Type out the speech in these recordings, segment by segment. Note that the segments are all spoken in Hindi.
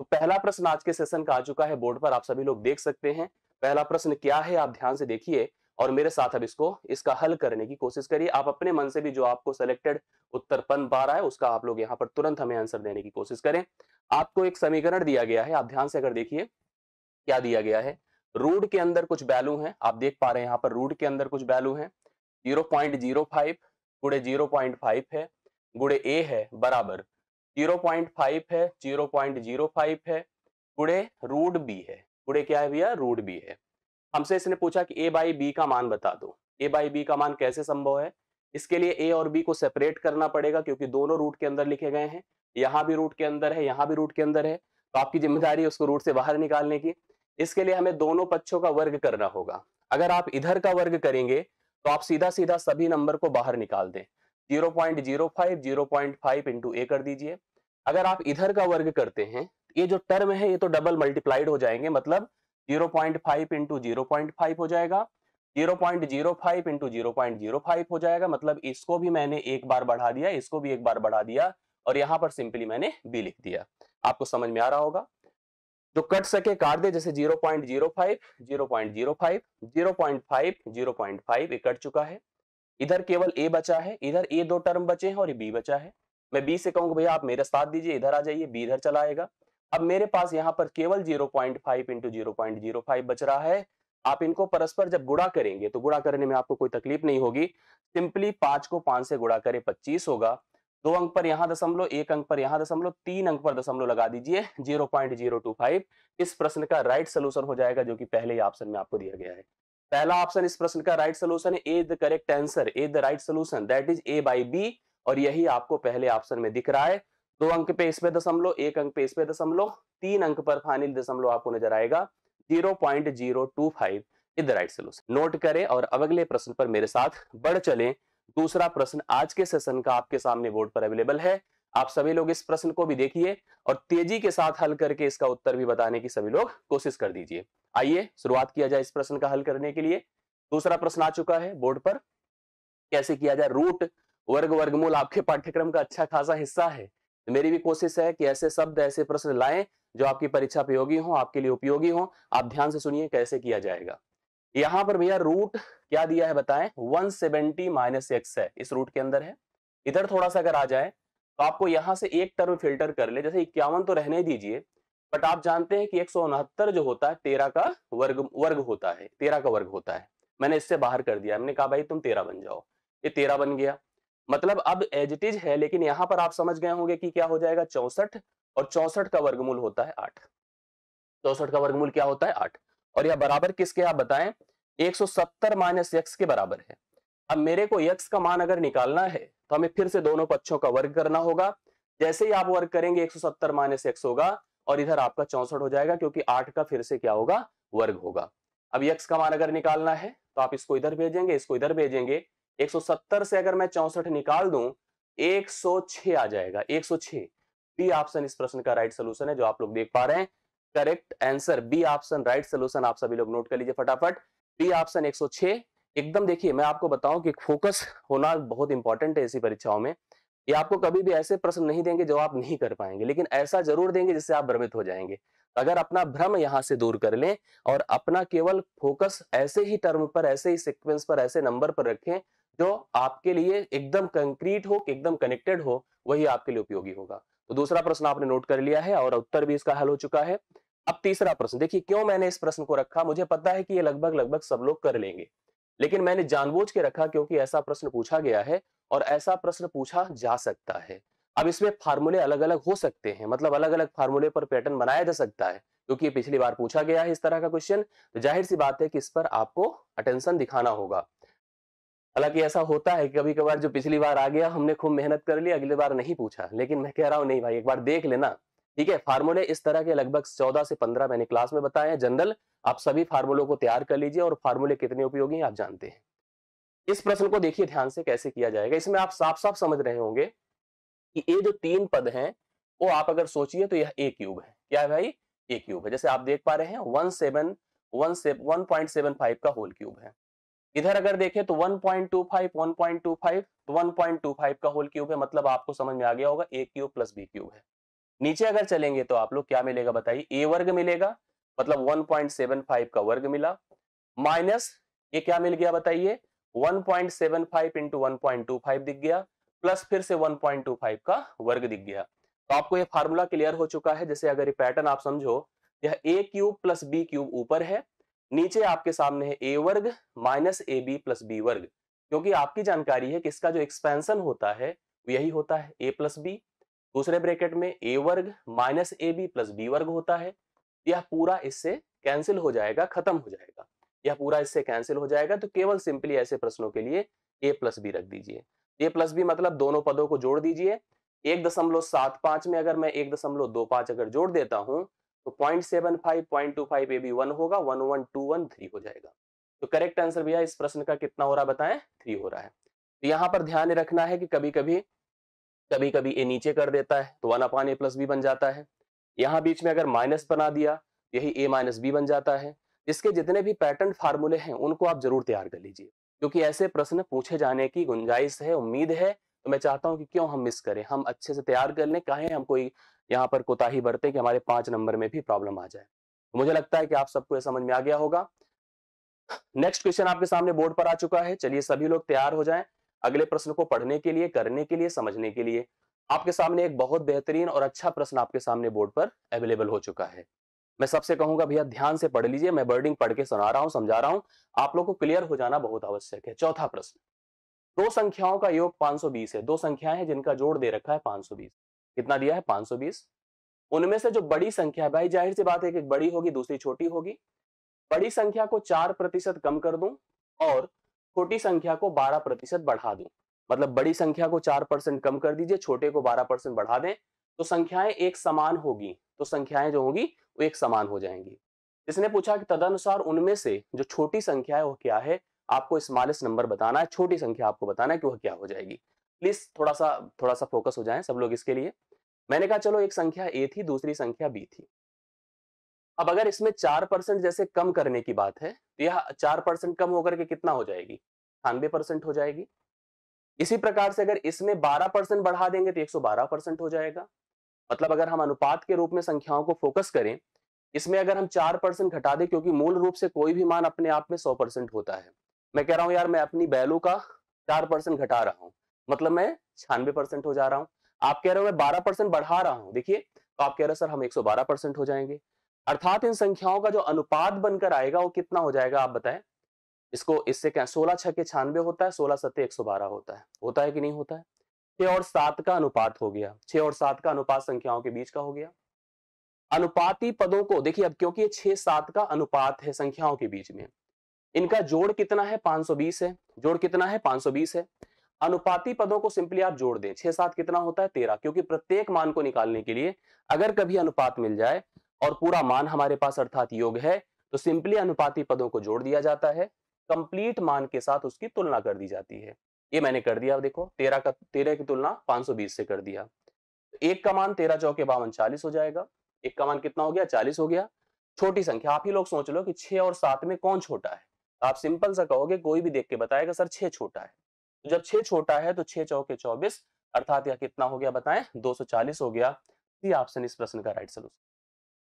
तो पहला प्रश्न आज के सेशन का आ चुका है बोर्ड पर, आप सभी लोग देख सकते हैं। पहला प्रश्न क्या है आप ध्यान से देखिए और मेरे साथ अब इसका हल करने की कोशिश करिए। आप अपने मन से भी जो आपको सिलेक्टेड उत्तर बन पा रहा है उसका आप लोग यहाँ पर तुरंत हमें आंसर देने की कोशिश करें। आपको एक समीकरण दिया गया है, आप ध्यान से अगर देखिए क्या दिया गया है। रूट के अंदर कुछ वैल्यू है, आप देख पा रहे हैं यहाँ पर रूट के अंदर कुछ वैल्यू है। 0.05 गुणे 0.5 है गुणे ए है बराबर 0.5 है 0.05 है गुणे रूट बी है। गुणे क्या है भैया? रूट बी है। हमसे इसने पूछा कि ए बाई बी का मान बता दो। ए बाई बी का मान कैसे संभव है? इसके लिए ए और बी को सेपरेट करना पड़ेगा क्योंकि दोनों रूट के अंदर लिखे गए हैं। यहाँ भी रूट के अंदर है, यहाँ भी रूट के अंदर है, तो आपकी जिम्मेदारी है उसको रूट से बाहर निकालने की। इसके लिए हमें दोनों पक्षों का वर्ग करना होगा। अगर आप इधर का वर्ग करेंगे तो आप सीधा सीधा सभी नंबर को बाहर निकाल दें। 0.05 इंटू ए कर दीजिए। अगर आप इधर का वर्ग करते हैं, ये जो टर्म है ये तो डबल मल्टीप्लाइड हो जाएंगे, मतलब 0.5 इंटू 0.5 हो जाएगा, 0.05 इंटू 0.05 हो जाएगा, मतलब इसको भी मैंने एक बार बढ़ा दिया, इसको भी एक बार बढ़ा दिया और यहां पर सिंपली मैंने बी लिख दिया। आपको समझ में आ रहा होगा। जो कट सके काट दे, जैसे 0.05 0.05 0.5 0.5 ये कट चुका है। इधर केवल ए बचा है, इधर ए दो टर्म बचे हैं और ये बी बचा है। मैं बी से कहूंगा भैया आप मेरा साथ दीजिए, इधर आ जाइए, बी इधर चला आएगा। अब मेरे पास यहाँ पर केवल 0.5 इंटू 0.05 बच रहा है। आप इनको परस्पर जब गुणा करेंगे तो गुणा करने में आपको कोई तकलीफ नहीं होगी। सिंपली 5 को 5 से गुणा करें 25 होगा। 2 अंक पर यहाँ दशमलव, 1 अंक पर यहाँ दशमलव, 3 अंक पर दशमलव लगा दीजिए। 0.025 इस प्रश्न का राइट सोल्यूशन हो जाएगा, जो कि पहले ही ऑप्शन में आपको दिया गया है। पहला ऑप्शन इस प्रश्न का राइट सोल्यूशन है। A the correct answer, a the right solution, that is A by B, और यही आपको पहले ऑप्शन में दिख रहा है। 2 अंक पे इस पे दशमलव, 1 अंक पे इस पे दशमलव, 3 अंक पर फाइनल दशमलव आपको नजर आएगा। 0.025 is the right solution. Note करें और अब अगले प्रश्न पर मेरे साथ बढ़ चलें। दूसरा प्रश्न आज के सेशन का आपके सामने बोर्ड पर अवेलेबल है। आप सभी लोग इस प्रश्न को भी देखिए और तेजी के साथ हल करके इसका उत्तर भी बताने की सभी लोग कोशिश कर दीजिए। आइए शुरुआत किया जाए इस प्रश्न का हल करने के लिए। दूसरा प्रश्न आ चुका है बोर्ड पर। कैसे किया जाए? रूट, वर्ग, वर्गमूल आपके पाठ्यक्रम का अच्छा खासा हिस्सा है। तो मेरी भी कोशिश है कि ऐसे शब्द, ऐसे प्रश्न लाएं जो आपकी परीक्षा उपयोगी हो, आपके लिए उपयोगी हो। आप ध्यान से सुनिए कैसे किया जाएगा। यहां पर भैया रूट क्या दिया है बताएं? 170 माइनस एक्स है, इस रूट के अंदर है। इधर थोड़ा सा अगर आ जाए तो आपको यहां से एक टर्म फिल्टर कर ले, जैसे 51 तो रहने दीजिए, बट आप जानते हैं कि 169 जो होता है 13 का वर्ग होता है, 13 का वर्ग होता है। मैंने इससे बाहर कर दिया, मैंने कहा भाई तुम 13 बन जाओ, ये 13 बन गया। मतलब अब एज इट इज है, लेकिन यहां पर आप समझ गए होंगे कि क्या हो जाएगा 64, और 64 का वर्गमूल होता है 8। 64 का वर्गमूल क्या होता है? 8। और यह बराबर किसके आप बताएं? 170 माइनस एक्स के बराबर है। अब मेरे को एक्स का मान अगर निकालना है तो हमें फिर से दोनों पक्षों का वर्ग करना होगा। जैसे ही आप वर्ग करेंगे 170 माइनस एक्स होगा और इधर आपका 64 हो जाएगा, क्योंकि 8 का फिर से क्या होगा? वर्ग होगा। अब एक्स का मान अगर निकालना है तो आप इसको इधर भेजेंगे, इसको इधर भेजेंगे। 170 से अगर मैं 64 निकाल दूं 106 आ जाएगा, 106। बी ऑप्शन इस प्रश्न का राइट सोल्यूशन है, जो आप लोग देख पा रहे हैं। Correct answer B option, right solution आप सभी लोग नोट कर लीजिए फटाफट। बी ऑप्शन 106 एकदम। देखिए मैं आपको बताऊं कि फोकस होना बहुत इंपॉर्टेंट है ऐसी परीक्षाओं में। ये आपको कभी भी ऐसे प्रश्न नहीं देंगे जो आप नहीं कर पाएंगे, लेकिन ऐसा जरूर देंगे जिससे आप भ्रमित हो जाएंगे। अगर अपना भ्रम यहां से दूर कर लें और अपना केवल फोकस ऐसे ही टर्म पर, ऐसे ही सीक्वेंस पर, ऐसे नंबर पर रखें जो आपके लिए एकदम कंक्रीट हो, एकदम कनेक्टेड हो, वही आपके लिए उपयोगी होगा। तो दूसरा प्रश्न आपने नोट कर लिया है और उत्तर भी इसका हल हो चुका है। अब तीसरा प्रश्न देखिए, क्यों मैंने इस प्रश्न को रखा? मुझे पता है कि ये लगभग लगभग सब लोग कर लेंगे, लेकिन मैंने जानबूझ के रखा क्योंकि ऐसा प्रश्न पूछा गया है और ऐसा प्रश्न पूछा जा सकता है। अब इसमें फार्मूले अलग अलग हो सकते हैं, मतलब अलग अलग फार्मूले पर पैटर्न बनाया जा सकता है, क्योंकि पिछली बार पूछा गया है इस तरह का क्वेश्चन। तो जाहिर सी बात है कि इस पर आपको अटेंशन दिखाना होगा। हालांकि ऐसा होता है कभी कभार, जो पिछली बार आ गया हमने खूब मेहनत कर ली, अगली बार नहीं पूछा, लेकिन मैं कह रहा हूं नहीं भाई, एक बार देख लेना। ठीक है, फार्मूले इस तरह के लगभग 14 से 15 मैंने क्लास में बताए हैं जनरल। आप सभी फार्मूलों को तैयार कर लीजिए और फार्मूले कितने उपयोगी हैं आप जानते हैं। इस प्रश्न को देखिए ध्यान से कैसे किया जाएगा। इसमें आप साफ साफ समझ रहे होंगे कि ये जो 3 पद हैं वो आप अगर सोचिए तो यह ए क्यूब है। क्या है भाई? ए क्यूब है। जैसे आप देख पा रहे हैं 1.75 का होल क्यूब है। इधर अगर देखें तो 1.25 तो 1.25 का होल क्यूब है, मतलब आपको समझ में आ गया होगा ए क्यूब प्लस बी क्यूब है। नीचे अगर चलेंगे तो आप लोग क्या मिलेगा बताइए, a वर्ग मिलेगा, मतलब 1.75 का वर्ग मिला, माइनस ये क्या मिल गया बताइए, 1.75 इंटू 1.25 दिख गया, प्लस फिर से 1.25 का वर्ग दिख गया। तो आपको ये फार्मूला क्लियर हो चुका है। जैसे अगर ये पैटर्न आप समझो, यह a cube plus B cube ऊपर है, नीचे आपके सामने है a वर्ग minus A B plus B वर्ग, क्योंकि आपकी जानकारी है कि इसका जो एक्सपेंशन होता है यही होता है a प्लस बी, दूसरे ब्रैकेट में a वर्ग minus A B plus B वर्ग होता है। यह पूरा इससे कैंसिल हो जाएगा, खत्म हो जाएगा, यह पूरा इससे कैंसिल हो जाएगा। तो केवल सिंपली ऐसे प्रश्नों के लिए a प्लस बी रख दीजिए। a प्लस बी मतलब दोनों पदों को जोड़ दीजिए। 1.75 में अगर मैं 1.25 अगर जोड़ देता हूं तो 0.75 0.25 ab 1 होगा, 11213 हो जाएगा। तो करेक्ट आंसर भैया इस प्रश्न का कितना हो रहा है बताएं, 3 हो रहा है। तो यहां पर ध्यान रखना है कि कभी कभी ए नीचे कर देता है तो 1 अपान ए प्लस बी बन जाता है, यहां बीच में अगर माइनस बना दिया यही ए माइनस बी बन जाता है। इसके जितने भी पैटर्न फार्मूले हैं उनको आप जरूर तैयार कर लीजिए, क्योंकि ऐसे प्रश्न पूछे जाने की गुंजाइश है, उम्मीद है। तो मैं चाहता हूं कि क्यों हम मिस करें, हम अच्छे से तैयार कर लें, काहे हम कोई यहाँ पर कोताही बरते कि हमारे 5 नंबर में भी प्रॉब्लम आ जाए। तो मुझे लगता है कि आप सबको ये समझ में आ गया होगा। नेक्स्ट क्वेश्चन आपके सामने बोर्ड पर आ चुका है। चलिए सभी लोग तैयार हो जाएं अगले प्रश्न को पढ़ने के लिए, करने के लिए, समझने के लिए। आपके सामने एक बहुत बेहतरीन और अच्छा प्रश्न आपके सामने बोर्ड पर अवेलेबल हो चुका है। मैं सबसे कहूंगा भैया ध्यान से पढ़ लीजिए, मैं वर्डिंग पढ़ के सुना रहा हूं, समझा रहा हूं, आप लोग को क्लियर हो जाना बहुत आवश्यक है। चौथा प्रश्न, दो संख्याओं का योग 520 है। दो संख्याएं हैं जिनका जोड़ दे रखा है 520। कितना दिया है, 520। उनमें से जो बड़ी संख्या है, भाई जाहिर सी बात है कि एक बड़ी होगी दूसरी छोटी होगी। बड़ी संख्या को 4% कम कर दूं और छोटी संख्या को 12% बढ़ा दूं, मतलब बड़ी संख्या को 4% कम कर दीजिए, छोटे को 12% बढ़ा दें, तो संख्याएं एक समान होगी। तो संख्याएं जो होगी वो एक समान हो जाएंगी। इसने पूछा कि तदनुसार उनमें से जो छोटी संख्या है वो क्या है, आपको स्मॉलेस्ट नंबर बताना है, छोटी संख्या आपको बताना है कि वह क्या हो जाएगी। प्लीज थोड़ा सा फोकस हो जाए सब लोग इसके लिए। मैंने कहा चलो एक संख्या ए थी, दूसरी संख्या बी थी। अब अगर इसमें 4% जैसे कम करने की बात है तो यह 4% कम होकर के कितना हो जाएगी, 98% हो जाएगी। इसी प्रकार से अगर इसमें 12% बढ़ा देंगे तो 112% हो जाएगा। मतलब अगर हम अनुपात के रूप में संख्याओं को फोकस करें, इसमें अगर हम 4% घटा दें, क्योंकि मूल रूप से कोई भी मान अपने आप में 100% होता है। मैं कह रहा हूं यार मैं अपनी वैल्यू का 4% घटा रहा हूं, मतलब मैं 96% हो जा रहा हूं। आप कह रहे हो मैं 12% बढ़ा रहा हूं, देखिए तो आप कह रहे हो सर हम 112% हो जाएंगे। अर्थात इन संख्याओं का जो अनुपात बनकर आएगा वो कितना हो जाएगा आप बताएं। इसको इससे क्या, 16 छके 96 होता है, 16 सत्ते 112 होता है कि नहीं होता है। 6 और 7 का अनुपात हो गया, 6 और 7 का अनुपात संख्याओं के बीच का हो गया। अनुपाती पदों को देखिए, अब क्योंकि ये 6-7 का अनुपात है संख्याओं के बीच में, इनका जोड़ कितना है, 520 है। जोड़ कितना है, 520 है। अनुपाती पदों को सिंपली आप जोड़ दें, 6-7 कितना होता है, 13, क्योंकि प्रत्येक मान को निकालने के लिए अगर कभी अनुपात मिल जाए और पूरा मान हमारे पास अर्थात योग है, तो सिंपली अनुपाती पदों को जोड़ दिया जाता है, कंप्लीट मान के साथ उसकी तुलना कर दी जाती है। ये मैंने कर दिया, देखो 13 की तुलना 520 से कर दिया। एक का मान 13 चौके 52 40 हो जाएगा। एक का मान कितना हो गया, 40 हो गया। छोटी संख्या आप ही लोग सोच लो कि 6 और 7 में कौन छोटा है। आप सिंपल सा कहोगे, कोई भी देख के बताएगा सर 6 छोटा है। तो जब 6 छोटा है तो 6 चौके 24, अर्थात यह कितना हो गया बताएं, 240 हो गया। सी ऑप्शन इस प्रश्न का right solution.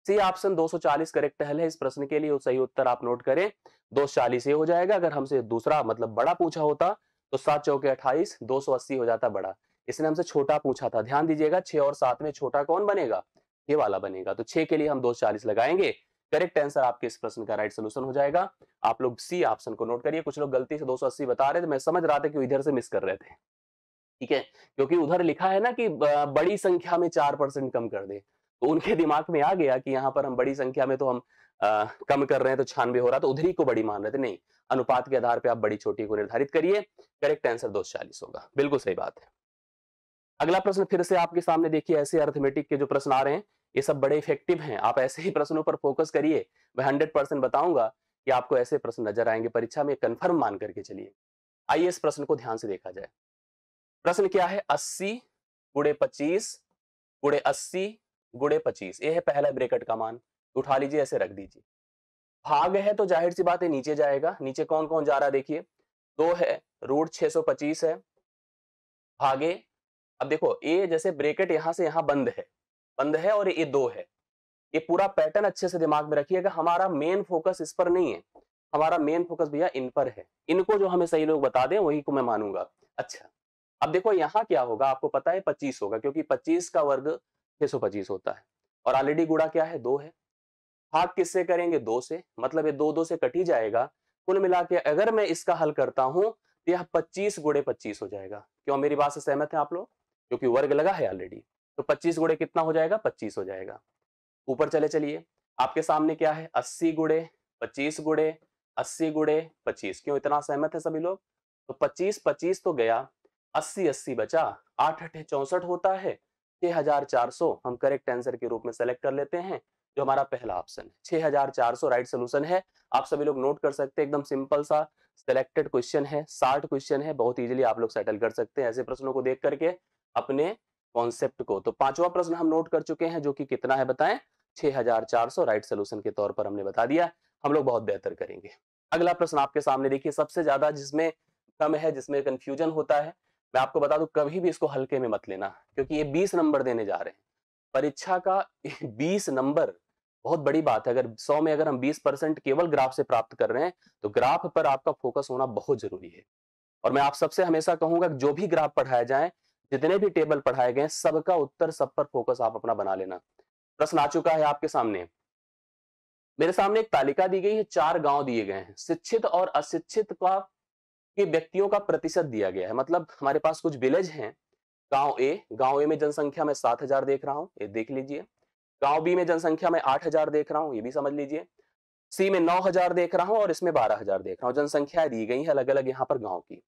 C option 240 correct है इस प्रश्न के लिए। सही उत्तर आप नोट करें, 240 ये हो जाएगा। अगर हमसे दूसरा मतलब बड़ा पूछा होता तो 7 चौके 28, 280 हो जाता बड़ा। इसने हमसे छोटा पूछा था। ध्यान दीजिएगा 6 और 7 में छोटा कौन बनेगा, ये वाला बनेगा। तो 6 के लिए हम 240 लगाएंगे। करेक्ट आंसर आपके इस प्रश्न का राइट सोल्यूशन हो जाएगा। आप लोग सी ऑप्शन को नोट करिए। कुछ लोग गलती से 280 बता रहे थे, मैं समझ रहा था कि इधर से मिस कर रहे थे, ठीक है, क्योंकि उधर लिखा है ना कि बड़ी संख्या में 4% कम कर दे, तो उनके दिमाग में आ गया कि यहाँ पर हम बड़ी संख्या में तो हम कम कर रहे हैं तो 96 हो रहा, तो उधर ही को बड़ी मान रहे थे। नहीं, अनुपात के आधार पे आप बड़ी छोटी को निर्धारित करिए। करेक्ट आंसर 240 होगा, बिल्कुल सही बात है। अगला प्रश्न फिर से आपके सामने देखिए, ऐसे अर्थमेटिक के जो प्रश्न आ रहे हैं ये सब बड़े इफेक्टिव हैं। आप ऐसे ही प्रश्नों पर फोकस करिए, मैं 100% बताऊंगा कि आपको ऐसे प्रश्न नजर आएंगे परीक्षा में, कंफर्म मान करके चलिए। आइए इस प्रश्न को ध्यान से देखा जाए। प्रश्न क्या है, 80 गुणे 25 गुणे 80 गुणे 25, ये है पहला ब्रैकेट का मान। उठा लीजिए, ऐसे रख दीजिए। भाग है तो जाहिर सी बात है नीचे जाएगा। नीचे कौन कौन जा रहा है देखिए, 2 है, रूट 625 है, भागे। अब देखो ए जैसे ब्रैकेट यहां से यहां बंद है, बंद है और ये 2 है। ये पूरा पैटर्न अच्छे से दिमाग में रखिएगा, हमारा मेन फोकस इस पर नहीं है, हमारा मेन फोकस भैया इन पर है। इनको जो हमें सही लोग बता दें वही को मैं मानूंगा। अच्छा, अब देखो यहाँ क्या होगा, आपको पता है 25 होगा, क्योंकि 25 का वर्ग 625 होता है और ऑलरेडी गुणा क्या है 2 है। भाग किससे करेंगे 2 से, मतलब ये 2 से कट ही जाएगा। कुल मिला के अगर मैं इसका हल करता हूं तो यह 25 गुणे 25 हो जाएगा। क्यों, मेरी बात से सहमत है आप लोग? क्योंकि वर्ग लगा है ऑलरेडी, तो 25 गुणे कितना हो जाएगा, 25 हो जाएगा। ऊपर चले चलिए, आपके सामने क्या है 80 गुणे 25 गुणे 80 गुणे 25। क्यों इतना सहमत है सभी लोग? तो 25 25 तो गया, 80 80 बचा, 8 8 64 होता है, 6400 हम करेक्ट आंसर के रूप में सेलेक्ट कर लेते हैं, जो हमारा पहला ऑप्शन है 6400 राइट सोल्यूशन है। आप सभी लोग नोट कर सकते हैं, एकदम सिंपल सा सिलेक्टेड क्वेश्चन है, 60 क्वेश्चन है, बहुत इजीली आप लोग सेटल कर सकते हैं ऐसे प्रश्नों को देख करके अपने कॉन्सेप्ट को। तो पांचवा प्रश्न हम नोट कर चुके हैं, जो कि कितना है बताएं, 6400 राइट सोल्यूशन के तौर पर हमने बता दिया। हम लोग बहुत बेहतर करेंगे। अगला प्रश्न आपके सामने देखिए, सबसे ज्यादा जिसमें कम है, जिसमें कंफ्यूजन होता है, मैं आपको बता दूं कभी भी इसको हल्के में मत लेना, क्योंकि ये 20 नंबर देने जा रहे हैं परीक्षा का। 20 नंबर बहुत बड़ी बात है। अगर 100 में अगर हम 20% केवल ग्राफ से प्राप्त कर रहे हैं, तो ग्राफ पर आपका फोकस होना बहुत जरूरी है। और मैं आप सबसे हमेशा कहूंगा कि जो भी ग्राफ पढ़ाया जाए, जितने भी टेबल पढ़ाए गए, सबका उत्तर सब पर फोकस आप अपना बना लेना। प्रश्न आ चुका है आपके सामने, मेरे सामने एक तालिका दी गई है, 4 गांव दिए गए हैं, शिक्षित और अशिक्षित का के व्यक्तियों का प्रतिशत दिया गया है। मतलब हमारे पास कुछ विलेज हैं। गांव ए में जनसंख्या में 7000 देख रहा हूं, ये देख लीजिए। गांव बी में जनसंख्या में 8000 देख रहा हूं, ये भी समझ लीजिए। सी में 9000 देख रहा हूं और इसमें 12000 देख रहा हूं। जनसंख्या दी गई है अलग अलग यहाँ पर गांव की।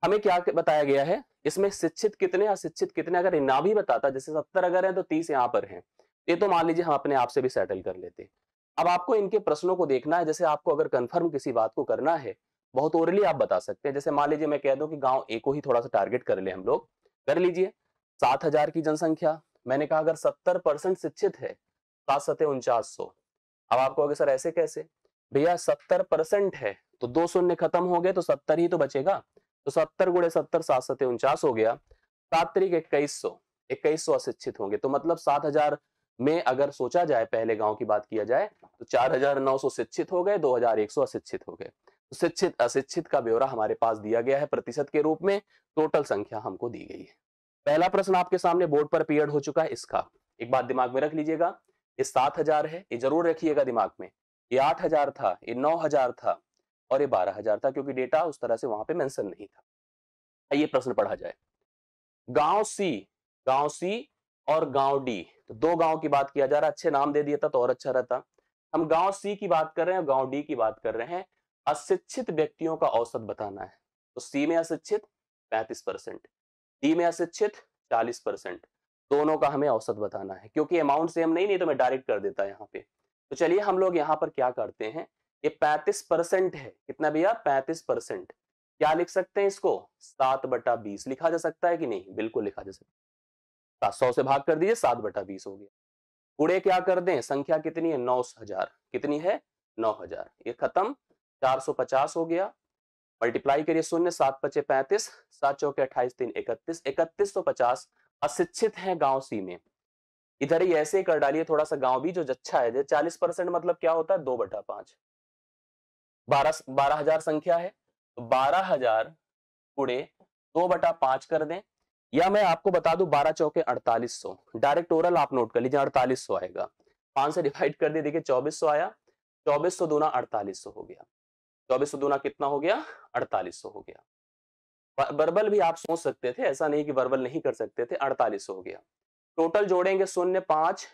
हमें क्या बताया गया है, इसमें शिक्षित कितने अशिक्षित कितने, अगर ना भी बताता, जैसे 70 अगर है तो 30 यहाँ पर है, ये तो मान लीजिए हम अपने आप से भी सेटल कर लेते। अब आपको इनके प्रश्नों को देखना है। जैसे आपको अगर कंफर्म किसी बात को करना है, बहुत ओरली आप बता सकते हैं। जैसे मान लीजिए मैं कह दूं कि गांव ए को ही थोड़ा सा टारगेट कर ले हम लोग, कर लीजिए। 7000 की जनसंख्या, मैंने कहा अगर 70% शिक्षित है, 7 सते 4900। अब आपको अगर सर ऐसे कैसे, भैया 70% है तो 2 शून्य खत्म हो गए, तो 70 ही तो बचेगा। तो 70 गुणे 70 7 सते 49 हो गया, 7 तरीक 2100, 2100 अशिक्षित होंगे। तो मतलब 7000 में अगर सोचा जाए, पहले गांव की बात किया जाए, तो 4900 शिक्षित हो गए, 2100 अशिक्षित हो गए। तो शिक्षित अशिक्षित का ब्यौरा हमारे पास दिया गया है प्रतिशत के रूप में, टोटल संख्या हमको दी गई है। पहला प्रश्न आपके सामने बोर्ड पर अपीयर्ड हो चुका है। इसका एक बात दिमाग में रख लीजिएगा, ये 7000 है, ये जरूर रखिएगा दिमाग में। ये 8000 था, ये 9000 था और ये 12000 था, क्योंकि डेटा उस तरह से वहां पे मेंशन नहीं था। ये प्रश्न पढ़ा जाए, गांव सी और गांव डी, तो 2 गांव की बात किया जा रहा है। अच्छे नाम दे दिया था तो और अच्छा रहता। हम गांव सी की बात कर रहे हैं, गांव डी की बात कर रहे हैं। अशिक्षित व्यक्तियों का औसत बताना है। तो सी में अशिक्षित 35%, डी में अशिक्षित 40%, दोनों का हमें औसत बताना है। क्योंकि अमाउंट सेम नहीं तो मैं डायरेक्ट कर देता यहाँ पे। तो चलिए हम लोग यहाँ पर क्या करते हैं, ये 35% है, कितना भैया 35%। क्या लिख सकते हैं इसको, 7/20 लिखा जा सकता है कि नहीं, बिल्कुल लिखा जा सकता है। 100 से भाग कर दीजिए, 7/20 हो गया। गुणे क्या कर दें, संख्या कितनी है 9000, कितनी है 9000, ये खत्म, 450 हो गया। मल्टीप्लाई करिए, शून्य 7 पचे 35, 7 चौके 28, 3 31, 3150 अशिक्षित है गांव सी में। इधर ही ऐसे कर डालिए थोड़ा सा, गांव भी जो अच्छा है, 40% मतलब क्या होता है 2/5, 12000 संख्या है, तो 12000 गुणे 2/5 कर दें। या मैं आपको बता दूं 12 चौके 4800, डायरेक्ट ओरल आप नोट कर लीजिए, 4800 आएगा। 5 से डिवाइड कर दिए, देखिए 2400 आया, 2400 दूना 4800 हो गया। 2400 दूना कितना हो गया, 4800 हो गया। वर्बल भी आप सोच सकते थे, ऐसा नहीं कि वर्बल नहीं कर सकते थे। 4800 हो गया। टोटल जोड़ेंगे 0 5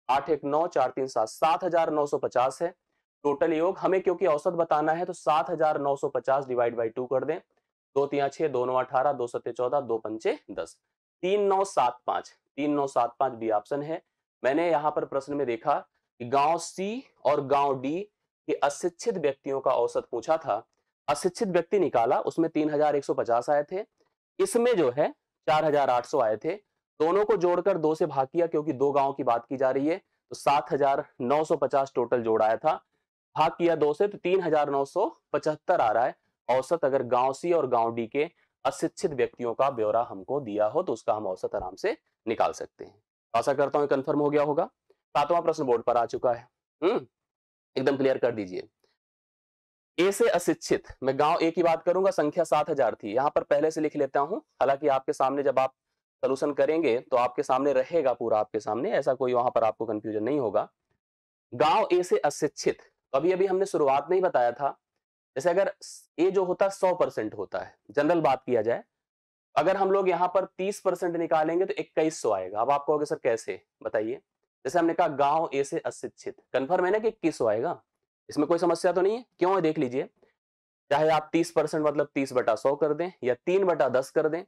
8 1 9 4 3 7, 7950 है टोटल योग। हमें क्योंकि औसत बताना है, तो 7950 डिवाइड बाई 2 कर दें। 2 3 6, 2 9 18, 2 7 14, 2 पंचे 10, 3975, 3975 बी ऑप्शन है। मैंने यहाँ पर प्रश्न में देखा कि गांव सी और गांव डी के अशिक्षित व्यक्तियों का औसत पूछा था। अशिक्षित व्यक्ति निकाला, उसमें 3150 आए थे, इसमें जो है 4800 आए थे। दोनों को जोड़कर 2 से भाग किया, क्योंकि 2 गांव की बात की जा रही है, तो 7950 टोटल जोड़ आया था। भाग किया 2 से, तो 3975 आ रहा है औसत। अगर गांव सी और गांव डी के अशिक्षित व्यक्तियों का ब्यौरा हमको दिया हो, तो उसका हम औसत आराम से निकाल सकते हैं। आशा करता हूं कंफर्म हो गया होगा। 7वां प्रश्न बोर्ड पर आ चुका है। एकदम क्लियर कर दीजिए। ए से अशिक्षित, मैं गांव ए की बात करूंगा, संख्या 7000 थी, यहां पर पहले से लिख लेता हूं, हालांकि आपके सामने जब आप सोल्यूशन करेंगे तो आपके सामने रहेगा पूरा, आपके सामने, ऐसा कोई वहां पर आपको कंफ्यूजन नहीं होगा। गांव ए से अशिक्षित, अभी अभी हमने शुरुआत में ही बताया था, जैसे अगर ए जो होता है 100% होता है, जनरल बात किया जाए, अगर हम लोग यहाँ पर 30% निकालेंगे तो 2100 आएगा। अब आप कहोगे सर कैसे, बताइए। जैसे हमने कहा गांव ए से अशिक्षित, कन्फर्म है ना कि 2100 आएगा, इसमें कोई समस्या तो नहीं है, क्यों है देख लीजिए। चाहे आप 30% मतलब 30/100 कर दें या 3/10 कर दें,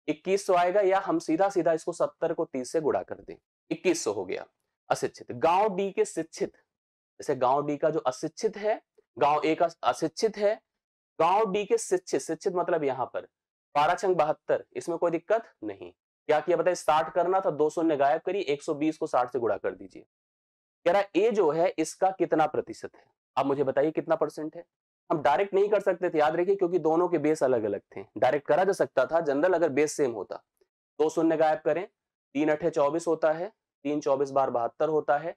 2100 आएगा, या हम सीधा सीधा इसको 70 को 30 से गुणा कर दें, 2100 हो गया। अशिक्षित। गांव डी के शिक्षित, जैसे गांव डी का जो अशिक्षित है, गांव ए का अशिक्षित है, गांव डी के शिक्षित, शिक्षित मतलब यहां पर 12 छंग 72, इसमें कोई दिक्कत नहीं। क्या किया बताइए, 60 करना था, 2 शून्य गायब करिए, 120 को 60 से गुणा कर दीजिए। कह रहा ए जो है इसका कितना प्रतिशत है, आप मुझे बताइए कितना परसेंट है। हम डायरेक्ट नहीं कर सकते थे, याद रखिए, क्योंकि दोनों के बेस अलग अलग थे। डायरेक्ट करा जा सकता था जनरल, अगर बेस सेम होता। 2 शून्य गायब करें, 3 अठे 24 होता है, 3 24 बार 72 होता है।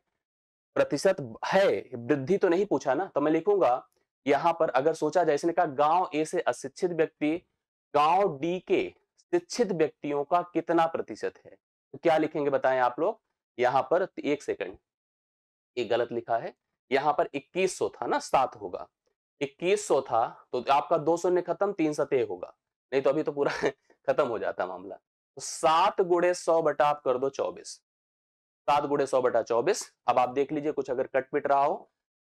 प्रतिशत है, वृद्धि तो नहीं पूछा ना, तो मैं लिखूंगा यहां पर, अगर सोचा जाए, इसने कहा गांव ए से अशिक्षित व्यक्ति गांव डी के शिक्षित व्यक्तियों का कितना प्रतिशत है, तो क्या लिखेंगे बताएं आप लोग। यहां पर 1 सेकंड, ये गलत लिखा है, यहां पर 2100 था ना, 7 होगा, 2100 था, तो आपका 2 शून्य खत्म, 3 सतह होगा, नहीं तो अभी तो पूरा खत्म हो जाता मामला। तो 7 गुणे 100 बटा आप कर दो 24, 7 गुणे 100 बटा 24। अब आप देख लीजिए कुछ अगर कट पिट रहा हो,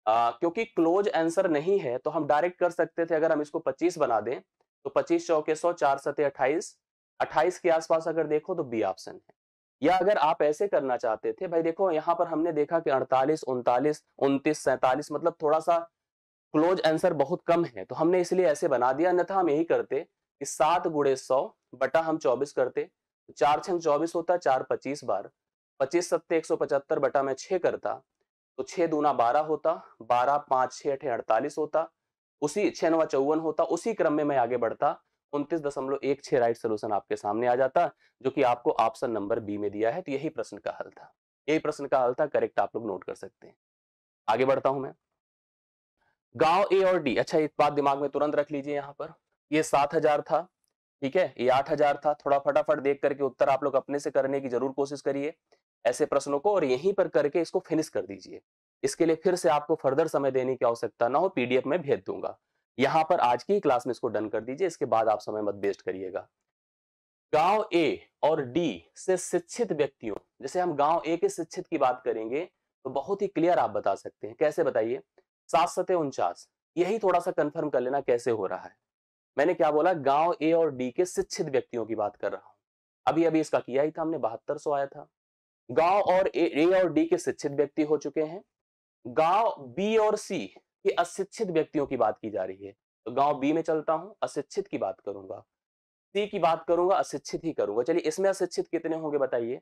क्योंकि क्लोज आंसर नहीं है तो हम डायरेक्ट कर सकते थे, अगर हम इसको 25 बना दें तो 25 चौके 100, 4 सतह 28, 28 के आसपास अगर देखो तो बी ऑप्शन है। या अगर आप ऐसे करना चाहते थे, भाई देखो यहां पर हमने देखा कि 48, 39, 29, 47, मतलब थोड़ा सा क्लोज आंसर बहुत कम है, तो हमने इसलिए ऐसे बना दिया, अन्यथा हम यही करते कि 7 गुणे 100 बटा हम 24 करते, 4 छंग 24 होता, 4 25 बार, 25 सत्ते 175 बटा मैं 6 करता, तो 6 दूना 12 होता, 12 5 6 अठे 48 होता, उसी 6 9 54 होता, उसी क्रम में मैं आगे बढ़ता, 29.16 राइट सोल्यूशन आपके सामने आ जाता, जो कि आपको ऑप्शन नंबर बी में दिया है। तो यही प्रश्न का हल था, यही प्रश्न का हल था, करेक्ट आप लोग नोट कर सकते हैं। आगे बढ़ता हूं मैं। गांव ए और डी, अच्छा एक बात दिमाग में तुरंत रख लीजिए, यहां पर ये 7000 था, ठीक है, ये 8000 था। थोड़ा फटाफट देख करके उत्तर आप लोग अपने से करने की जरूर कोशिश करिए ऐसे प्रश्नों को, और यहीं पर करके इसको फिनिश कर दीजिए। इसके लिए फिर से आपको फर्दर समय देने की आवश्यकता ना हो, पीडीएफ में भेज दूंगा। यहां पर आज की क्लास में इसको डन कर दीजिए, इसके बाद आप समय मत वेस्ट करिएगा। गांव ए और डी से शिक्षित व्यक्तियों, जैसे हम गांव ए के शिक्षित की बात करेंगे तो बहुत ही क्लियर आप बता सकते हैं, कैसे बताइए। 7 सते 49, यही थोड़ा सा कंफर्म कर लेना कैसे हो रहा है। मैंने क्या बोला, गांव ए और डी के शिक्षित व्यक्तियों की बात कर रहा हूं, अभी अभी इसका किया ही था हमने, 7200 आया था। गांव और ए और डी के शिक्षित व्यक्ति हो चुके हैं, गांव बी और सी के अशिक्षित व्यक्तियों की बात की जा रही है, तो गांव बी में चलता हूं, अशिक्षित की बात करूंगा, सी की बात करूंगा, अशिक्षित ही करूंगा। चलिए इसमें अशिक्षित कितने होंगे बताइए।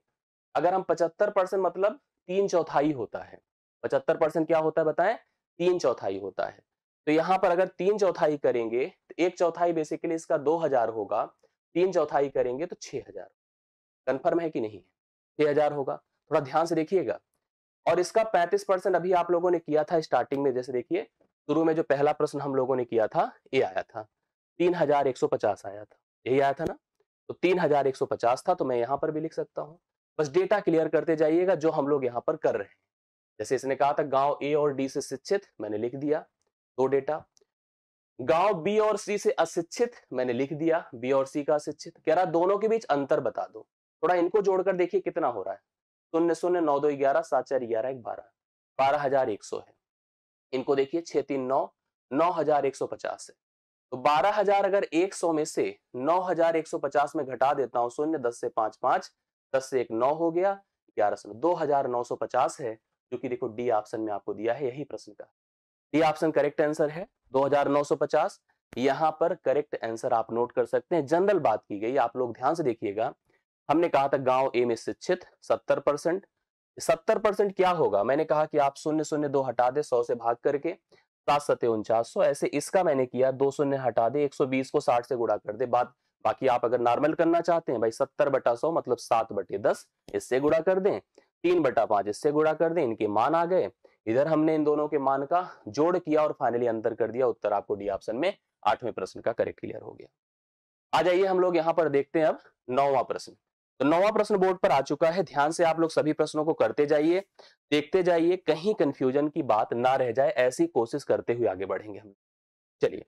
अगर हम 75% मतलब 3/4 होता है, 75% क्या होता है बताएं, 3/4 होता है। तो यहां पर अगर 3/4 करेंगे तो 1/4 बेसिकली इसका 2000 होगा, 3/4 करेंगे तो 6000। कंफर्म है कि नहीं, 6000 होगा, थोड़ा ध्यान से देखिएगा। और इसका 35% अभी आप लोगों ने किया था स्टार्टिंग में, जैसे देखिए शुरू में जो पहला प्रश्न हम लोगों ने किया था, ये आया था 3150 आया था, यही आया था ना, तो 3150 था, तो मैं यहां पर भी लिख सकता हूं। बस डेटा क्लियर करते जाइएगा जो हम लोग यहां पर कर रहे हैं। जैसे इसने कहा था गांव ए और डी से शिक्षित, मैंने लिख दिया 2 डेटा। गांव बी और सी से अशिक्षित, मैंने लिख दिया बी और सी का अशिक्षित। कह रहा दोनों के बीच अंतर बता दो, थोड़ा इनको जोड़कर देखिए कितना हो रहा है। 0 0 9 2 11 7 4 11 1 12, 12100 है। इनको देखिए 6 3 9, 9150 है। तो 12000 अगर 100 में से 9150 में घटा देता हूं, 0 10 से 5 5, 10 से 1 9 हो गया, 11 से 2950 है, जो कि देखो डी ऑप्शन में आपको दिया है, यही प्रश्न का डी ऑप्शन करेक्ट आंसर है 2950। यहां पर करेक्ट आंसर आप नोट कर सकते हैं। जनरल बात की गई, आप लोग ध्यान से देखिएगा। हमने कहा था गांव ए में शिक्षित 70%, 70% क्या होगा, मैंने कहा कि आप 0 0 2 हटा दे 100 से भाग करके, 7 सते 4900, ऐसे इसका मैंने किया 2 शून्य हटा दे, 120 को 60 से गुणा कर दे, बात बाकी आप अगर नॉर्मल करना चाहते हैं भाई 70/100 मतलब 7/10 इससे गुणा कर दें, 3/5 इससे गुणा कर दें, इनके मान आ गए। इधर हमने इन दोनों के मान का जोड़ किया और फाइनली अंतर कर दिया, उत्तर आपको डी ऑप्शन में 8वें प्रश्न का करेक्ट क्लियर हो गया। आ जाइए हम लोग यहाँ पर देखते हैं अब 9वां प्रश्न। तो 9वां प्रश्न बोर्ड पर आ चुका है, ध्यान से आप लोग सभी प्रश्नों को करते जाइए, देखते जाइए, कहीं कंफ्यूजन की बात ना रह जाए, ऐसी कोशिश करते हुए आगे बढ़ेंगे हम। चलिए,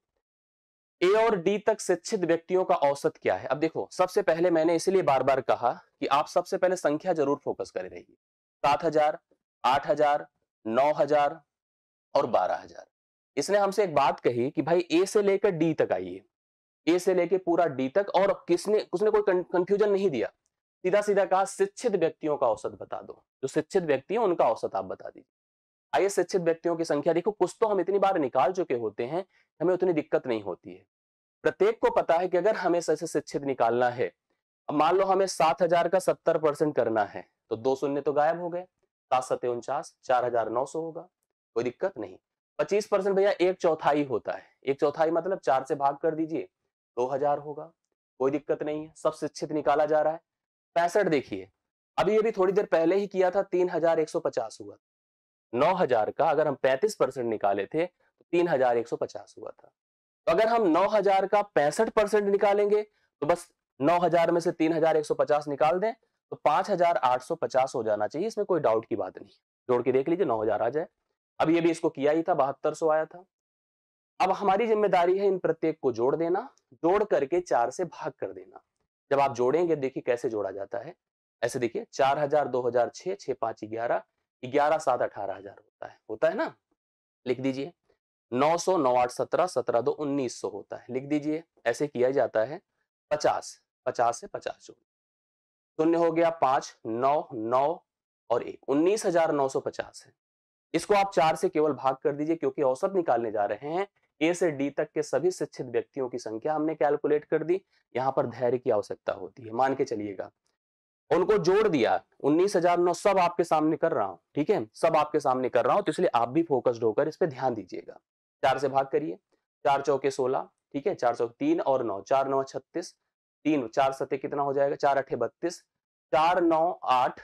ए और डी तक शिक्षित व्यक्तियों का औसत क्या है। अब देखो, सबसे पहले मैंने इसलिए बार बार कहा कि आप सबसे पहले संख्या जरूर फोकस करे रहिए। 7,000, 8,000, 9,000 और 12,000। इसने हमसे एक बात कही कि भाई ए से लेकर डी तक आइए, ए से लेकर पूरा डी तक, और उसने कोई कंफ्यूजन नहीं दिया, सीधा सीधा कहा शिक्षित व्यक्तियों का औसत बता दो। जो शिक्षित व्यक्ति हैं उनका औसत आप बता दीजिए। आइए, शिक्षित व्यक्तियों की संख्या देखो, कुछ तो हम इतनी बार निकाल चुके होते हैं, हमें उतनी दिक्कत नहीं होती है। प्रत्येक को पता है कि अगर हमें ऐसे शिक्षित निकालना है, अब मान लो हमें 7,000 का 70% करना है, तो 2 शून्य तो गायब हो गए, 7×7 = 4,900 होगा, कोई दिक्कत नहीं। 25% भैया 1/4 होता है, 1/4 मतलब 4 से भाग कर दीजिए, 2,000 होगा, कोई दिक्कत नहीं है, सब शिक्षित निकाला जा रहा है। 65 देखिए, अभी अभी थोड़ी देर पहले ही किया था, 3,150 हुआ। 9,000 का अगर हम 35% निकाले थे तो 3,150 हुआ था। तो अगर हम 9,000 का 65% निकालेंगे तो बस 9,000 में से 3,150 निकाल दें तो 5,850 हो जाना चाहिए, इसमें कोई डाउट की बात नहीं। जोड़ के देख लीजिए, 9,000 आ जाए। अब ये भी इसको किया ही था, 7200 आया था। अब हमारी जिम्मेदारी है इन प्रत्येक को जोड़ देना, जोड़ करके 4 से भाग कर देना। जब आप जोड़ेंगे देखिए कैसे जोड़ा जाता है। ऐसे देखिए, 4,000, 2,000, 6, 6 5 11, 11 7 18,000 होता है ना। लिख दीजिए 900, 9 8 17, 17 2 1900 होता है, लिख दीजिए। ऐसे किया जाता है। 50, 50 से 50 जोड़, शून्य हो गया 5, 9, 9 और 1, 19,950 है। इसको आप 4 से केवल भाग कर दीजिए, क्योंकि औसत निकालने जा रहे हैं। ए से डी तक के सभी शिक्षित व्यक्तियों की संख्या हमने कैलकुलेट कर दी। यहां पर धैर्य की आवश्यकता होती है, मान के चलिएगा। उनको जोड़ दिया, 19,009 सब आपके सामने कर रहा हूं, ठीक है, सब आपके सामने कर रहा हूं, तो इसलिए आप भी फोकस्ड होकर इस पे ध्यान दीजिएगा। 4 से भाग करिए, 4 चौके 16, ठीक है, 4 चौके 3 और 9, 4 9 36, 3 4 सते कितना हो जाएगा, 4 8 32, 4 9 8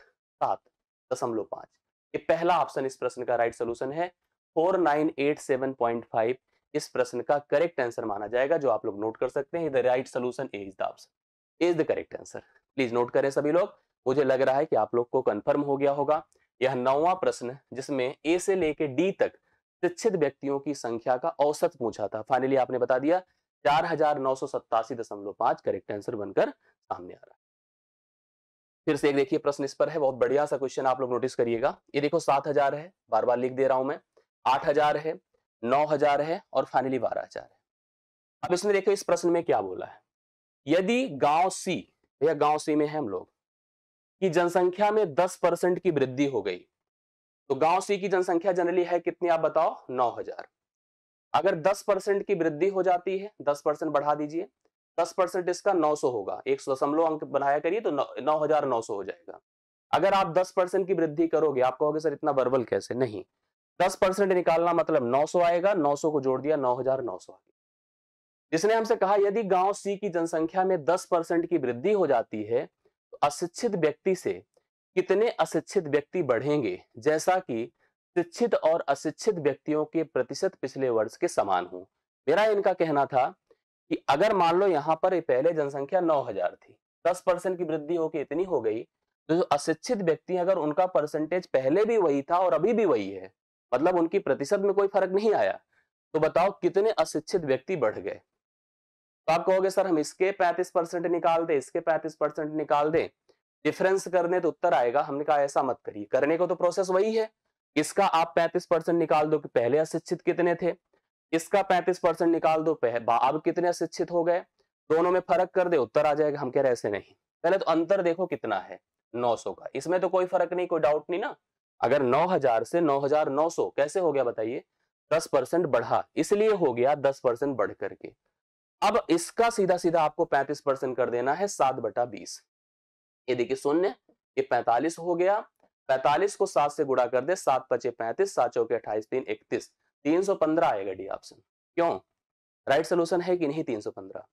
7.5। ये पहला ऑप्शन इस प्रश्न का राइट सोल्यूशन है। 4987.5 इस प्रश्न का करेक्ट आंसर माना जाएगा, जो आप लोग नोट कर सकते हैं। The right solution is the option, is the correct answer. Please note करें सभी लोग। मुझे लग रहा है कि आप लोग को कंफर्म हो गया होगा। यह 9वां प्रश्न, जिसमें ए से लेकर डी तक शिक्षित व्यक्तियों की संख्या का औसत पूछा था, फाइनली आपने बता दिया। 4,987.5 करेक्ट आंसर बनकर सामने आ रहा है। फिर से एक देखिए प्रश्न इस पर है, बहुत बढ़िया सा क्वेश्चन, आप लोग नोटिस करिएगा। ये देखो 7,000 है, बार बार लिख दे रहा हूं मैं, 8,000 है, 9,000 है और फाइनली 12,000 है। अब इसमें देखो इस प्रश्न में क्या बोला है। यदि गांव सी, भैया गांव सी में है हम लोग, की जनसंख्या में 10% की वृद्धि हो गई, तो गांव सी की जनसंख्या जनरली है कितनी, आप बताओ, 9,000। अगर 10% की वृद्धि हो जाती है, 10% बढ़ा दीजिए, 10% इसका 900 होगा, एक दशमलव अंक बनाया करिए तो 9,900 हो जाएगा। अगर आप 10% की वृद्धि करोगे, आप कहोगे सर इतना बर्बल कैसे, नहीं, 10% निकालना मतलब 900 आएगा, 900 को जोड़ दिया, 9,900 आ गया। जिसने हमसे कहा यदि गांव सी की जनसंख्या में 10% की वृद्धि हो जाती है तो अशिक्षित व्यक्ति से कितने अशिक्षित व्यक्ति बढ़ेंगे, जैसा कि शिक्षित और अशिक्षित व्यक्तियों के प्रतिशत पिछले वर्ष के समान हो। मेरा इनका कहना था कि अगर मान लो यहां पर पहले जनसंख्या 9,000 थी, 10% की वृद्धि होकर इतनी हो गई, तो जो अशिक्षित व्यक्ति अगर उनका परसेंटेज पहले भी वही था और अभी भी वही है, मतलब उनकी प्रतिशत में कोई फर्क नहीं आया, तो बताओ कितने अशिक्षित व्यक्ति बढ़ गए। तो आप कहोगे सर हम इसके 35% निकाल दे, इसके 35% निकाल दे, डिफरेंस करने तो उत्तर आएगा। हमने कहा ऐसा मत करिए, करने को तो प्रोसेस वही है। इसका आप 35% निकाल दो कि पहले अशिक्षित कितने थे, इसका 35% निकाल दो अब कितने अशिक्षित हो गए, दोनों में फर्क कर दे, उत्तर आ जाएगा। हम कह रहे ऐसे नहीं, पहले तो अंतर देखो कितना है, 900 का, इसमें तो कोई फर्क नहीं, कोई डाउट नहीं ना। अगर 9,000 से 9,900 कैसे हो गया बताइए, 10% बढ़ा, इसलिए हो गया 10% बढ़ करके। अब इसका सीधा सीधा आपको 35% कर देना है, 7/20। ये देखिए शून्य, ये 45 हो गया, 45 को 7 से गुणा कर दे, 7 5 35, 7 चौके 28, 3 31, 315 आएगा डी ऑप्शन। क्यों, राइट सोल्यूशन है कि नहीं 315।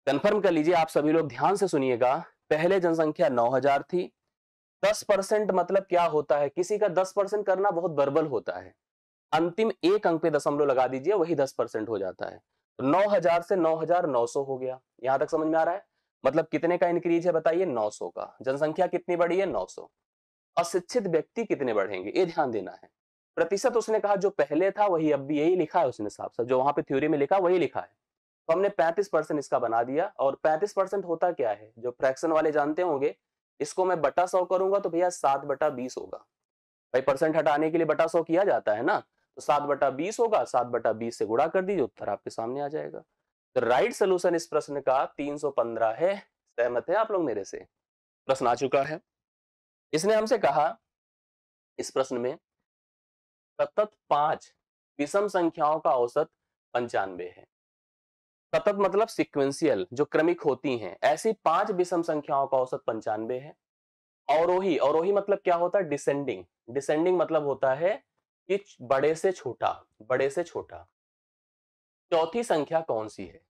कंफर्म कर लीजिए, आप सभी लोग ध्यान से सुनिएगा। पहले जनसंख्या 9000 थी। 10% मतलब क्या होता है, किसी का 10% करना बहुत बर्बल होता है। अंतिम एक अंक पे दशमलव लगा दीजिए, वही 10% हो जाता है। तो 9000 से 9900 हो गया। यहां तक समझ में आ रहा है? मतलब कितने का इंक्रीज है बताइए? 900 का। जनसंख्या कितनी बढ़ी है? 900। अशिक्षित व्यक्ति कितने बढ़ेंगे, ये ध्यान देना है। प्रतिशत उसने कहा जो पहले था वही अब भी यही लिखा है उसने, साफ साफ जो वहां पे थ्योरी में लिखा वही लिखा है। तो हमने 35% इसका बना दिया। और 35% होता क्या है, जो फ्रैक्शन वाले जानते होंगे, इसको मैं बटा 100 करूंगा तो भैया 7/20 होगा। भाई परसेंट हटाने के लिए बटा 100 किया जाता है ना, तो 7/20 होगा। 7/20 से गुणा कर दीजिए, उत्तर आपके सामने आ जाएगा। तो राइट सोल्यूशन इस प्रश्न का 315 है। सहमत है आप लोग मेरे से? प्रश्न आ चुका है। इसने हमसे कहा इस प्रश्न में सतत 5 विषम संख्याओं का औसत 95 है। सतत मतलब सिक्वेंशियल, जो क्रमिक होती हैं, ऐसी 5 विषम संख्याओं का औसत 95 है। अवरोही, अवरोही मतलब क्या होता है? डिसेंडिंग। डिसेंडिंग मतलब होता है कि बड़े से छोटा, बड़े से छोटा। चौथी संख्या कौन सी है?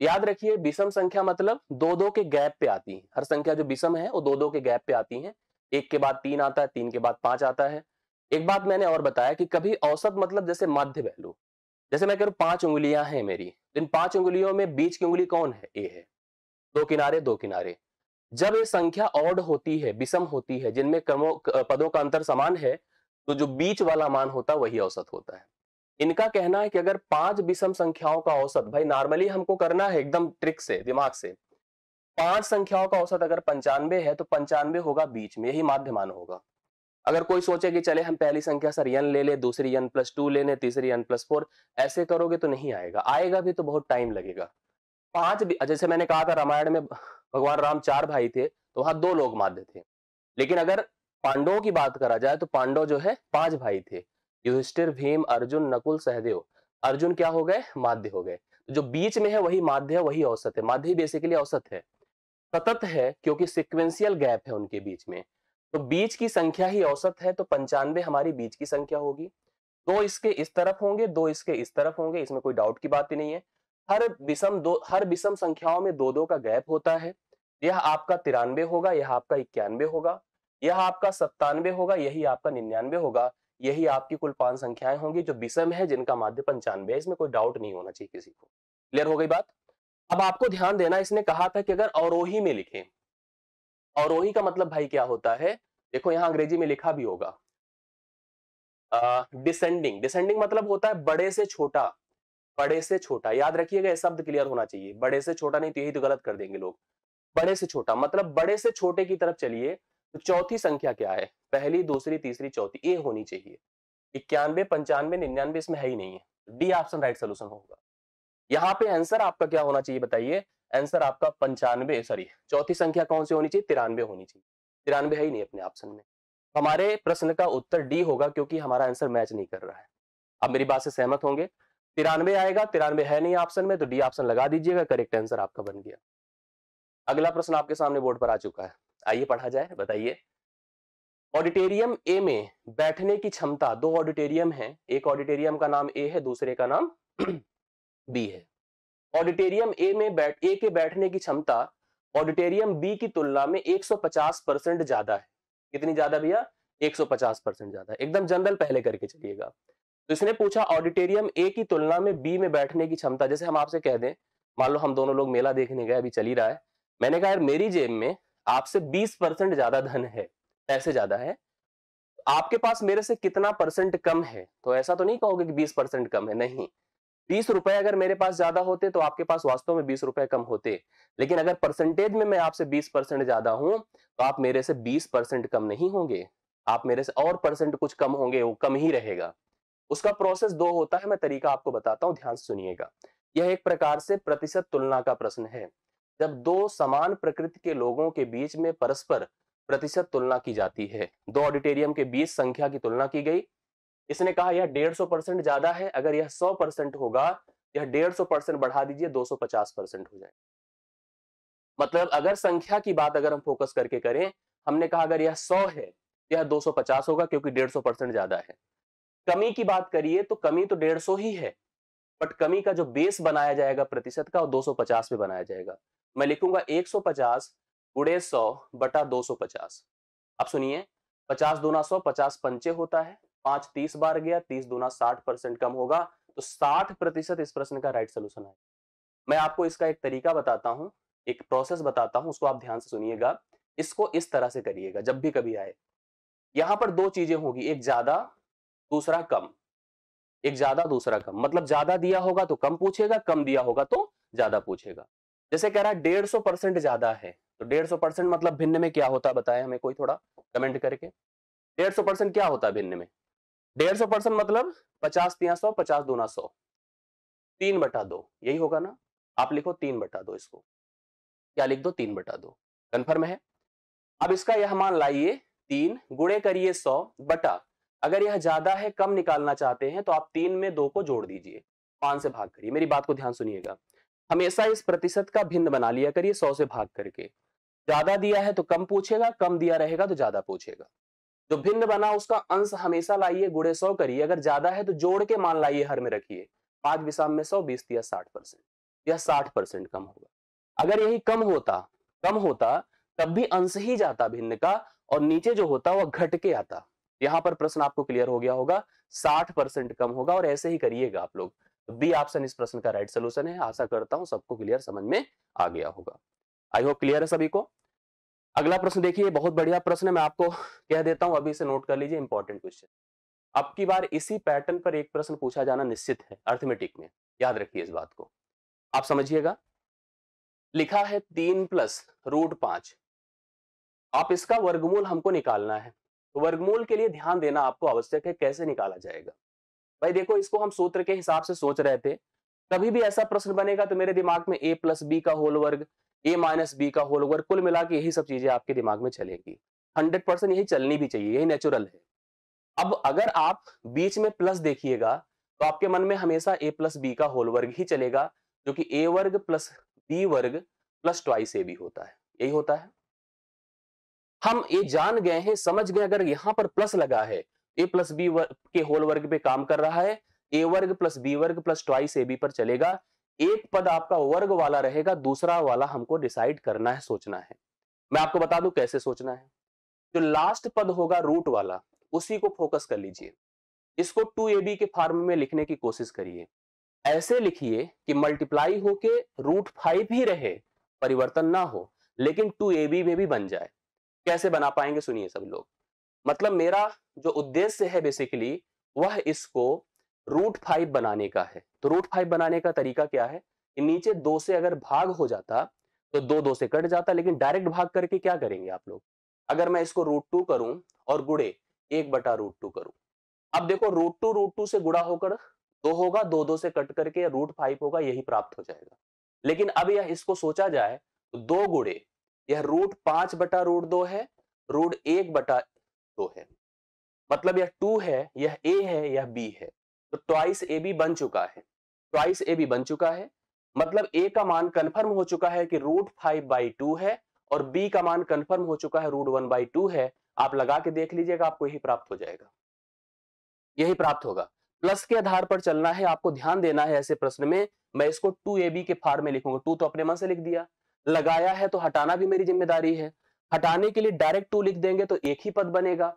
याद रखिए, विषम संख्या मतलब दो दो के गैप पे आती है। हर संख्या जो विषम है वो दो दो के गैप पे आती है। एक के बाद 3 आता है, 3 के बाद 5 आता है। एक बात मैंने और बताया कि कभी औसत मतलब जैसे माध्य वैल्यू, जैसे मैं कह रहा हूं 5 उंगलियां हैं मेरी, इन 5 उंगलियों में बीच की उंगली कौन है? ए है। दो किनारे, दो किनारे। जब ये संख्या ऑड होती है, विषम होती है, जिनमें पदों का अंतर समान है, तो जो बीच वाला मान होता है वही औसत होता है। इनका कहना है कि अगर 5 विषम संख्याओं का औसत, भाई नॉर्मली हमको करना है एकदम ट्रिक से, दिमाग से, 5 संख्याओं का औसत अगर 95 है तो 95 होगा बीच में, यही माध्य मान होगा। अगर कोई सोचे कि चले हम पहली संख्या सर n ले ले, दूसरी n+2 ले ले, तीसरी n+4, ऐसे करोगे तो नहीं आएगा। आएगा भी तो बहुत टाइम लगेगा। जैसे मैंने कहा था रामायण में भगवान राम 4 भाई थे तो वहां 2 लोग माध्य थे। लेकिन अगर पांडवों की बात करा जाए तो पांडव जो है 5 भाई थे, युधिष्ठिर, भीम, अर्जुन, नकुल, सहदेव। अर्जुन क्या हो गए? माध्य हो गए। जो बीच में है वही माध्य है, वही औसत है। माध्य ही बेसिकली औसत है। सतत है क्योंकि सिक्वेंशियल गैप है उनके बीच में, तो बीच की संख्या ही औसत है। तो 95 हमारी बीच की संख्या होगी। दो इसके इस तरफ होंगे, दो इसके इस तरफ होंगे, इसमें कोई डाउट की बात ही नहीं है। हर विषम संख्याओं में दो दो का गैप होता है। यह आपका 93 होगा, यह आपका 91 होगा, यह आपका 97 होगा, यही आपका 99 होगा। यही आपकी कुल 5 संख्याएं होंगी जो विषम है, जिनका माध्य 95 है। इसमें कोई डाउट नहीं होना चाहिए किसी को। क्लियर हो गई बात? अब आपको ध्यान देना, इसने कहा था कि अगर अवरोही में लिखें। अवरोही का मतलब भाई क्या होता है? देखो यहां अंग्रेजी में लिखा भी होगा, डिसेंडिंग। डिसेंडिंग मतलब होता है बड़े से छोटा। बड़े से छोटा, याद रखिएगा, ये शब्द क्लियर होना चाहिए। बड़े से छोटा नहीं तो यही तो गलत कर देंगे लोग। बड़े से छोटा मतलब बड़े से छोटे की तरफ चलिए। तो चौथी संख्या क्या है? पहली, दूसरी, तीसरी, चौथी, ये होनी चाहिए। 91, 95, 99 इसमें है ही नहीं है। डी ऑप्शन राइट सोल्यूशन होगा। यहाँ पे आंसर आपका क्या होना चाहिए बताइए? आंसर आपका 95, सॉरी, चौथी संख्या कौन सी होनी चाहिए? 93 होनी चाहिए। 93 है ही नहीं अपने ऑप्शन में। हमारे प्रश्न का उत्तर डी होगा क्योंकि हमारा आंसर मैच नहीं कर रहा है। आप मेरी बात से सहमत होंगे? 93 आएगा, 93 है नहीं ऑप्शन में, तो डी ऑप्शन लगा दीजिएगा। करेक्ट आंसर आपका बन गया। अगला प्रश्न आपके सामने बोर्ड पर आ चुका है, आइए पढ़ा जाए। बताइए, ऑडिटोरियम ए में बैठने की क्षमता, दो ऑडिटोरियम है, एक ऑडिटोरियम का नाम ए है, दूसरे का नाम बी है। ऑडिटोरियम ए के बैठने की क्षमता ऑडिटोरियम बी की तुलना में 150% ज्यादा है। कितनी ज्यादा भैया? 150% ज्यादा। एकदम जनरल पहले करके चलिएगा। तो इसने पूछा ऑडिटोरियम ए की तुलना में बी में बैठने की क्षमता। जैसे हम आपसे कह दें, मान लो हम दोनों लोग मेला देखने गए, अभी चल ही रहा है। मैंने कहा यार मेरी जेब में आपसे 20% ज्यादा धन है, पैसे ज्यादा है, आपके पास मेरे से कितना परसेंट कम है? तो ऐसा तो नहीं कहोगे कि 20% कम है, नहीं। 20 रुपए अगर मेरे पास ज्यादा होते तो आपके पास वास्तव में 20 रुपए कम होते। लेकिन अगर परसेंटेज में मैं आपसे 20% ज्यादा हूं तो आप मेरे से 20% कम नहीं होंगे, आप मेरे से और परसेंट कुछ कम होंगे, वो कम ही रहेगा। उसका प्रोसेस दो होता है, मैं तरीका आपको बताता हूं, ध्यान से सुनिएगा। यह एक प्रकार से प्रतिशत तुलना का प्रश्न है। जब दो समान प्रकृति के लोगों के बीच में परस्पर प्रतिशत तुलना की जाती है, दो ऑडिटोरियम के बीच संख्या की तुलना की गई। इसने कहा यह 150% ज्यादा है, अगर यह 100% होगा, यह 150% बढ़ा दीजिए 250% हो जाए। मतलब अगर संख्या की बात अगर हम फोकस करके करें, हमने कहा अगर यह 100 है, यह 250 होगा क्योंकि 150% ज्यादा है। कमी की बात करिए तो कमी तो 150 ही है, बट कमी का जो बेस बनाया जाएगा प्रतिशत का वो 250 पे बनाया जाएगा। मैं लिखूंगा 150 गुणे 100 बटा 250। अब सुनिए, 50 दूना 100, 50 पंचे होता है, 5 30 बार गया, 30 दूना 60% कम होगा, तो 60% इस प्रश्न का राइट सोल्यूशन है। मैं आपको इसका एक तरीका बताता हूं, एक प्रोसेस बताता हूं, उसको आप ध्यान से सुनिएगा। इसको इस तरह से करिएगा जब भी कभी आए। यहां पर दो चीजें होगी, एक ज्यादा दूसरा कम। एक ज्यादा दूसरा कम, मतलब ज्यादा दिया होगा तो कम पूछेगा, कम दिया होगा तो ज्यादा पूछेगा। जैसे कह रहा है 150% ज्यादा है, तो 150% मतलब भिन्न में क्या होता है बताए हमें कोई, थोड़ा कमेंट करके। 150% क्या होता है भिन्न में? 150% मतलब 50 तिया 100, 50 दूना 100, 3/2, यही होगा ना। आप लिखो 3/2 इसको, क्या लिख दो 3/2, कन्फर्म है। अब इसका यह मान लाइए 3 गुणे करिए 100 बटा, अगर यह ज्यादा है कम निकालना चाहते हैं तो आप 3 में 2 को जोड़ दीजिए, 5 से भाग करिए। मेरी बात को ध्यान सुनिएगा, हमेशा इस प्रतिशत का भिन्न बना लिया करिए 100 से भाग करके। ज्यादा दिया है तो कम पूछेगा, कम दिया रहेगा तो ज्यादा पूछेगा। जो भिन्न बना उसका अंश हमेशा लाइए, गुणे 100 करिए, अगर ज्यादा है तो जोड़ के मान लाइए, हर में रखिए, 5 विषम में 100, 20 तिया 60%, यह 60% कम होगा। अगर यही कम होता तब भी अंश ही जाता भिन्न का, और नीचे जो होता वह घट के आता। यहां पर प्रश्न आपको क्लियर हो गया होगा, 60% कम होगा, और ऐसे ही करिएगा आप लोग। बी ऑप्शन इस प्रश्न का राइट सोल्यूशन है। आशा करता हूं सबको क्लियर समझ में आ गया होगा। आई होप क्लियर है सभी को। अगला प्रश्न देखिए, बहुत बढ़िया प्रश्न है, मैं आपको कह देता हूं, अभी से नोट कर लीजिए, इंपॉर्टेंट क्वेश्चन। अब की बार इसी पैटर्न पर एक प्रश्न पूछा जाना निश्चित है अर्थमेटिक में, याद रखिए इस बात को। आप समझिएगा, लिखा है 3+√5, आप इसका वर्गमूल हमको निकालना है। तो वर्गमूल के लिए ध्यान देना आपको आवश्यक है, कैसे निकाला जाएगा। भाई देखो, इसको हम सूत्र के हिसाब से सोच रहे थे। कभी भी ऐसा प्रश्न बनेगा तो मेरे दिमाग में a+b का होल वर्ग, a-b का होल वर्ग, कुल मिला के यही सब चीजें आपके दिमाग में चलेंगी। 100% यही चलनी भी चाहिए, यही नेचुरल है। अब अगर आप बीच में प्लस देखिएगा तो आपके मन में हमेशा a+b का होल वर्ग ही चलेगा, जो कि a वर्ग प्लस b वर्ग प्लस ट्वाइस ए बी होता है, यही होता है। हम ये जान गए हैं, समझ गए, अगर यहां पर प्लस लगा है, a+b के होल वर्ग पे काम कर रहा है, a वर्ग प्लस b वर्ग प्लस ट्वाइस ए बी पर चलेगा। एक पद आपका वर्ग वाला रहेगा, दूसरा वाला हमको डिसाइड करना है, सोचना है। मैं आपको बता दूं कैसे सोचना है। जो लास्ट पद होगा रूट वाला, उसी को फोकस कर लीजिए। इसको 2ab के फॉर्म में लिखने की कोशिश करिए। ऐसे लिखिए कि मल्टीप्लाई होके √5 ही रहे, परिवर्तन ना हो, लेकिन 2ab में भी बन जाए। कैसे बना पाएंगे सुनिए सब लोग। मतलब मेरा जो उद्देश्य है बेसिकली, वह इसको √5 बनाने का है। तो √5 बनाने का तरीका क्या है कि नीचे 2 से अगर भाग हो जाता तो 2 से कट जाता, लेकिन डायरेक्ट भाग करके क्या करेंगे आप लोग, अगर मैं इसको √2 करूं और गुणे 1/√2 करूं। अब देखो √2 से गुणा होकर 2 होगा, 2 से कट करके √5 होगा, यही प्राप्त हो जाएगा। लेकिन अब यह इसको सोचा जाए तो 2 गुणे, यह √5/√2 है, √1/2 है, मतलब यह 2 है, यह a है, यह b है। तो ट्वाइस ए बी बन चुका है, ट्वाइस ए बी बन चुका है, मतलब a का मान कंफर्म हो चुका है कि √5/2 है, और b का मान कंफर्म हो चुका है √1/2 है। आप लगा के देख लीजिएगा, आपको यही प्राप्त हो जाएगा, यही प्राप्त होगा। प्लस के आधार पर चलना है, आपको ध्यान देना है ऐसे प्रश्न में। मैं इसको 2ab के फॉर्म में लिखूंगा, 2 तो अपने मन से लिख दिया, लगाया है तो हटाना भी मेरी जिम्मेदारी है। हटाने के लिए डायरेक्ट 2 लिख देंगे तो एक ही पद बनेगा।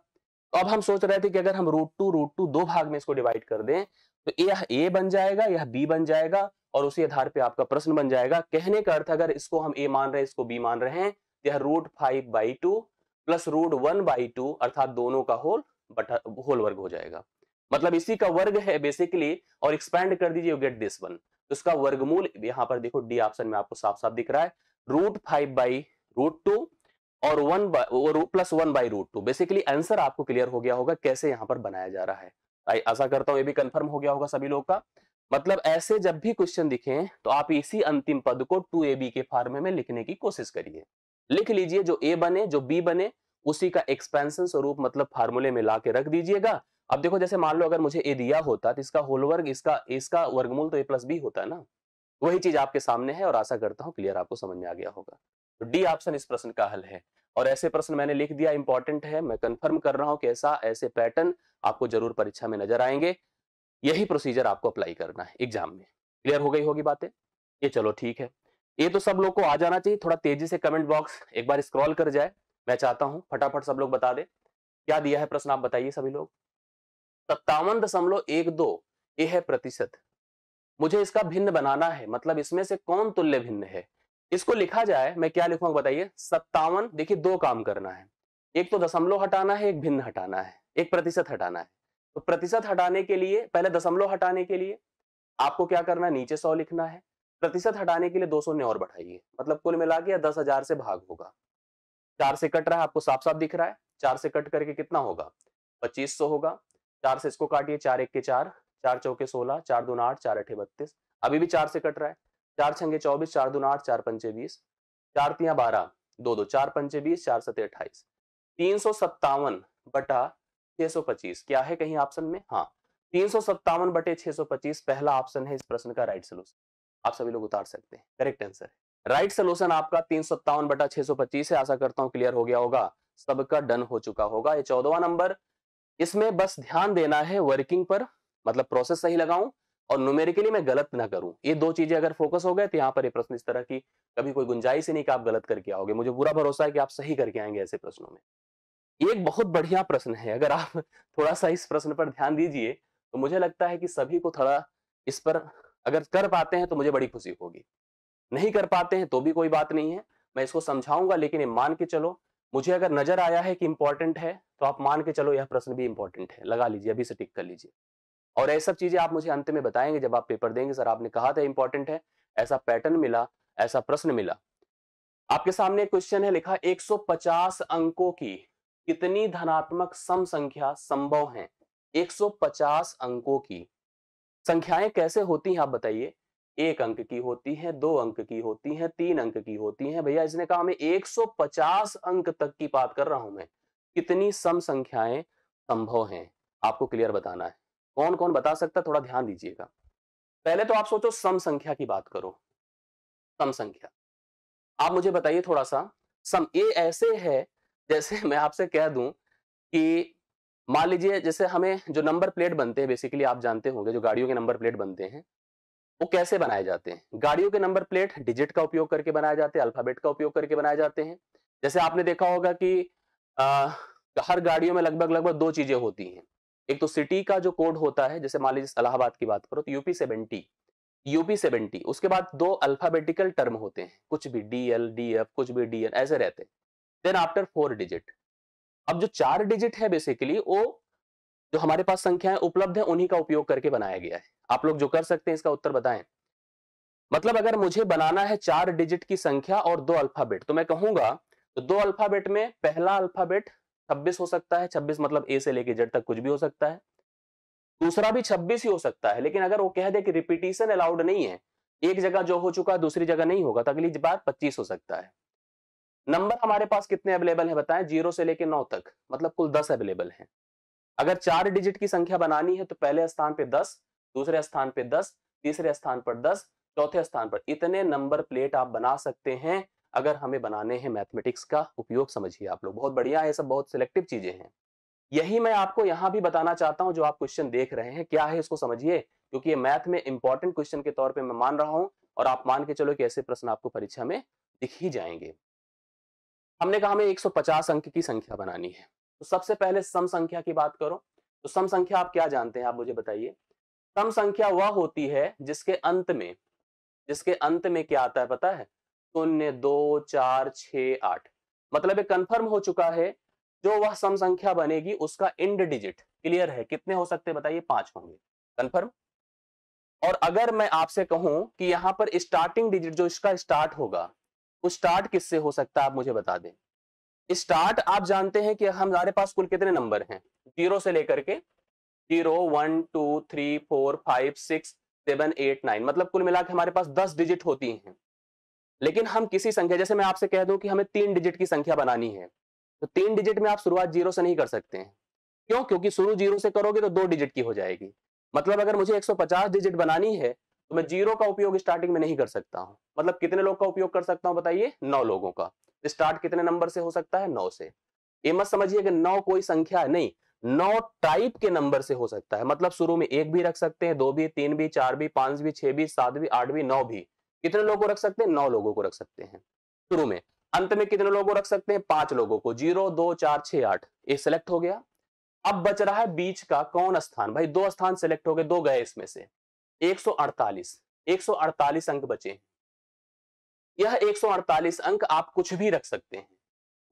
तो अब हम सोच रहे थे कि अगर हम √2 दो भाग में इसको डिवाइड कर दें तो यह a बन जाएगा, यह b बन जाएगा, और उसी आधार पे आपका प्रश्न बन जाएगा। कहने का अर्थ, अगर इसको हम a मान रहे हैं, इसको b मान रहे हैं, तो यह √5/2 प्लस √1/2 अर्थात दोनों का होल वर्ग हो जाएगा। मतलब इसी का वर्ग है बेसिकली, और एक्सपैंड कर दीजिए, यू गेट दिस वन। तो इसका वर्गमूल यहां पर देखो डी ऑप्शन में आपको साफ साफ दिख रहा है, √5/√2 और 1+1/√2। बेसिकली आंसर आपको क्लियर हो गया होगा कैसे यहां पर बनाया जा रहा है। आशा करता हूं ये भी कंफर्म हो गया होगा सभी लोग का। मतलब ऐसे जब भी क्वेश्चन दिखे तो आप इसी अंतिम पद को 2ab के फॉर्म में लिखने की कोशिश करिए। लिख लीजिए, जो a बने जो b बने उसी का एक्सपेंशन स्वरूप मतलब फार्मूले में ला के रख दीजिएगा। अब देखो, जैसे मान लो अगर मुझे a दिया होता तो इसका होल वर्ग, इसका वर्गमूल तो a+b होता है ना। वही चीज आपके सामने है, और आशा करता हूं क्लियर आपको समझ में आ गया होगा। तो डी ऑप्शन इस प्रश्न का हल है। और ऐसे प्रश्न मैंने लिख दिया, इंपॉर्टेंट है, मैं कंफर्म कर रहा हूं कि ऐसे पैटर्न आपको जरूर परीक्षा में नजर आएंगे। यही प्रोसीजर आपको अप्लाई करना है एग्जाम में। क्लियर हो गई होगी बातें? ये चलो ठीक है, ये तो सब लोग को आ जाना चाहिए। थोड़ा तेजी से कमेंट बॉक्स एक बार स्क्रॉल कर जाए, मैं चाहता हूं फटाफट सब लोग बता दे क्या दिया है प्रश्न, आप बताइए सभी लोग। 57.12 ये है प्रतिशत। मुझे इसका भिन्न बनाना है, मतलब इसमें से कौन तुल्य भिन्न है। इसको लिखा जाए, मैं क्या लिखूंगा बताइए। 57, देखिए दो काम करना है, एक तो दशमलव हटाना है, एक भिन्न हटाना है, एक प्रतिशत हटाना है। तो प्रतिशत हटाने के लिए, पहले दशमलव हटाने के लिए आपको क्या करना है, नीचे 100 लिखना है। प्रतिशत हटाने के लिए 200 ने और बढ़ाइए, मतलब कुल मिला के 10,000 से भाग होगा। 4 से कट रहा है, आपको साफ साफ दिख रहा है। 4 से कट करके कितना होगा, 2500 होगा। 4 से इसको काटिए, 4 1 के 4, 4 चौके 16, 4 दूना 8, 4 8 32। अभी भी 4 से कट रहा है। 4 छंगे 24, 4 दूना 8, 4 पंचे 20, 4 तियां 12, 2 2, 4 पंचे 20, 4 सते 28। 357 बटा 625 क्या है कहीं ऑप्शन में? हाँ, 357 बटे 625 पहला ऑप्शन है इस प्रश्न का राइट सोल्यूशन। आप सभी लोग उतार सकते हैं, करेक्ट आंसर है। राइट सोल्यूशन आपका 357 बटा 625 है। आशा करता हूं क्लियर हो गया होगा, सबका डन हो चुका होगा। ये 14वां नंबर, इसमें बस ध्यान देना है वर्किंग पर, मतलब प्रोसेस सही लगाऊं और न्यूमेरिकली मैं गलत ना करूं। ये दो चीजें अगर फोकस हो गए तो यहाँ पर ये प्रश्न इस तरह की कभी कोई गुंजाइश ही नहीं कि आप गलत करके आओगे। मुझे पूरा भरोसा है कि आप सही करके आएंगे ऐसे प्रश्नों में। एक बहुत बढ़िया प्रश्न है, अगर आप थोड़ा सा इस प्रश्न पर ध्यान दीजिए तो मुझे लगता है कि सभी को थोड़ा इस पर अगर कर पाते हैं तो मुझे बड़ी खुशी होगी। नहीं कर पाते हैं तो भी कोई बात नहीं है, मैं इसको समझाऊंगा, लेकिन ये मान के चलो, मुझे अगर नजर आया है कि इंपॉर्टेंट है तो आप मान के चलो यह प्रश्न भी इंपॉर्टेंट है। लगा लीजिए, अभी से टिक कर लीजिए। और ये सब चीजें आप मुझे अंत में बताएंगे जब आप पेपर देंगे, सर आपने कहा था इंपॉर्टेंट है, ऐसा पैटर्न मिला, ऐसा प्रश्न मिला। आपके सामने क्वेश्चन है लिखा, 150 अंकों की कितनी धनात्मक सम संख्या संभव है। 150 अंकों की संख्याएं कैसे होती हैं आप बताइए। 1 अंक की होती हैं, 2 अंक की होती हैं, 3 अंक की होती हैं। भैया इसने कहा मैं 150 अंक तक की बात कर रहा हूं मैं। कितनी सम संख्याएं संभव हैं, आपको क्लियर बताना है। कौन कौन बता सकता, थोड़ा ध्यान दीजिएगा। पहले तो आप सोचो सम संख्या की बात करो। सम संख्या आप मुझे बताइए थोड़ा सा। सम ये ऐसे है जैसे मैं आपसे कह दूं कि मान लीजिए जैसे हमें जो नंबर प्लेट बनते हैं, बेसिकली आप जानते होंगे जो गाड़ियों के नंबर प्लेट बनते हैं वो कैसे बनाए जाते हैं। गाड़ियों के नंबर प्लेट डिजिट का उपयोग करके बनाए जाते हैं, अल्फाबेट का उपयोग करके बनाए जाते हैं। जैसे आपने देखा होगा कि आ, हर गाड़ियों में लगभग लगभग दो चीजें होती हैं। एक तो सिटी का जो कोड होता है, जैसे मान लीजिए इलाहाबाद की बात करो तो यूपी 70, उसके बाद दो अल्फाबेटिकल टर्म होते हैं, कुछ भी डीएल डीएफ, कुछ भी डीएन ऐसे रहते हैं। Then after 4 digit. अब जो 4 डिजिट है बेसिकली वो जो हमारे पास संख्याएं उपलब्ध है उन्हीं का उपयोग करके बनाया गया है। आप लोग जो कर सकते हैं इसका उत्तर बताएं। मतलब अगर मुझे बनाना है 4 डिजिट की संख्या और 2 अल्फाबेट, तो मैं कहूंगा तो 2 अल्फाबेट में पहला अल्फाबेट 26 हो सकता है। 26 मतलब ए से लेके जेड तक कुछ भी हो सकता है। दूसरा भी 26 ही हो सकता है, लेकिन अगर वो कह दे कि रिपीटिशन अलाउड नहीं है, एक जगह जो हो चुका है दूसरी जगह नहीं होगा, तो अगली बार 25 हो सकता है। नंबर हमारे पास कितने अवेलेबल है बताएं, 0 से लेके 9 तक, मतलब कुल 10 अवेलेबल है। अगर 4 डिजिट की संख्या बनानी है तो पहले स्थान पे 10, दूसरे स्थान पे 10, तीसरे स्थान पर 10, चौथे स्थान पर, इतने नंबर प्लेट आप बना सकते हैं। अगर हमें बनाने हैं, मैथमेटिक्स का उपयोग समझिए आप लोग, बहुत बढ़िया है, सब बहुत सिलेक्टिव चीजें हैं। यही मैं आपको यहां भी बताना चाहता हूं। जो आप क्वेश्चन देख रहे हैं क्या है इसको समझिए, क्योंकि ये मैथ में इंपॉर्टेंट क्वेश्चन के तौर पे मैं मान रहा हूं, और आप मान के चलो कि ऐसे प्रश्न आपको परीक्षा में दिख ही जाएंगे। हमने कहा हमें 150 अंक की संख्या बनानी है, तो सबसे पहले सम संख्या की बात करो। तो सम संख्या आप क्या जानते हैं, आप मुझे बताइए। सम संख्या वह होती है जिसके अंत में क्या आता है पता है, 0 2 4 6 8। मतलब ये कंफर्म हो चुका है, जो वह सम संख्या बनेगी उसका इंड डिजिट क्लियर है। कितने हो सकते हैं बताइए, 5 होंगे, कंफर्म। और अगर मैं आपसे कहूं कि यहां पर स्टार्टिंग डिजिट जो इसका स्टार्ट होगा, वो स्टार्ट किससे हो सकता है आप मुझे बता दें। स्टार्ट आप जानते हैं कि हमारे पास कुल कितने नंबर हैं, 0 से लेकर के 0 1 2 3 4 5 6 7 8 9, मतलब कुल मिला के हमारे पास 10 डिजिट होती हैं। लेकिन हम किसी संख्या, जैसे मैं आपसे कह दूं कि हमें 3 डिजिट की संख्या बनानी है, तो 3 डिजिट में आप शुरुआत 0 से नहीं कर सकते हैं। क्यों? क्योंकि शुरू 0 से करोगे तो 2 डिजिट की हो जाएगी। मतलब अगर मुझे 150 डिजिट बनानी है तो मैं 0 का उपयोग स्टार्टिंग में नहीं कर सकता हूं। मतलब कितने लोग का उपयोग कर सकता हूं बताइए, 9 लोगों का। स्टार्ट कितने नंबर से हो सकता है, 9 से। ये मत समझिए कि 9 कोई संख्या है, नहीं, 9 टाइप के नंबर से हो सकता है, मतलब शुरू में 1 भी रख सकते हैं, 2 भी, 3 भी, 4 भी, 5 भी, 6 भी, 7 भी, 8 भी, 9 भी। कितने लोगों को रख सकते हैं? 9 लोगों को रख सकते हैं शुरू में। अंत में कितने लोगों को रख सकते हैं? 5 लोगों को। 0, 2, 4, 6, 8 ये सिलेक्ट हो गया। अब बच रहा है बीच का कौन स्थान? भाई 2 स्थान सिलेक्ट हो गए, 2 गए इसमें से। 148 148 अंक बचे। यह 148 अंक आप कुछ भी रख सकते हैं।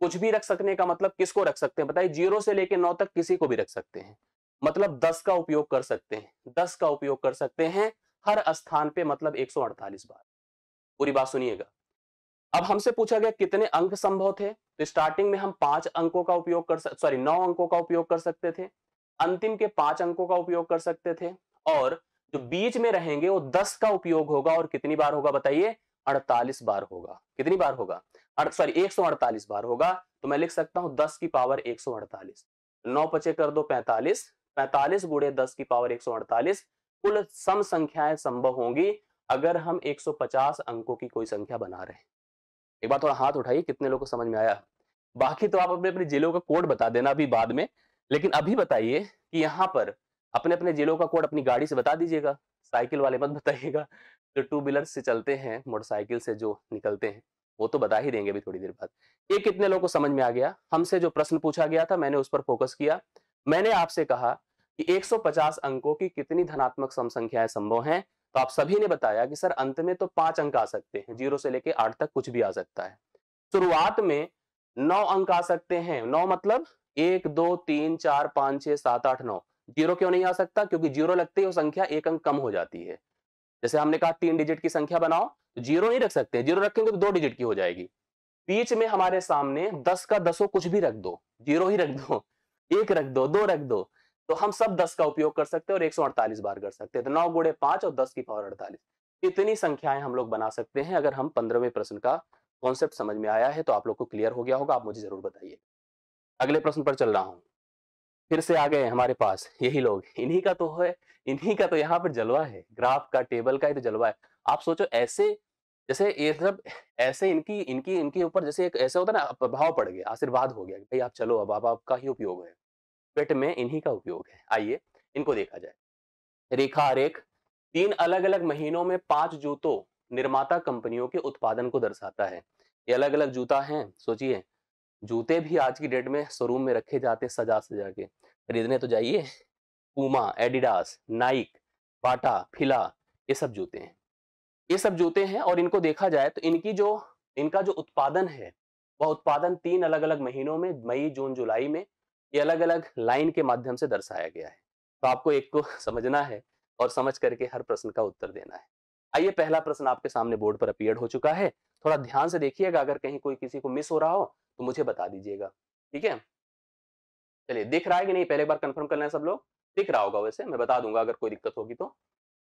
कुछ भी रख सकने का मतलब किसको रख सकते हैं बताइए? 0 से लेकर 9 तक किसी को भी रख सकते हैं। मतलब 10 का उपयोग कर सकते हैं, 10 का उपयोग कर सकते हैं हर स्थान पे, मतलब 148 बार। पूरी बात सुनिएगा। अब हमसे पूछा गया कितने अंक संभव थे, तो स्टार्टिंग में हम 5 अंकों का उपयोग कर सॉरी 9 अंकों का उपयोग कर सकते थे, अंतिम के 5 अंकों का उपयोग कर सकते थे, और जो बीच में रहेंगे वो 10 का उपयोग होगा। और कितनी बार होगा बताइए? 48 बार होगा। कितनी बार होगा? सॉरी 148 बार होगा। तो मैं लिख सकता हूं 10 की पावर 148। 9 पचे कर दो 45, 45 गुणे 10 की पावर 148 कुल सम संख्याएं संभव होंगी अगर हम 150 अंकों की कोई संख्या बना रहे हैं। एक बार थोड़ा हाथ उठाइए, कितने लोगों को समझ में आया? बाकी तो आप अपने अपने जिलों का कोड बता देना अभी बाद में, लेकिन अभी बताइए कि यहाँ पर अपने अपने जिलों का कोड अपनी गाड़ी से बता दीजिएगा, साइकिल वाले मत बताइएगा। जो टू व्हीलर से चलते हैं, मोटरसाइकिल से जो निकलते हैं, वो तो बता ही देंगे अभी थोड़ी देर बाद। ये कितने लोगों को समझ में आ गया? हमसे जो प्रश्न पूछा गया था मैंने उस पर फोकस किया। मैंने आपसे कहा कि 150 अंकों की कितनी धनात्मक सम संख्याएं संभव हैं, तो आप सभी ने बताया कि सर अंत में तो 5 अंक आ सकते हैं, 0 से लेके 8 तक कुछ भी आ सकता है। शुरुआत में 9 अंक आ सकते हैं। 9 मतलब 1, 2, 3, 4, 5, 6, 7, 8, 9। 0 क्यों नहीं आ सकता? क्योंकि 0 लगते ही वो संख्या 1 अंक कम हो जाती है। जैसे हमने कहा 3 डिजिट की संख्या बनाओ, तो 0 नहीं रख सकते। 0 रखेंगे तो 2 डिजिट की हो जाएगी। बीच में हमारे सामने 10 का दसों कुछ भी रख दो, 0 ही रख दो, 1 रख दो, 2 रख दो, तो हम सब 10 का उपयोग कर सकते हैं और 148 बार कर सकते हैं। तो 9 गुणे 5 और 10 की पावर 48, इतनी संख्याएं हम लोग बना सकते हैं। अगर हम 15वें प्रश्न का कॉन्सेप्ट समझ में आया है तो आप लोग को क्लियर हो गया होगा, आप मुझे जरूर बताइए। अगले प्रश्न पर चल रहा हूं। फिर से आ गए हमारे पास यही लोग, इन्हीं का तो है, इन्हीं का तो यहाँ पर जलवा है, ग्राफ का, टेबल का ही तो जलवा है। आप सोचो ऐसे, जैसे ये सब ऐसे इनकी इनकी इनके ऊपर जैसे एक ऐसा होता है ना, प्रभाव पड़ गया, आशीर्वाद हो गया कि भाई आप चलो, अब आपका ही उपयोग है, पेट में इन्हीं का उपयोग है। आइए इनको देखा जाए। रेखा आरेख 3 अलग-अलग महीनों में 5 जूतों निर्माता कंपनियों के उत्पादन को दर्शाता है। ये अलग-अलग जूता हैं, सोचिए। जूते भी आज की डेट में शोरूम में रखे जाते हैं सजा-सजा के। खरीदने तो जाइए। पूमा, एडिडास, नाइक, बाटा, फिला, ये सब जूते हैं। ये सब जूते हैं और इनको देखा जाए तो इनका जो उत्पादन है, वह उत्पादन 3 अलग-अलग महीनों में, मई, जून, जुलाई में, ये अलग-अलग लाइन के माध्यम से दर्शाया गया है। तो आपको एक को समझना है और समझ करके हर प्रश्न का उत्तर देना है। आइए पहला प्रश्न आपके सामने बोर्ड पर अपीयर्ड हो चुका है। थोड़ा ध्यान से देखिएगा, अगर कहीं कोई किसी को मिस हो रहा हो तो मुझे बता दीजिएगा। ठीक है? चलिए, दिख रहा है कि नहीं पहले एक बार कंफर्म कर लें सब लोग? दिख रहा होगा वैसे, मैं बता दूंगा अगर कोई दिक्कत होगी तो।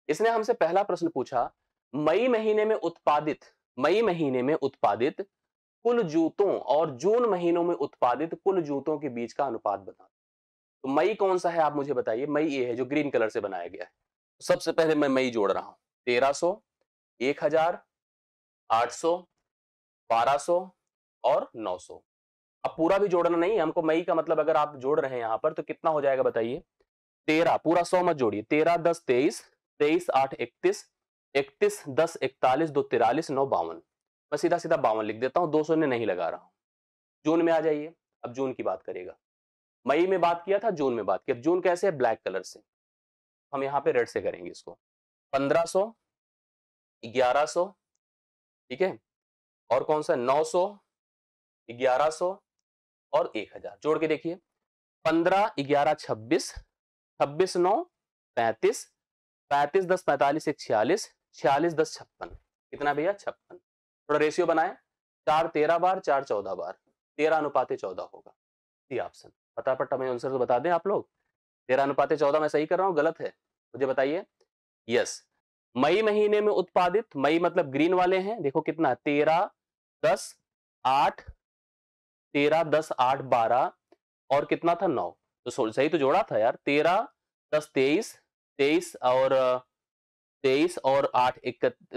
इसने हमसे पहला प्रश्न पूछा, मई महीने में उत्पादित कुल जूतों और जून महीनों में उत्पादित कुल जूतों के बीच का अनुपात बता। तो मई कौन सा है आप मुझे बताइए? मई ये है जो ग्रीन कलर से बनाया गया है। सबसे पहले मैं मई जोड़ रहा हूं। 1300, 1000, 800, 1200 और 900। अब पूरा भी जोड़ना नहीं है हमको। मई का मतलब अगर आप जोड़ रहे हैं यहां पर तो कितना हो जाएगा बताइए? 13, पूरा 100 मत जोड़िए। 13 10 23, 23 8 31, 31 10 41, 2 43, 9 52। मैं सीधा सीधा 52 लिख देता हूं, 200 ने नहीं लगा रहा हूं। जून में आ जाइए। अब जून की बात करेगा। मई में बात किया था, जून में बात किया। जून कैसे है? ब्लैक कलर से। हम यहाँ पे रेड से करेंगे इसको। 1500, 1100, ठीक है, और कौन सा? 900, 1100 और 1000। जोड़ के देखिए। 15 11 26, 26 9 35, 35 10 45 1 46, 46 10 56। कितना भैया? 56। थोड़ा रेशियो बनाए। 4 13 बार, 4 14 बार, 13:14 होगा। C option. फटाफट हमें आंसर तो बता दें आप लोग। 13:14 मैं सही कर रहा हूं, गलत है? मुझे बताइए। यस। मई महीने में उत्पादित, मई मतलब ग्रीन वाले हैं, देखो कितना? 13 10 8, 13 10 8 12 और कितना था? 9। तो सही तो जोड़ा था यार। 13 10 23, 23 और 23 और 8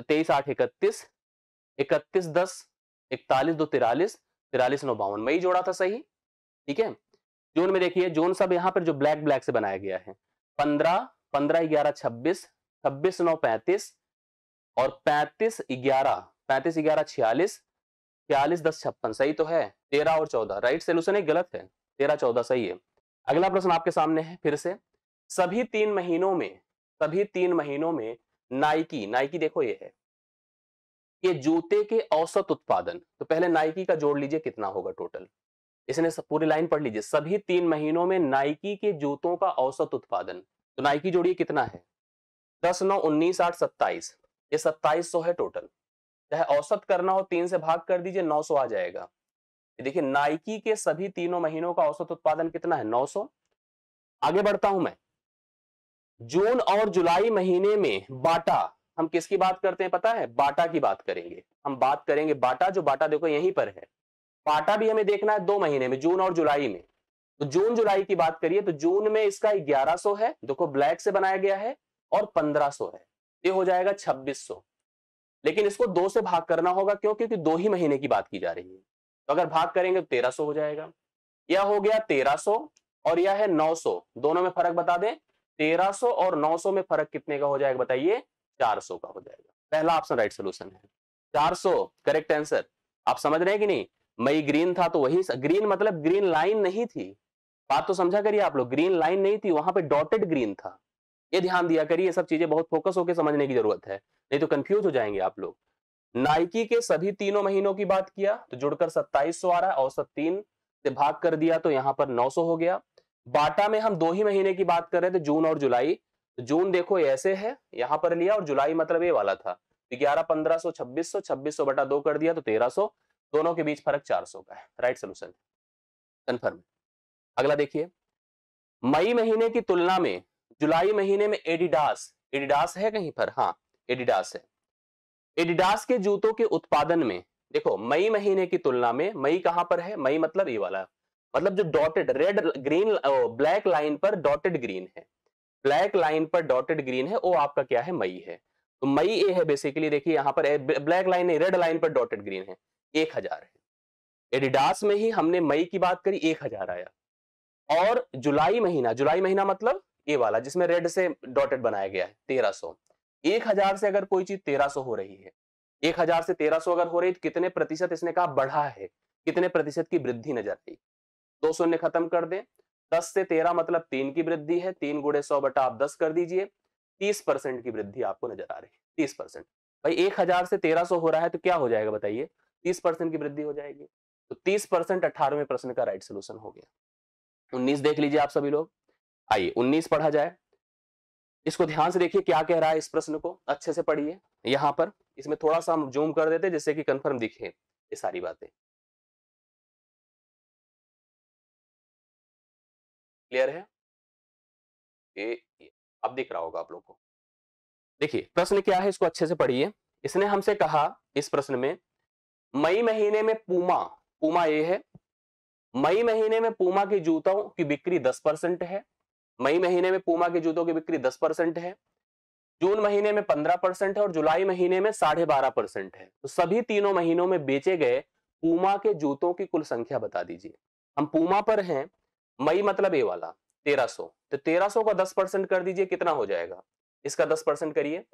23 8 31, 31 10 41 2 43, 43 9 52। मई जोड़ा था सही। ठीक है। जून में देखिए, जून सब यहाँ पर जो ब्लैक ब्लैक से बनाया गया है, 15, 15, 11, 26, 26, 9, 35 और 35, 11, 35, 11, 46, 46, 10, 56, सही तो है। 13 और 14, राइट सोल्यूशन है, गलत है? 13, 14 सही है। अगला प्रश्न आपके सामने है फिर से, सभी 3 महीनों में नाइकी, नाइकी देखो ये है, ये जूते के औसत उत्पादन, तो पहले नाइकी का जोड़ लीजिए कितना होगा टोटल, इसने पूरी लाइन पढ़ लीजिए, सभी 3 महीनों में नाइकी के जूतों का औसत उत्पादन, तो नाइकी जोड़िए कितना है, 10, 9, 19, 8, 27, ये 2700 है टोटल। चाहे औसत करना हो 3 से भाग कर दीजिए, 900 आ जाएगा। ये देखिए नाइकी के सभी 3 महीनों का औसत उत्पादन कितना है, 900। आगे बढ़ता हूं मैं, जून और जुलाई महीने में बाटा, हम किसकी बात करते हैं पता है, बाटा की बात करेंगे, हम बात करेंगे बाटा, जो बाटा देखो यहीं पर है। बाटा भी हमें देखना है 2 महीने में, जून और जुलाई में, तो जून जुलाई की बात करिए तो जून में इसका 1100 है, देखो ब्लैक से बनाया गया है, और 1500 है, ये हो जाएगा 2600। लेकिन इसको 2 से भाग करना होगा, क्यों, क्योंकि 2 ही महीने की बात की जा रही है, तो अगर भाग करेंगे तो 1300 हो जाएगा। यह हो गया 1300 और यह है 900, दोनों में फर्क बता दें, 1300 और 900 में फर्क कितने का हो जाएगा बताइए, 400 का हो जाएगा। पहला ऑप्शन राइट सोल्यूशन है, 400 करेक्ट आंसर। आप समझ रहे हैं कि नहीं, मई ग्रीन था तो वही, ग्रीन मतलब ग्रीन लाइन नहीं थी, बात तो समझा करिए आप लोग, ग्रीन लाइन नहीं थी, वहां पे डॉटेड ग्रीन था, ये ध्यान दिया करिए, ये सब चीजें बहुत फोकस होकर समझने की जरूरत है, नहीं तो कंफ्यूज हो जाएंगे आप लोग। नाइकी के सभी 3 महीनों की बात किया तो जुड़कर 2700 आ रहा है, औसत 3 से भाग कर दिया तो यहां पर 900 हो गया। बाटा में हम 2 ही महीने की बात कर रहे थे, जून और जुलाई, तो जून देखो ऐसे है यहां पर लिया, और जुलाई मतलब ये वाला था, 11, 1500, 2600, 2600 बटा 2 कर दिया तो 1300, दोनों के बीच फर्क 400 का है, राइट सोल्यूशन कंफर्म। अगला देखिए, मई महीने की तुलना में जुलाई महीने में एडिडास, एडिडास है कहीं पर, हाँ एडिडास है, एडिडास के जूतों के उत्पादन में, देखो मई महीने की तुलना में, मई कहां पर है, मई मतलब ये वाला, मतलब जो dotted red green black line पर डॉटेड ग्रीन है, ब्लैक लाइन पर डॉटेड ग्रीन है, वो आपका क्या है, मई है, तो मई ए है बेसिकली, देखिए यहां पर ब्लैक लाइन नहीं, रेड लाइन पर डॉटेड ग्रीन है, 1000 है। एडिडास में ही हमने मई की बात करी, 1000 आया, और जुलाई महीना मतलब ये वाला जिसमें रेड से डॉटेड बनाया गया है, 1300। 1000 से अगर कोई चीज 1300 हो रही है, 1000 से 1300 अगर हो रही है तो कितने प्रतिशत इसने कहा बढ़ा है, कितने प्रतिशत की वृद्धि नजर आई, 2 शून्य खत्म कर दें, 10 से 13 मतलब 3 की वृद्धि है, 3 गुणे 100 बटा आप 10 कर दीजिए, 30% की वृद्धि आपको नजर आ रही है, 30%। भाई 1000 से 1300 हो रहा है तो क्या हो जाएगा बताइए, 30% की वृद्धि हो जाएगी, तो 30% 18वें प्रश्न का राइट सोल्यूशन हो गया। 19 देख लीजिए आप सभी लोग, आइए 19 पढ़ा जाए, इसको ध्यान से देखिए क्या कह रहा है, इस प्रश्न को अच्छे से पढ़िए, यहां पर इसमें थोड़ा सा हम जूम कर देते जिससे कि कंफर्म दिखे ये सारी बातें, क्लियर है ये अब दिख रहा होगा आप लोग को। देखिए प्रश्न क्या है, इसको अच्छे से पढ़िए, इसने हमसे कहा इस प्रश्न में, मई महीने में पूमा, पूमा ये है, मई महीने में पूमा के जूतों की बिक्री 10% है, मई महीने में पूमा के जूतों की बिक्री 10% है, जून महीने में 15% है, और जुलाई महीने में 12.5% है, तो सभी 3 महीनों में बेचे गए पूमा के जूतों की कुल संख्या बता दीजिए। हम पूमा पर हैं, मई मतलब ये वाला 1300, तो 1300 का 10% कर दीजिए, कितना हो जाएगा, इसका 10% करिए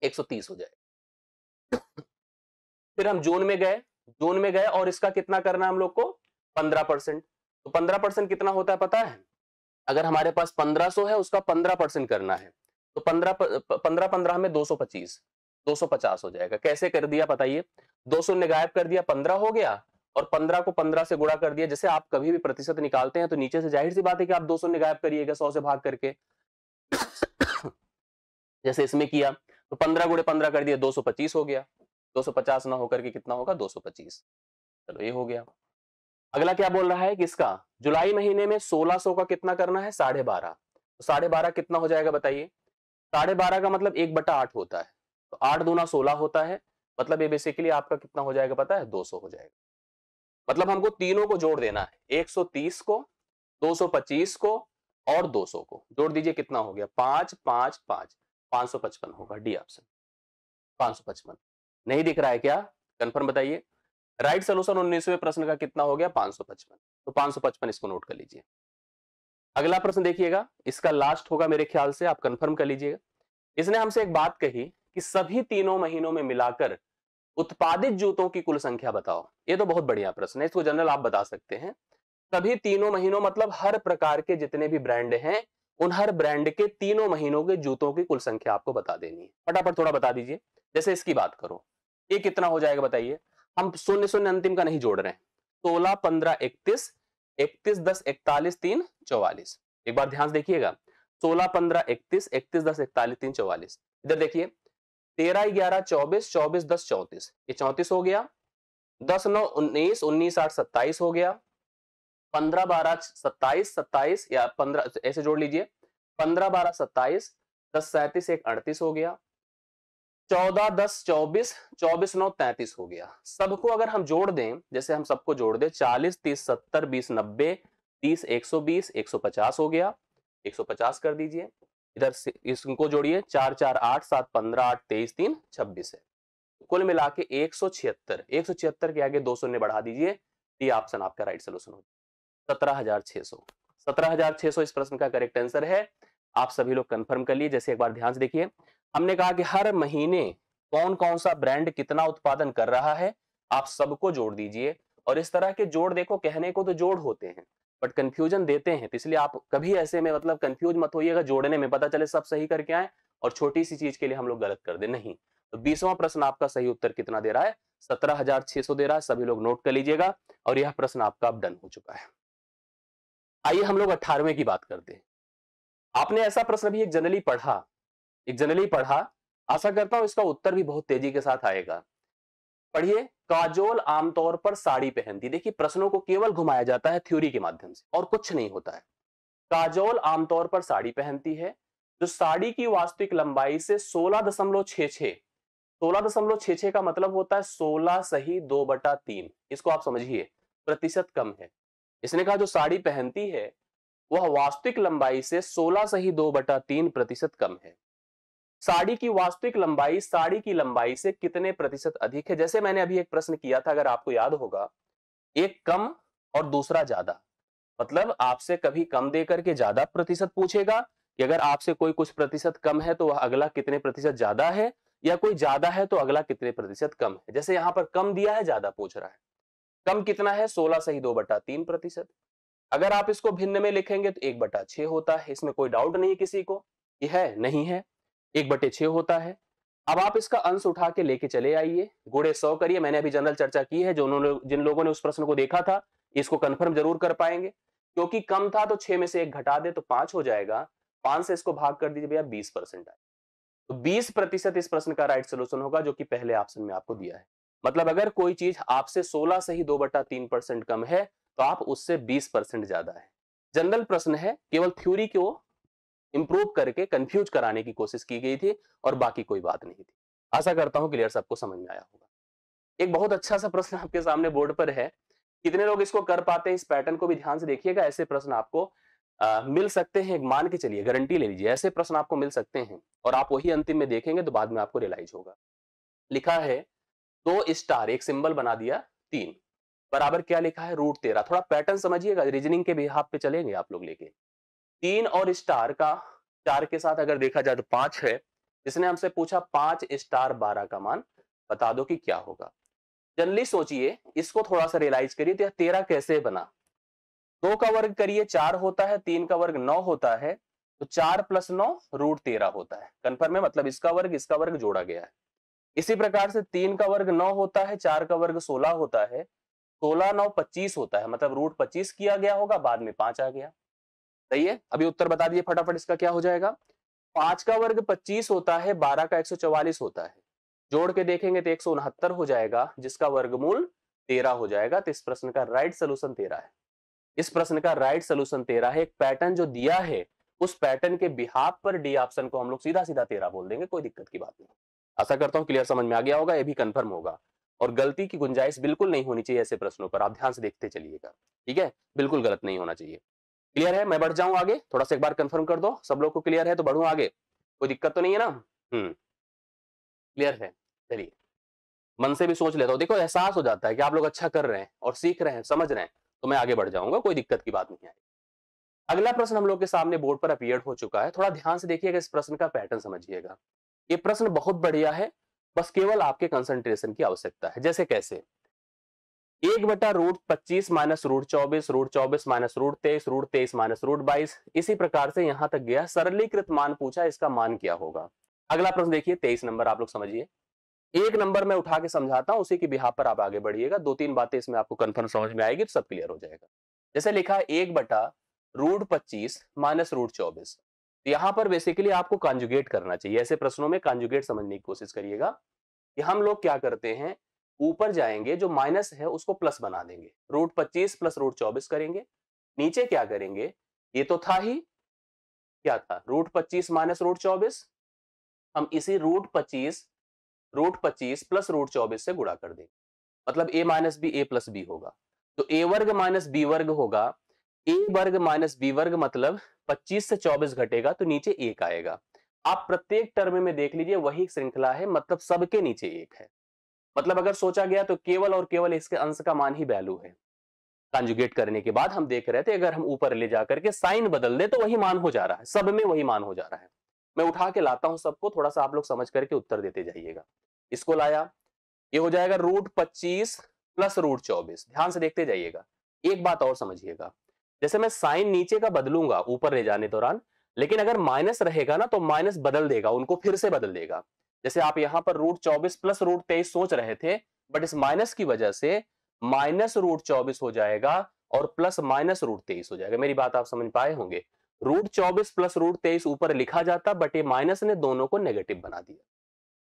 130 हो जाएगा। फिर हम जून में गए और इसका कितना करना है हम लोग को, 15%, तो 15% कितना होता है पता है, अगर हमारे पास 1500 है उसका 15% करना है, तो 15 में 225, 250 हो जाएगा। कैसे कर दिया बताइए, 2 शून्य गायब कर दिया, 15 हो गया, और 15 को 15 से गुणा कर दिया, जैसे आप कभी भी प्रतिशत निकालते हैं तो नीचे से जाहिर सी बात है कि आप 2 शून्य गायब करिएगा 100 से भाग करके, जैसे इसमें किया, तो 15 गुणे 15 कर दिया, 225 हो गया, 250 ना होकर के कितना होगा, 225। चलो ये हो गया। अगला क्या बोल रहा है कि इसका जुलाई महीने में 1600 का कितना करना है, 12.5, तो 12.5 कितना हो जाएगा बताइए, 12.5 का मतलब 1/8 होता है, तो 8 दूना 16 होता है, मतलब ये बेसिकली आपका कितना हो जाएगा पता है, 200 हो जाएगा। मतलब हमको तीनों को जोड़ देना है, 130 को, 225 को और 200 को जोड़ दीजिए, कितना हो गया, 5 5 5, 555 होगा, डी ऑप्शन 555। नहीं दिख रहा है क्या, कंफर्म बताइए। राइट सोल्यूशन 19वें प्रश्न का कितना हो गया, 555, तो 555 इसको नोट कर लीजिए। अगला प्रश्न देखिएगा, इसका लास्ट होगा मेरे ख्याल से, आप कंफर्म कर लीजिएगा। इसने हमसे एक बात कही कि सभी तीनों महीनों में मिलाकर उत्पादित जूतों की कुल संख्या बताओ। ये तो बहुत बढ़िया प्रश्न है, इसको जनरल आप बता सकते हैं। सभी तीनों महीनों मतलब हर प्रकार के जितने भी ब्रांड हैं, उन हर ब्रांड के तीनों महीनों के जूतों की कुल संख्या आपको बता देनी है। फटाफट थोड़ा बता दीजिए। जैसे इसकी बात करो, ये कितना हो जाएगा बताइए। हम शून्य शून्य अंतिम का नहीं जोड़ रहे हैं। 16 15 31, 31 10 41 3 44। एक बार ध्यान से देखिएगा, 16 15 31, 31 10 41 3 44। इधर देखिए, 13 11 24, 24 10 34, ये 34 हो गया। 10 9 19, 19 8 27 हो गया। 15 12 27, 27 या 15 ऐसे जोड़ लीजिए। 15 12 27, 10 37 1 38 हो गया। 14 10 24, 24 9 33 हो गया। सबको अगर हम जोड़ दें, जैसे हम सबको जोड़ दें, 40 30 70 20 90, 30 120, 150 हो गया। 150 कर दीजिए। इधर से इसको जोड़िए, 4 4 8 7 15 8 23 3 26 है। कुल मिला के 176। 176 के आगे 2 शून्य बढ़ा दीजिए। डी ऑप्शन आपका राइट सोल्यूशन हो। 17,600। 17,600 इस प्रश्न का करेक्ट आंसर है। आप सभी लोग कंफर्म कर लिए। जैसे एक बार ध्यान से देखिए, हमने कहा कि हर महीने कौन कौन सा ब्रांड कितना उत्पादन कर रहा है, आप सबको जोड़ दीजिए। और इस तरह के जोड़, देखो कहने को तो जोड़ होते हैं बट कंफ्यूजन देते हैं, तो इसलिए आप कभी ऐसे में मतलब कंफ्यूज मत होइएगा। जोड़ने में पता चले सब सही करके आए और छोटी सी चीज के लिए हम लोग गलत कर दे, नहीं। तो 20वां प्रश्न आपका सही उत्तर कितना दे रहा है? 17,600 दे रहा है। सभी लोग नोट कर लीजिएगा। और यह प्रश्न आपका अब डन हो चुका है। आइए हम लोग 18वें की बात करते हैं। आपने ऐसा प्रश्न भी एक जनरली पढ़ा। आशा करता हूं इसका उत्तर भी बहुत तेजी के साथ आएगा। पढ़िए, काजोल आमतौर पर साड़ी पहनती। देखिए, प्रश्नों को केवल घुमाया जाता है थ्योरी के माध्यम से और कुछ नहीं होता है। काजोल आमतौर पर साड़ी पहनती है जो साड़ी की वास्तविक लंबाई से 16.66, 16.66 का मतलब होता है 16 सही 2/3। इसको आप समझिए, प्रतिशत कम है। इसने कहा जो साड़ी पहनती है वह वास्तविक लंबाई से 16 सही 2/3 प्रतिशत कम है। साड़ी की वास्तविक लंबाई साड़ी की लंबाई से कितने प्रतिशत अधिक है? जैसे मैंने अभी एक प्रश्न किया था, अगर आपको याद होगा, एक कम और दूसरा ज्यादा। मतलब आपसे कभी कम देकर के ज्यादा प्रतिशत पूछेगा कि अगर आपसे कोई कुछ प्रतिशत कम है तो वह अगला कितने प्रतिशत ज्यादा है, या कोई ज्यादा है तो अगला कितने प्रतिशत कम है। जैसे यहां पर कम दिया है, ज्यादा पूछ रहा है। कम कितना है? 16 सही 2/3%। अगर आप इसको भिन्न में लिखेंगे तो 1/6 होता है। इसमें कोई डाउट नहीं है किसी को, ये है नहीं है, 1/6 होता है। अब आप इसका अंश उठा के लेके चले आइए, गुणे 100 करिए। मैंने अभी जनरल चर्चा की है, जिन लोगों ने उस प्रश्न को देखा था इसको कंफर्म जरूर कर पाएंगे। क्योंकि कम था तो 6 में से 1 घटा दे तो 5 हो जाएगा। 5 से इसको भाग कर दीजिए भैया, 20% आए। तो 20% इस प्रश्न का राइट सोल्यूशन होगा, जो कि पहले ऑप्शन में आपको दिया है। मतलब अगर कोई चीज आपसे 16 से ही 2/3% कम है तो आप उससे 20% ज्यादा है। जनरल प्रश्न है, केवल थ्योरी को इंप्रूव करके कंफ्यूज कराने की कोशिश की गई थी और बाकी कोई बात नहीं थी। आशा करता हूं क्लियर सबको समझ में आया होगा। एक बहुत अच्छा सा प्रश्न आपके सामने बोर्ड पर है। कितने लोग इसको कर पाते हैं, इस पैटर्न को भी ध्यान से देखिएगा। ऐसे प्रश्न आपको मिल सकते हैं, मान के चलिए, गारंटी ले लीजिए, ऐसे प्रश्न आपको मिल सकते हैं और आप वही अंतिम में देखेंगे तो बाद में आपको रियलाइज होगा। लिखा है 2 स्टार, एक सिंबल बना दिया 3 बराबर क्या लिखा है? √13। थोड़ा पैटर्न समझिएगा, रीजनिंग के बिहाफ पे चलेंगे आप लोग लेके। 3 और स्टार का 4 के साथ अगर देखा जाए तो 5 है। इसने हमसे पूछा 5 स्टार 12 का मान बता दो कि क्या होगा। जनरली सोचिए, इसको थोड़ा सा रियलाइज करिए, तो 13 कैसे बना? 2 का वर्ग करिए 4 होता है, 3 का वर्ग 9 होता है, तो 4 + 9 √13 होता है। कन्फर्म है, मतलब इसका वर्ग जोड़ा गया है। इसी प्रकार से 3 का वर्ग 9 होता है, 4 का वर्ग 16 होता है, 16 9 25 होता है, मतलब √25 किया गया होगा, बाद में 5 आ गया। सही है। अभी उत्तर बता दिए फटाफट, इसका क्या हो जाएगा? 5 का वर्ग 25 होता है, 12 का 144 होता है, जोड़ के देखेंगे तो 169 हो जाएगा, जिसका वर्गमूल 13 हो जाएगा। तो इस प्रश्न का राइट सोल्यूशन 13 है। इस प्रश्न का राइट सोल्यूशन 13 है। एक पैटर्न जो दिया है, उस पैटर्न के बिहाफ पर डी ऑप्शन को हम लोग सीधा सीधा 13 बोल देंगे, कोई दिक्कत की बात नहीं। आशा करता हूं क्लियर समझ में आ गया होगा, ये भी कंफर्म होगा। और गलती की गुंजाइश बिल्कुल नहीं होनी चाहिए ऐसे प्रश्नों पर, आप ध्यान से देखते चलिएगा, ठीक है? बिल्कुल गलत नहीं होना चाहिए। क्लियर है? मैं बढ़ जाऊं आगे, थोड़ा सा एक बार कंफर्म कर दो। सब लोग को क्लियर है तो बढ़ूं आगे, कोई दिक्कत तो नहीं है ना? क्लियर है। चलिए, मन से भी सोच लेता हूं। देखो, एहसास हो जाता है कि आप लोग अच्छा कर रहे हैं और सीख रहे हैं, समझ रहे हैं, तो मैं आगे बढ़ जाऊंगा, कोई दिक्कत की बात नहीं है। अगला प्रश्न हम लोग के सामने बोर्ड पर अपीयर हो चुका है। थोड़ा ध्यान से देखिएगा, इस प्रश्न का पैटर्न समझिएगा। ये प्रश्न बहुत बढ़िया है, बस केवल आपके कंसंट्रेशन की आवश्यकता है। जैसे कैसे, 1/√25 माइनस √24, √24 माइनस √23, √23 माइनस √22, इसी प्रकार से यहां तक गया। सरलीकृत मान पूछा, इसका मान क्या होगा। अगला प्रश्न देखिए 23 नंबर, आप लोग समझिए। एक नंबर में उठा के समझाता हूं, उसी के बिहाफ पर आप आगे बढ़िएगा। 2-3 बातें इसमें आपको कंफर्म समझ में आएगी तो सब क्लियर हो जाएगा। जैसे लिखा है 1/√25 माइनस √24, यहां पर बेसिकली आपको कॉन्जुगेट करना चाहिए। ऐसे प्रश्नों में कॉन्जुगेट समझने की कोशिश करिएगा कि हम लोग क्या करते हैं, ऊपर जाएंगे, जो माइनस है उसको प्लस बना देंगे, √25 प्लस √24 करेंगे। नीचे क्या करेंगे, ये तो था ही, क्या था, √25 माइनस √24, हम इसी √25 प्लस √24 से गुणा कर देंगे, मतलब a minus B, A plus B होगा। तो a वर्ग माइनस बी वर्ग होगा, a वर्ग माइनस बी वर्ग, मतलब 25 से 24 घटेगा तो नीचे 1 आएगा। आप प्रत्येक टर्म में देख लीजिए वही श्रृंखला है, मतलब सबके नीचे 1 है। मतलब अगर सोचा गया तो केवल और केवल इसके अंश का मान ही वैल्यू है। कॉन्जुगेट करने के बाद हम देख रहे थे, अगर हम ऊपर ले जाकर के साइन बदल दे तो वही मान हो जा रहा है, सब में वही मान हो जा रहा है। मैं उठा के लाता हूं सबको, थोड़ा सा आप लोग समझ करके उत्तर देते जाइएगा। इसको लाया, ये हो जाएगा √25 प्लस √24। ध्यान से देखते जाइएगा। एक बात और समझिएगा, जैसे मैं साइन नीचे का बदलूंगा ऊपर ले जाने दौरान, लेकिन अगर माइनस रहेगा ना तो माइनस बदल देगा, उनको फिर से बदल देगा। जैसे आप यहां पर √24 प्लस √23 सोच रहे थे, बट इस माइनस की वजह से माइनस √24 हो जाएगा और प्लस माइनस √23 हो जाएगा। मेरी बात आप समझ पाए होंगे। √24 प्लस √23 ऊपर लिखा जाता, बट ये माइनस ने दोनों को नेगेटिव बना दिया।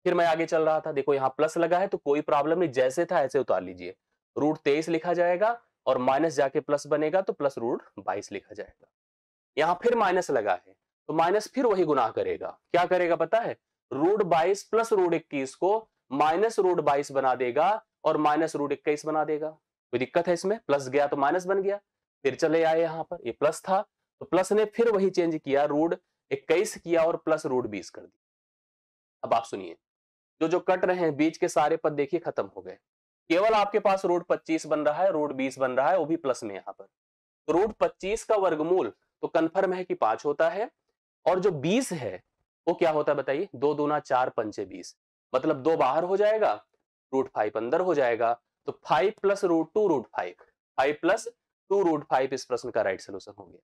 फिर मैं आगे चल रहा था, देखो यहां प्लस लगा है तो कोई प्रॉब्लम नहीं, जैसे था ऐसे उतार लीजिए। √23 लिखा जाएगा और माइनस जाके प्लस बनेगा तो प्लस √22 लिखा जाएगा। यहां फिर माइनस लगा है तो माइनस फिर वही गुना करेगा, क्या करेगा पता है, √22 प्लस √21 को माइनस √22 बना देगा और माइनस √21 बना देगा। कोई दिक्कत है इसमें, प्लस गया तो माइनस बन गया। फिर चले आए, यहां पर ये प्लस था तो प्लस ने फिर वही चेंज किया, √21 किया और प्लस √20 कर दिया। अब आप सुनिए, जो जो कट रहे हैं बीच के सारे पद देखिए खत्म हो गए, केवल आपके पास √25 बन रहा है, √20 बन रहा है, वो भी प्लस में यहां पर। तो √25 का वर्गमूल तो कंफर्म है कि 5 होता है, और जो 20 है वो क्या होता है बताइए, 2 दूना 4 पंचे 20, मतलब 2 बाहर हो जाएगा, √5 अंदर हो जाएगा। तो 5 प्लस √2 5 प्लस 2 √5 इस प्रश्न का राइट सोल्यूशन हो गया।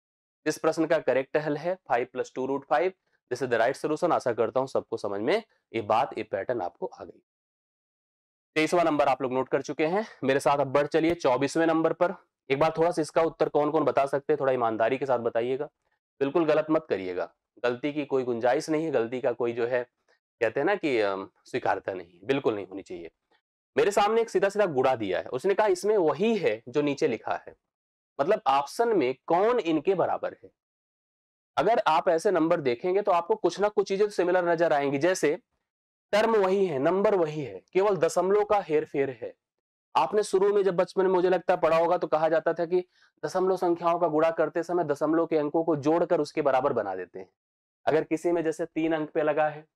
इस प्रश्न का करेक्ट हल है 5 plus 2 √5, this is the right solution. आशा करता हूं सबको समझ में ये बात, ये पैटर्न आपको आ गई। 23वां नंबर आप लोग नोट कर चुके हैं, मेरे साथ अब बढ़ चलिए 24वें नंबर पर। एक बार थोड़ा सा इसका उत्तर कौन कौन बता सकते हैं, थोड़ा ईमानदारी के साथ बताइएगा, बिल्कुल गलत मत करिएगा। गलती की कोई गुंजाइश नहीं है, गलती का कोई जो है कहते हैं ना कि स्वीकारता नहीं, बिल्कुल नहीं होनी चाहिए। मेरे सामने एक सीधा सीधा गुणा दिया है, उसने कहा इसमें वही है जो नीचे लिखा है, मतलब ऑप्शन में कौन इनके बराबर है। अगर आप ऐसे नंबर देखेंगे तो आपको कुछ ना कुछ चीजें तो सिमिलर नजर आएंगी। जैसे टर्म वही है, नंबर वही है, केवल दशमलव का हेर फेर है। आपने शुरू में जब बचपन में मुझे लगता है पढ़ा होगा तो कहा जाता था कि दशमलव संख्याओं का गुणा करते समय दशमलव के अंकों को जोड़कर उसके बराबर बना देते हैं। अगर किसी में जैसे 3 अंक पे लगा है,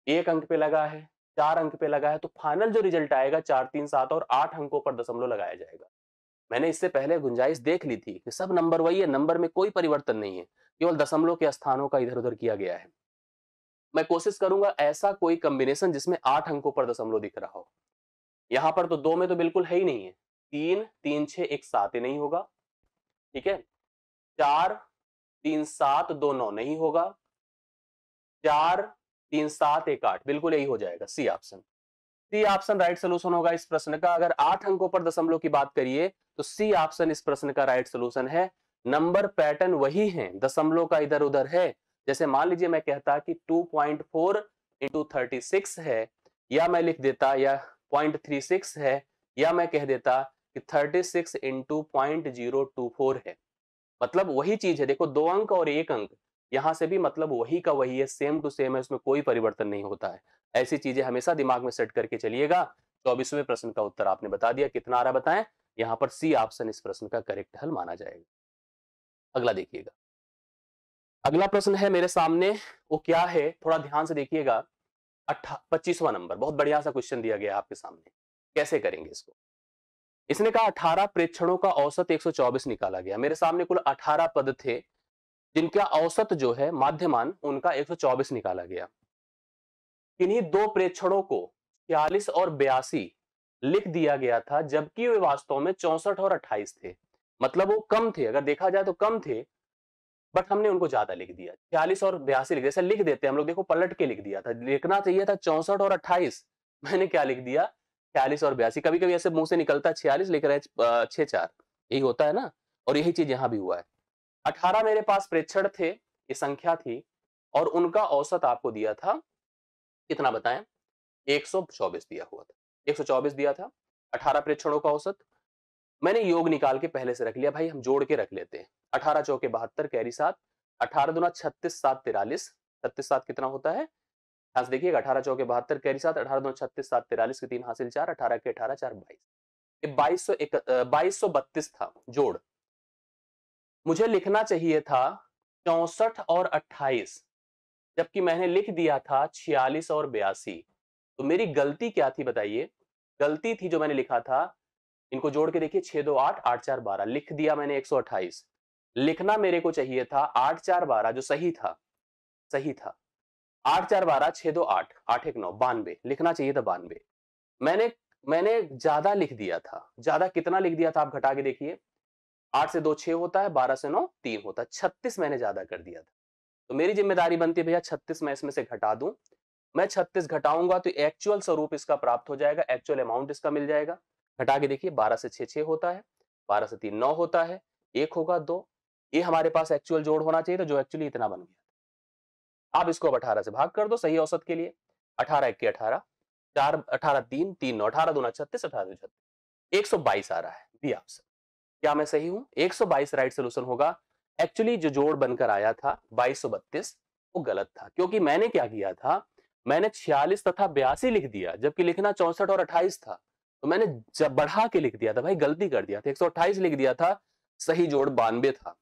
1 अंक पे लगा है, 4 अंक पे लगा है, तो फाइनल जो रिजल्ट आएगा 4, 3, 7 और 8 अंकों पर दशमलव लगाया जाएगा। मैंने इससे पहले गुंजाइश देख ली थी कि सब नंबर वही है, नंबर में कोई परिवर्तन नहीं है, केवल दशमलव के स्थानों का इधर उधर किया गया है। मैं कोशिश करूंगा ऐसा कोई कॉम्बिनेशन जिसमें 8 अंकों पर दशमलव दिख रहा हो। यहां पर तो 2 में तो बिल्कुल है ही नहीं है, 3, 3, 6, 1, 7 ही नहीं होगा, ठीक है। 4, 3, 7, 2, 9 नहीं होगा, 4, 3, 7, 1, 8 बिल्कुल यही हो जाएगा, C option. C option right solution होगा इस प्रश्न का। अगर 8 अंकों पर दशमलव की बात करिए तो सी ऑप्शन इस प्रश्न का राइट सोल्यूशन है। नंबर पैटर्न वही है, दशमलव का इधर उधर है। जैसे मान लीजिए मैं कहता कि 2.4 इंटू 36 है, या मैं लिख देता या 0.36 है, या मैं कह देता कि 36 इंटू 0.024 है, मतलब वही चीज है। देखो 2 अंक और 1 अंक, यहां से भी मतलब वही का वही है, सेम टू सेम है, उसमें कोई परिवर्तन नहीं होता है। ऐसी चीजें हमेशा दिमाग में सेट करके चलिएगा। 24वें प्रश्न का उत्तर आपने बता दिया, कितना आ रहा बताएं, यहां पर सी ऑप्शन इस प्रश्न का करेक्ट हल माना जाएगा। अगला देखिएगा, अगला प्रश्न है मेरे सामने, वो क्या है थोड़ा ध्यान से देखिएगा। 25वां नंबर, बहुत बढ़िया सा क्वेश्चन दिया गया आपके सामने, कैसे करेंगे इसको। इसने कहा 18 प्रेक्षणों का औसत 124 निकाला गया। मेरे सामने कुल 18 पद थे, जिनका औसत जो है माध्यमान उनका 124 निकाला गया। किन्हीं दो प्रेक्षणों को 46 और 82 लिख दिया गया था, जबकि वे वास्तव में 64 और 28 थे। मतलब वो कम थे, अगर देखा जाए तो कम थे, बट हमने उनको ज्यादा लिख दिया। 46 और 82 लिख, जैसे लिख देते हैं हम लोग, देखो पलट के लिख दिया था, लिखना चाहिए था 64 और 28, मैंने क्या लिख दिया 46 और 82। कभी कभी ऐसे मुंह से निकलता है 46, लिख रहे 64, यही होता है ना। और यही चीज यहां भी हुआ है। 18 मेरे पास प्रेक्षण थे, ये संख्या थी, और उनका औसत आपको दिया था, कितना बताएं, 124 दिया हुआ था, 124 दिया था 18 प्रेक्षणों का औसत। मैंने योग निकाल के पहले से रख लिया भाई, हम जोड़ के रख लेते हैं। 18 चौके 72 कैरी 7, 18 दूना 36 7 43, 36 7 कितना होता है, ध्यान से देखिएगा, 18 चौके 72 कैरी 7, 18 दूना 36 7 43 के 3 हासिल 4, 18 के 18 4 22, ये 2232 था जोड़। मुझे लिखना चाहिए था 64 और 28, जबकि मैंने लिख दिया था 46 और 82। तो मेरी गलती क्या थी बताइए, गलती थी जो मैंने लिखा था, इनको जोड़ के देखिए, 6 2 8 8 4 12, लिख दिया मैंने 128। लिखना मेरे को चाहिए था 8 4 12, जो सही था, सही था 8 4 12, 6 2 8 8 1 9 92, लिखना चाहिए था 92। मैंने मैंने ज्यादा लिख दिया था। ज्यादा कितना लिख दिया था आप घटा के देखिए, 8 से 2 6 होता है, 12 से 9 3 होता है, 36 मैंने ज्यादा कर दिया था। तो मेरी जिम्मेदारी बनती है भैया 36 मैं इसमें से घटा दूं। मैं 36 घटाऊंगा तो एक्चुअल स्वरूप इसका प्राप्त हो जाएगा, एक्चुअल अमाउंट इसका मिल जाएगा। घटा के देखिए, 12 से 6 6 होता है, 12 से 3 9 होता है, 1 होगा 2, ये हमारे पास एक्चुअल जोड़ होना चाहिए था, जो एक्चुअली इतना बन गया। आप इसको अब 18 से भाग कर दो सही औसत के लिए, 18 1 के 18, 4 18 3 3 9, 18 दूना 36, 18 दूना 36, 122 आ रहा है बी ऑप्शन। क्या मैं सही हूं? 122 राइट सोल्यूशन होगा। एक्चुअली जो जोड़ बनकर आया था 2232, वो गलत था, क्योंकि मैंने क्या किया था, मैंने 46 तथा 82 लिख दिया, जबकि लिखना 64 और 28 था। तो मैंने जब बढ़ा के लिख दिया था भाई, गलती कर दिया था, 128 लिख दिया था, सही जोड़ 92 था।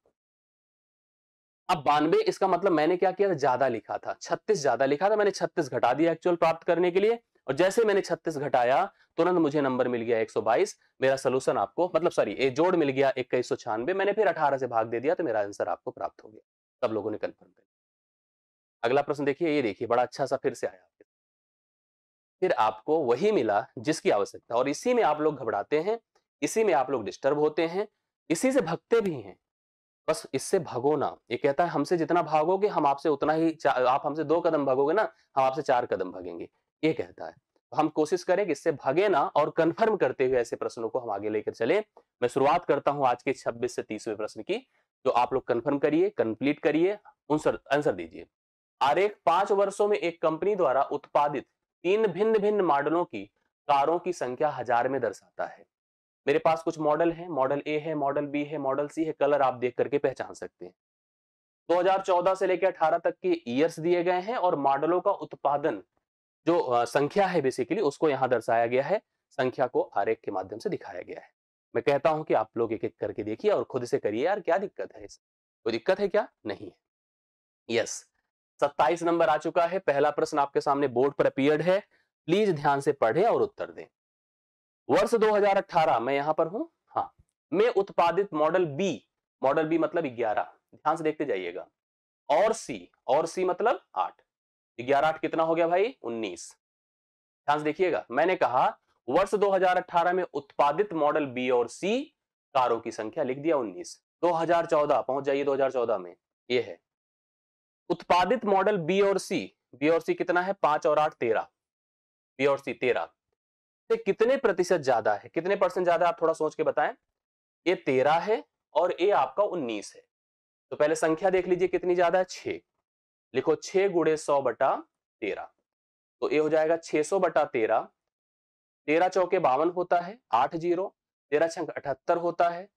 अब 92, इसका मतलब मैंने क्या किया था, ज्यादा लिखा था, 36 ज्यादा लिखा था, मैंने 36 घटा दिया एक्चुअल प्राप्त करने के लिए, और जैसे मैंने 36 घटाया तुरंत मुझे नंबर मिल गया 122। मेरा सोल्यूशन आपको, मतलब सॉरी, ये जोड़ मिल गया 2196। मैंने फिर 18 से भाग दे दिया, तो मेरा आंसर आपको प्राप्त हो गया। सब लोगों ने कंफर्म कर। अगला प्रश्न देखिए, ये देखिए बड़ा अच्छा सा फिर से आया, फिर आपको वही मिला जिसकी आवश्यकता, और इसी में आप लोग घबराते हैं, इसी में आप लोग डिस्टर्ब होते हैं, इसी से भगते भी हैं। बस इससे भगो ना। ये कहता है हमसे जितना भागोगे हम आपसे उतना ही, आप हमसे 2 कदम भागोगे ना, हम आपसे 4 कदम भागेंगे, ये कहता है। तो हम कोशिश करें कि इससे भगे ना, और कंफर्म करते हुए ऐसे प्रश्नों को हम आगे लेकर चले। मैं शुरुआत करता हूं आज के 26 से 30वें प्रश्न की, जो आप लोग कंफर्म करिए, कंप्लीट करिए, आंसर दीजिए। आरेख 5 वर्षों में एक कंपनी द्वारा उत्पादित 3 भिन्न भिन्न मॉडलों की कारों की संख्या 1000 में दर्शाता है। मेरे पास कुछ मॉडल हैं, मॉडल ए है, मॉडल बी है, मॉडल सी है, कलर आप देख करके पहचान सकते हैं। 2014 से लेकर 18 तक के ईयर्स दिए गए हैं, और मॉडलों का उत्पादन जो संख्या है बेसिकली, उसको यहां दर्शाया गया है, संख्या को आरेख के माध्यम से दिखाया गया है। मैं कहता हूं कि आप लोग एक एक करके देखिए और खुद से करिए, यार क्या दिक्कत है इसमें, कोई दिक्कत है क्या? नहीं है। यस, 27 नंबर आ चुका है। पहला प्रश्न आपके सामने बोर्ड पर अपीयर्ड है, प्लीज ध्यान से पढ़ें और उत्तर दें। वर्ष 2018, मैं यहां पर हूं, हाँ, में उत्पादित मॉडल बी मतलब 11, ध्यान से देखते जाइएगा, और सी मतलब 8, 11 8 कितना हो गया भाई? 19। ध्यान से देखिएगा, मैंने कहा वर्ष 2018 में उत्पादित मॉडल बी और सी कारों की संख्या, लिख दिया 19। 2014 पहुंच जाइए, 2014 में ये है उत्पादित मॉडल बी और सी कितना है? 5 और 8 13, बी और सी 13 से कितने प्रतिशत ज्यादा है, कितने परसेंट ज्यादा, आप थोड़ा सोच के बताएं। ये 13 है और ये आपका 19 है। तो पहले संख्या देख लीजिए कितनी ज्यादा है, 6। लिखो 6 गुणे 100 बटा 13, तो ये हो जाएगा 600 बटा 13। 13 चौके 52 होता है, 8 जीरो, 13 छंग 78 होता है,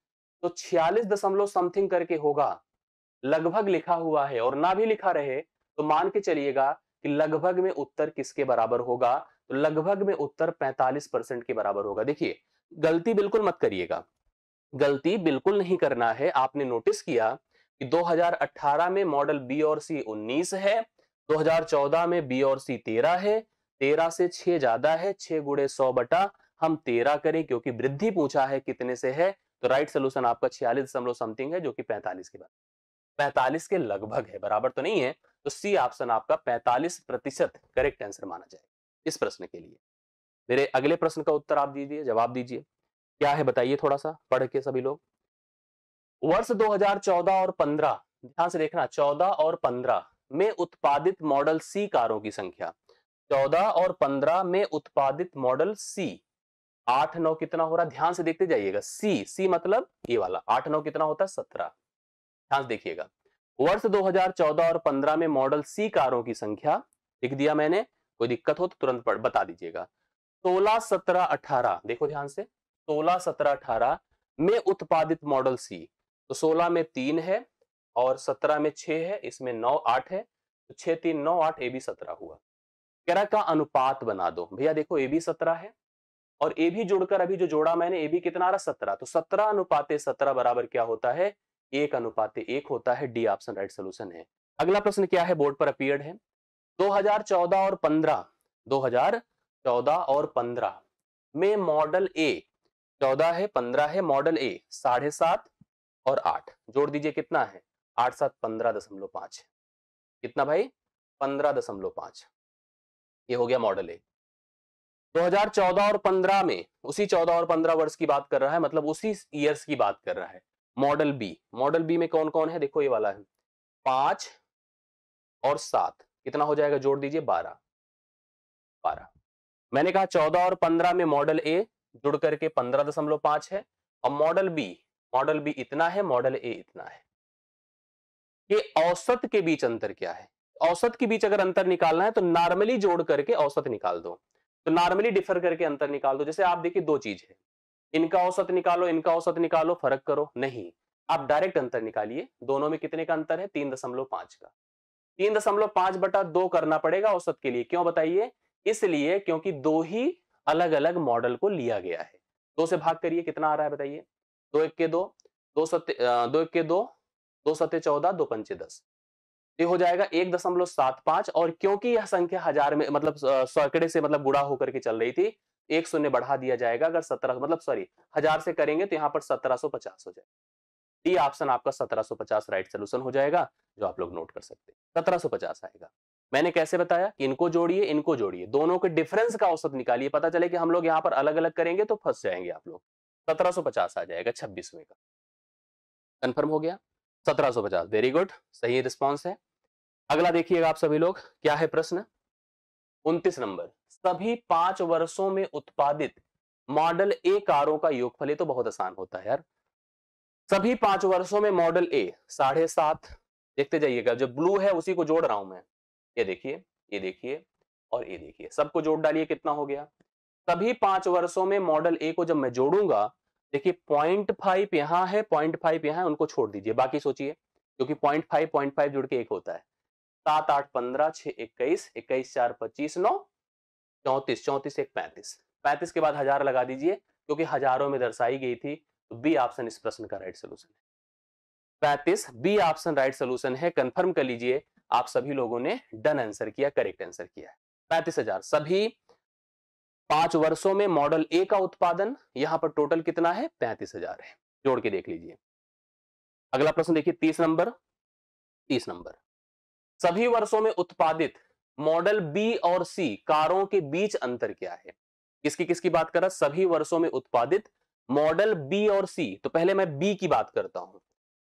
तो 46 दशमलव समथिंग करके होगा। लगभग लिखा हुआ है, और ना भी लिखा रहे तो मान के चलिएगा कि लगभग में उत्तर किसके बराबर होगा, तो लगभग में उत्तर 45% के बराबर होगा। देखिए, गलती बिल्कुल मत करिएगा, गलती बिल्कुल नहीं करना है। आपने नोटिस किया कि 2018 में मॉडल बी और सी 19 है, 2014 में बी और सी 13 है, 13 से 6 ज्यादा है, 6 गुणे 100 बटा हम 13 करें, क्योंकि वृद्धि पूछा है कितने से है, तो राइट सोल्यूशन आपका 46 दशमलव समथिंग है, जो कि 45 के बाद। 45 के लगभग है, बराबर तो नहीं है, तो सी ऑप्शन आपका 45% करेक्ट आंसर माना जाए इस प्रश्न के लिए। मेरे अगले प्रश्न का उत्तर आप दीजिए, जवाब दीजिए, क्या है बताइए थोड़ा सा पढ़ के सभी लोग। वर्ष 2014 और 15, ध्यान से देखना, 14 और 15 में उत्पादित मॉडल सी कारों की संख्या, 14 और 15 में उत्पादित मॉडल सी, 8 9 कितना हो रहा है, ध्यान से देखते जाइएगा, सी सी मतलब ये वाला, 8 9 कितना होता है 17, ध्यान से देखिएगा। वर्ष 2014 और 15 में मॉडल सी कारों की संख्या लिख दिया मैंने, कोई दिक्कत हो तो तुरंत बता दीजिएगा। 16 17 18, देखो ध्यान से, 16 17 18 में उत्पादित मॉडल सी, तो 16 में 3 है और 17 में 6 है, इसमें 9 8 है, तो 6 3 9 8, ए बी 17 हुआ। कह रहा का अनुपात बना दो, भैया देखो ए बी 17 है और ए भी जुड़कर अभी जो जोड़ा मैंने, ए बी कितना आ रहा 17, तो 17 अनुपाते 17 बराबर क्या होता है, 1 अनुपाते 1 होता है, डी ऑप्शन राइट सोल्यूशन है। अगला प्रश्न क्या है, बोर्ड पर अपीयर्ड है, 2014 और 15, 2014 और 15 में मॉडल ए, 14 है 15 है, मॉडल ए 7.5 और 8 जोड़ दीजिए कितना है, 8 7 15.5, कितना भाई 15.5, ये हो गया मॉडल ए। 2014 और 15 में, उसी 14 और 15 वर्ष की बात कर रहा है, मतलब उसी ईयर्स की बात कर रहा है। मॉडल बी, मॉडल बी में कौन कौन है, देखो ये वाला है, 5 और 7 कितना हो जाएगा, जोड़ दीजिए 12 12। मैंने कहा 14 और 15 में मॉडल ए जुड़ करके 15.5 है, और मॉडल बी इतना है, मॉडल ए इतना है। ये औसत के बीच अंतर क्या है, औसत के बीच अगर अंतर निकालना है तो नॉर्मली जोड़ करके औसत निकाल दो, तो नॉर्मली डिफर करके अंतर निकाल दो। जैसे आप देखिए दो चीज है, इनका औसत निकालो, इनका औसत निकालो, फर्क करो, नहीं, आप डायरेक्ट अंतर निकालिए, दोनों में कितने का अंतर है, 3.5 का, 3.5/2 करना पड़ेगा औसत के लिए, क्यों बताइए, इसलिए क्योंकि दो ही अलग अलग मॉडल को लिया गया है। 2 से भाग करिए, कितना आ रहा है बताइए, 2 1 के 2, 2 1 के 2, 2 7 14, 2 5 10, ये हो जाएगा 1.75, और क्योंकि यह संख्या हजार में मतलब सैकड़े से मतलब गुणा होकर के चल रही थी, एक शून्य बढ़ा दिया जाएगा, अगर 17 मतलब सॉरी 1000 से करेंगे तो यहाँ पर 1750 हो जाएगा। डी ऑप्शन आपका 1750 राइट सोल्यूशन हो जाएगा, जो आप लोग नोट कर सकते हैं, 1750 आएगा। मैंने कैसे बताया कि इनको जोड़िए, दोनों के डिफरेंस का औसत निकालिए, पता चले कि हम लोग यहाँ पर अलग अलग करेंगे तो फंस जाएंगे आप लोग। 1750 आ जाएगा 26वें का, कंफर्म हो गया, 1750, वेरी गुड, सही रिस्पॉन्स है। अगला देखिएगा आप सभी लोग, क्या है प्रश्न 29 नंबर, सभी 5 वर्षों में उत्पादित मॉडल ए कारों का योगफल, तो बहुत आसान होता है यार, सभी 5 वर्षों में मॉडल ए 7.5, देखते जाइएगा, जो ब्लू है उसी को जोड़ रहा हूं मैं, ये देखिए, ये देखिए और ये देखिए, सबको जोड़ डालिए, कितना हो गया, सभी 5 वर्षों में मॉडल ए को जब मैं जोड़ूंगा, देखिए 0.5 यहां है, 0.5 यहां है, उनको छोड़ दीजिए, बाकी सोचिए, क्योंकि 0.5 जुड़ के 1 होता है, 7 8 15 6 21, 21 4 25 9 34, 34 1 35, 35 के बाद 1000 लगा दीजिए, क्योंकि हजारों में दर्शाई गई थी, तो बी ऑप्शन इस प्रश्न का राइट सोल्यूशन है, 35 बी ऑप्शन राइट सोल्यूशन है। कंफर्म कर लीजिए, आप सभी लोगों ने डन आंसर किया, करेक्ट आंसर किया है, 35,000 सभी 5 वर्षों में मॉडल ए का उत्पादन, यहां पर टोटल कितना है 35,000 है, जोड़ के देख लीजिए। अगला प्रश्न देखिए 30 नंबर, सभी वर्षों में उत्पादित मॉडल बी और सी कारों के बीच अंतर क्या है, किसकी किसकी बात कर रहा, सभी वर्षों में उत्पादित मॉडल बी और सी, तो पहले मैं बी की बात करता हूं,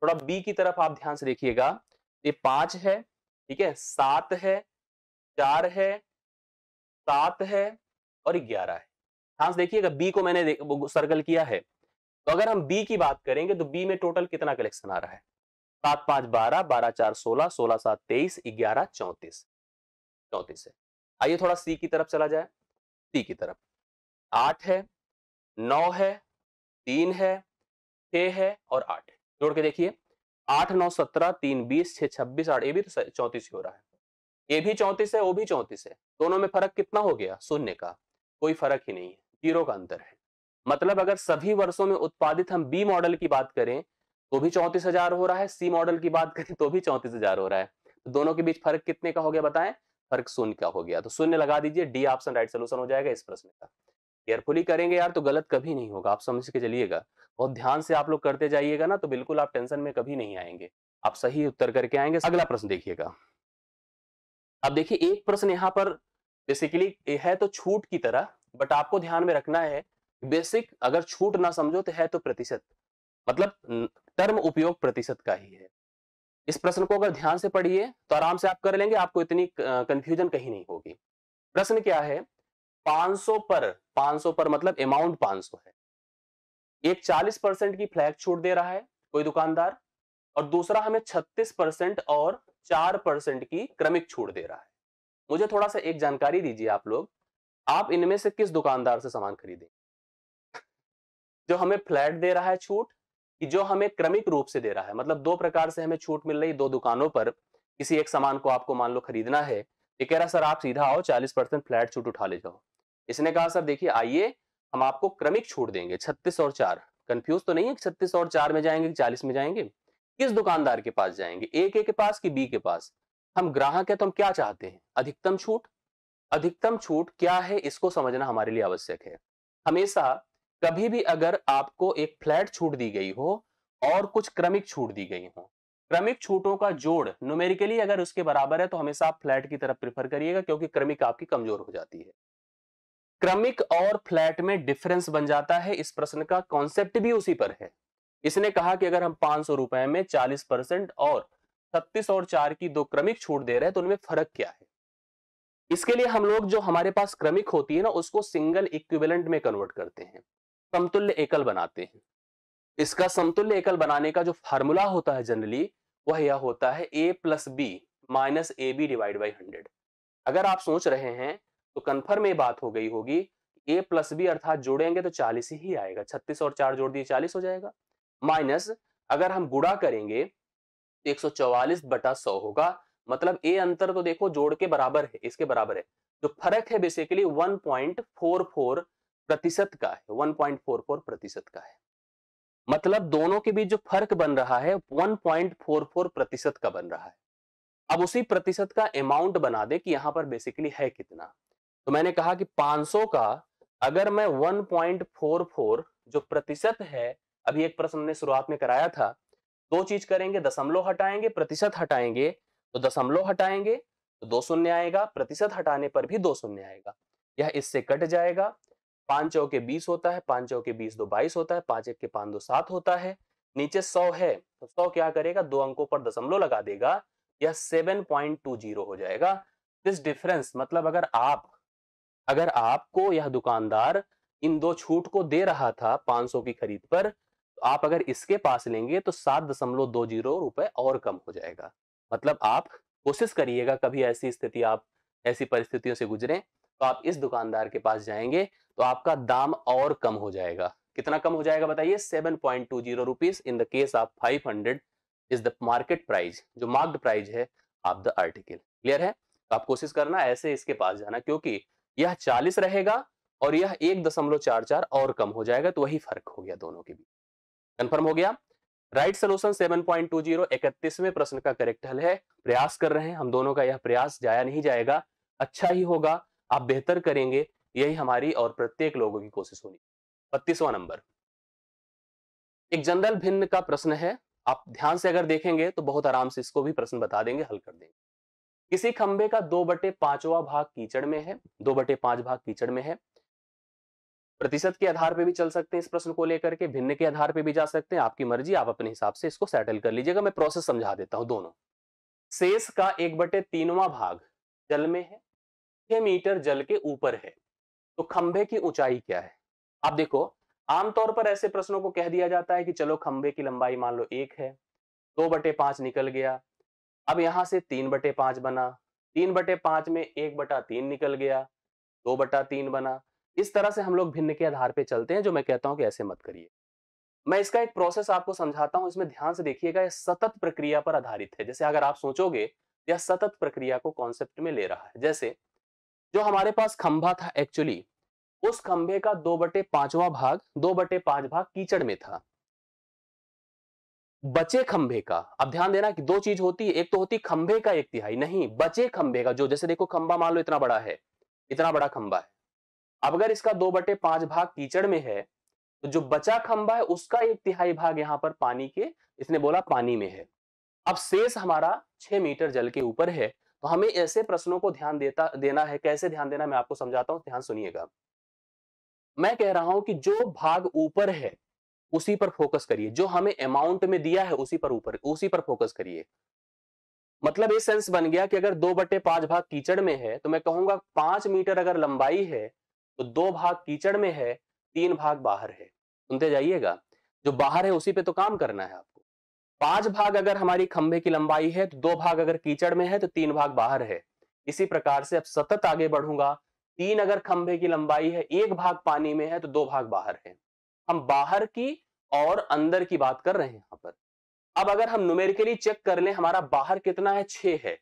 थोड़ा बी की तरफ आप ध्यान से देखिएगा, ये 5 है, ठीक है, 7 है, 4 है, 7 है और 11 है, ध्यान से देखिएगा, बी को मैंने सर्कल किया है, तो अगर हम बी की बात करेंगे तो बी में टोटल कितना कलेक्शन आ रहा है, 7 5 12, 12 4 16, 16 7 23, 11 34, 34 है। आइए थोड़ा सी की तरफ चला जाए, सी की तरफ 8 है, 9 है, 3 है, 6 है और 8 है, जोड़ के देखिए, 8 9 17, 3 20, 6 26, 8, ये भी तो 34 ही हो रहा है, ये भी 34 है, वो भी 34 है, दोनों में फर्क कितना हो गया, शून्य का, कोई फर्क ही नहीं है, जीरो का अंतर है। मतलब अगर सभी वर्षों में उत्पादित हम बी मॉडल की बात करें तो भी 34,000 हो रहा है, सी मॉडल की बात करें तो भी 34,000 हो रहा है, तो दोनों के बीच फर्क कितने का हो गया बताएं, फर्क शून्य का हो गया, तो शून्य लगा दीजिए, डी ऑप्शन राइट सोल्यूशन हो जाएगा इस प्रश्न का। केयरफुली करेंगे यार तो गलत कभी नहीं होगा, आप समझ के चलिएगा, बहुत ध्यान से आप लोग करते जाइएगा ना, तो बिल्कुल आप टेंशन में कभी नहीं आएंगे। आप सही उत्तर करके आएंगे। अगला प्रश्न देखिएगा। अब देखिए एक प्रश्न यहाँ पर बेसिकली है तो छूट की तरह, बट आपको ध्यान में रखना है बेसिक, अगर छूट ना समझो तो है तो प्रतिशत, मतलब टर्म उपयोग प्रतिशत का ही है। इस प्रश्न को अगर ध्यान से पढ़िए तो आराम से आप कर लेंगे, आपको इतनी कंफ्यूजन कहीं नहीं होगी। प्रश्न क्या है, 500 पर मतलब अमाउंट 500 है, एक 40% की फ्लैट छूट दे रहा है कोई दुकानदार, और दूसरा हमें 36% और 4% की क्रमिक छूट दे रहा है। मुझे थोड़ा सा एक जानकारी दीजिए आप लोग, आप इनमें से किस दुकानदार से सामान खरीदें? जो हमें फ्लैट दे रहा है छूट, कि जो हमें क्रमिक रूप से दे रहा है, मतलब दो प्रकार से हमें छूट मिल रही, दो दुकानों पर किसी एक सामान को आपको मान लो खरीदना है। ये कह रहा सर आप सीधा आओ 40% फ्लैट छूट उठा ले जाओ। इसने कहा सर देखिए आइए हम आपको क्रमिक छूट देंगे 36 और 4। कंफ्यूज तो नहीं है कि 36 और 4 में जाएंगे कि 40 में जाएंगे? किस दुकानदार के पास जाएंगे, ए के पास कि बी के पास? हम ग्राहक है तो हम क्या चाहते हैं, अधिकतम छूट। अधिकतम छूट क्या है इसको समझना हमारे लिए आवश्यक है। हमेशा कभी भी अगर आपको एक फ्लैट छूट दी गई हो और कुछ क्रमिक छूट दी गई हो, क्रमिक छूटों का जोड़ न्यूमेरिकली अगर उसके बराबर है तो हमेशा आप फ्लैट की तरफ प्रेफर करिएगा, क्योंकि क्रमिक आपकी कमजोर हो जाती है। क्रमिक और फ्लैट में डिफरेंस बन जाता है, इस प्रश्न का कॉन्सेप्ट भी उसी पर है। इसने कहा कि अगर हम 500 रुपए में 40% और 36 और 4 की दो क्रमिक छूट दे रहे हैं तो उनमें फर्क क्या है। इसके लिए हम लोग जो हमारे पास क्रमिक होती है ना, उसको सिंगल इक्विवेलेंट में कन्वर्ट करते हैं, समतुल्य एकल बनाते हैं। इसका समतुल्य एकल बनाने का जो फार्मूला होता है जनरली, वह यह होता है a plus B minus A B divide by 100। अगर आप सोच रहे हैं तो कन्फर्म ये बात हो गई होगी, a प्लस बी अर्थात जोड़ेंगे तो 40 ही आएगा, 36 और 4 जोड़ दिए 40 हो जाएगा, माइनस अगर हम गुणा करेंगे 144/100 होगा, मतलब ए अंतर तो देखो जोड़ के बराबर है, इसके बराबर है। जो फर्क है बेसिकली 1.44 प्रतिशत का है, 1.44 प्रतिशत का है। मतलब दोनों के बीच जो फर्क बन रहा है 1.44 प्रतिशत का बन रहा है। अब उसी प्रतिशत का अमाउंट बना दे कि यहां पर बेसिकली है कितना। तो मैंने कहा कि 500 का अगर मैं 1.44 जो प्रतिशत है, अभी एक प्रश्न ने शुरुआत में कराया था, दो चीज करेंगे, दशमलव हटाएंगे, प्रतिशत हटाएंगे, तो दशमलव हटाएंगे तो 2 शून्य आएगा, प्रतिशत हटाने पर भी 2 शून्य आएगा, यह इससे कट जाएगा। 5 चौके 20 होता है, 5 चौके 20 दो 22 होता है, 5 एक के 5 दो 7 होता है, नीचे 100 है तो 100 क्या करेगा, दो अंकों पर दशमलव लगा देगा, यह 7.20 हो जाएगा। दिस डिफरेंस मतलब अगर आपको यह दुकानदार इन दो छूट को दे रहा था 500 की खरीद पर, तो आप अगर इसके पास लेंगे तो 7.20 रुपए और कम हो जाएगा। मतलब आप कोशिश करिएगा कभी ऐसी स्थिति, आप ऐसी परिस्थितियों से गुजरे तो आप इस दुकानदार के पास जाएंगे तो आपका दाम और कम हो जाएगा। कितना कम हो जाएगा बताइए, 7.20 rupees in the case of 500 is the market price, जो मार्क्ड प्राइस है ऑफ द आर्टिकल। क्लियर है? तो आप कोशिश करना ऐसे इसके पास जाना, क्योंकि यह 40 रहेगा और यह 1.44 और कम हो जाएगा, तो वही फर्क हो गया दोनों के बीच। कंफर्म हो गया? राइट सोल्यूशन 7.20 31वें प्रश्न का करेक्ट हल है। प्रयास कर रहे हैं हम दोनों का, यह प्रयास जाया नहीं जाएगा, अच्छा ही होगा, आप बेहतर करेंगे, यही हमारी और प्रत्येक लोगों की कोशिश होनी। 32वां नंबर एक जनरल भिन्न का प्रश्न है, आप ध्यान से अगर देखेंगे तो बहुत आराम से इसको भी प्रश्न बता देंगे, हल कर देंगे। किसी खंबे का 2/5वां भाग कीचड़ में है, 2/5 भाग कीचड़ में है। प्रतिशत के आधार पे भी चल सकते हैं इस प्रश्न को लेकर के, भिन्न के आधार पे भी जा सकते हैं, आपकी मर्जी, आप अपने हिसाब से इसको सेटल कर लीजिएगा। मैं प्रोसेस समझा देता हूं दोनों। शेष का 1/3वां भाग जल में है, 6 मीटर जल के ऊपर है, तो खंबे की ऊंचाई क्या है? आप देखो आमतौर पर ऐसे प्रश्नों को कह दिया जाता है कि चलो खंबे की लंबाई मान लो 1 है, 2/5 निकल गया, अब यहां से 3/5 बना, 3/5 में 1/3 निकल गया, 2/3 बना। इस तरह से हम लोग भिन्न के आधार पे चलते हैं, जो मैं कहता हूं कि ऐसे मत करिए। मैं इसका एक प्रोसेस आपको समझाता हूं, इसमें ध्यान से देखिएगा, यह सतत प्रक्रिया पर आधारित है। जैसे अगर आप सोचोगे यह सतत प्रक्रिया को कॉन्सेप्ट में ले रहा है। जैसे जो हमारे पास खंभा था, एक्चुअली उस खंभे का 2/5वां भाग, 2/5 भाग कीचड़ में था। बचे खंभे का, अब ध्यान देना कि दो चीज होती है, एक तो होती खंभे का 1/3, नहीं बचे खंभे का, जो जैसे देखो खंभा मान लो इतना बड़ा है, इतना बड़ा खंभा है, अब अगर इसका 2/5 भाग कीचड़ में है तो जो बचा खंभा है उसका 1/3 भाग यहां पर पानी के, इसने बोला पानी में है, अब शेष हमारा 6 मीटर जल के ऊपर है, तो हमें ऐसे प्रश्नों को ध्यान देना है। कैसे ध्यान देना मैं आपको समझाता हूं, ध्यान सुनिएगा। मैं कह रहा हूं कि जो भाग ऊपर है उसी पर फोकस करिए, जो हमें अमाउंट में दिया है उसी पर फोकस करिए। मतलब ये सेंस बन गया कि अगर 2/5 भाग कीचड़ में है तो मैं कहूंगा 5 मीटर अगर लंबाई है तो 2 भाग कीचड़ में है, 3 भाग बाहर है। सुनते जाइएगा, जो बाहर है उसी पे तो काम करना है आपको। 5 भाग अगर हमारी खंभे की लंबाई है तो 2 भाग अगर कीचड़ में है तो 3 भाग बाहर है। इसी प्रकार से अब सतत आगे बढ़ूंगा, 3 अगर खंभे की लंबाई है, 1 भाग पानी में है तो 2 भाग बाहर है। हम बाहर की और अंदर की बात कर रहे हैं यहां पर। अब अगर हम न्यूमेरिकली चेक कर लें हमारा बाहर कितना है, 6 है,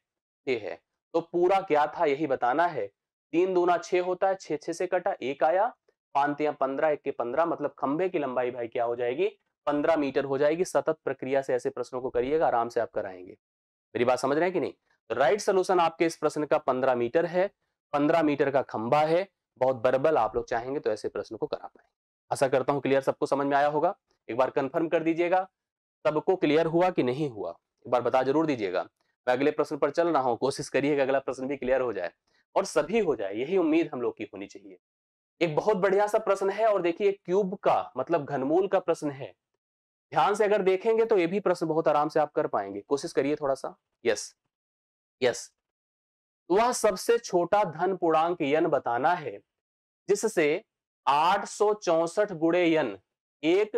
6 है, तो पूरा क्या था यही बताना है। 3 दूना 6 होता है, 6 6 से कटा, 1 आया, 5 तिया 15, 1 के 15, मतलब खंभे की लंबाई भाई क्या हो जाएगी, 15 मीटर हो जाएगी। सतत प्रक्रिया से ऐसे प्रश्नों को करिएगा, आराम से आप कराएंगे। मेरी बात समझ रहे हैं कि नहीं? राइट सोल्यूशन आपके इस प्रश्न का 15 मीटर है, 15 मीटर का खंभा है। बहुत बरबल, आप लोग चाहेंगे तो ऐसे प्रश्न को करा पाएंगे। आशा करता हूं क्लियर, सबको समझ में आया होगा। एक बार कंफर्म कर दीजिएगा सबको क्लियर हुआ कि नहीं हुआ, एक बार बता जरूर दीजिएगा। मैं अगले प्रश्न पर चल रहा हूं, कोशिश करिएगा अगला प्रश्न भी क्लियर हो जाए और सभी हो जाए, यही उम्मीद हम लोग की होनी चाहिए। एक बहुत बढ़िया सा प्रश्न है और देखिए क्यूब का मतलब घनमूल का प्रश्न है। ध्यान से अगर देखेंगे तो ये भी प्रश्न बहुत आराम से आप कर पाएंगे, कोशिश करिए थोड़ा सा। Yes, yes. वह सबसे छोटा धन पूर्णांक यन बताना है जिससे 864 गुणे यन एक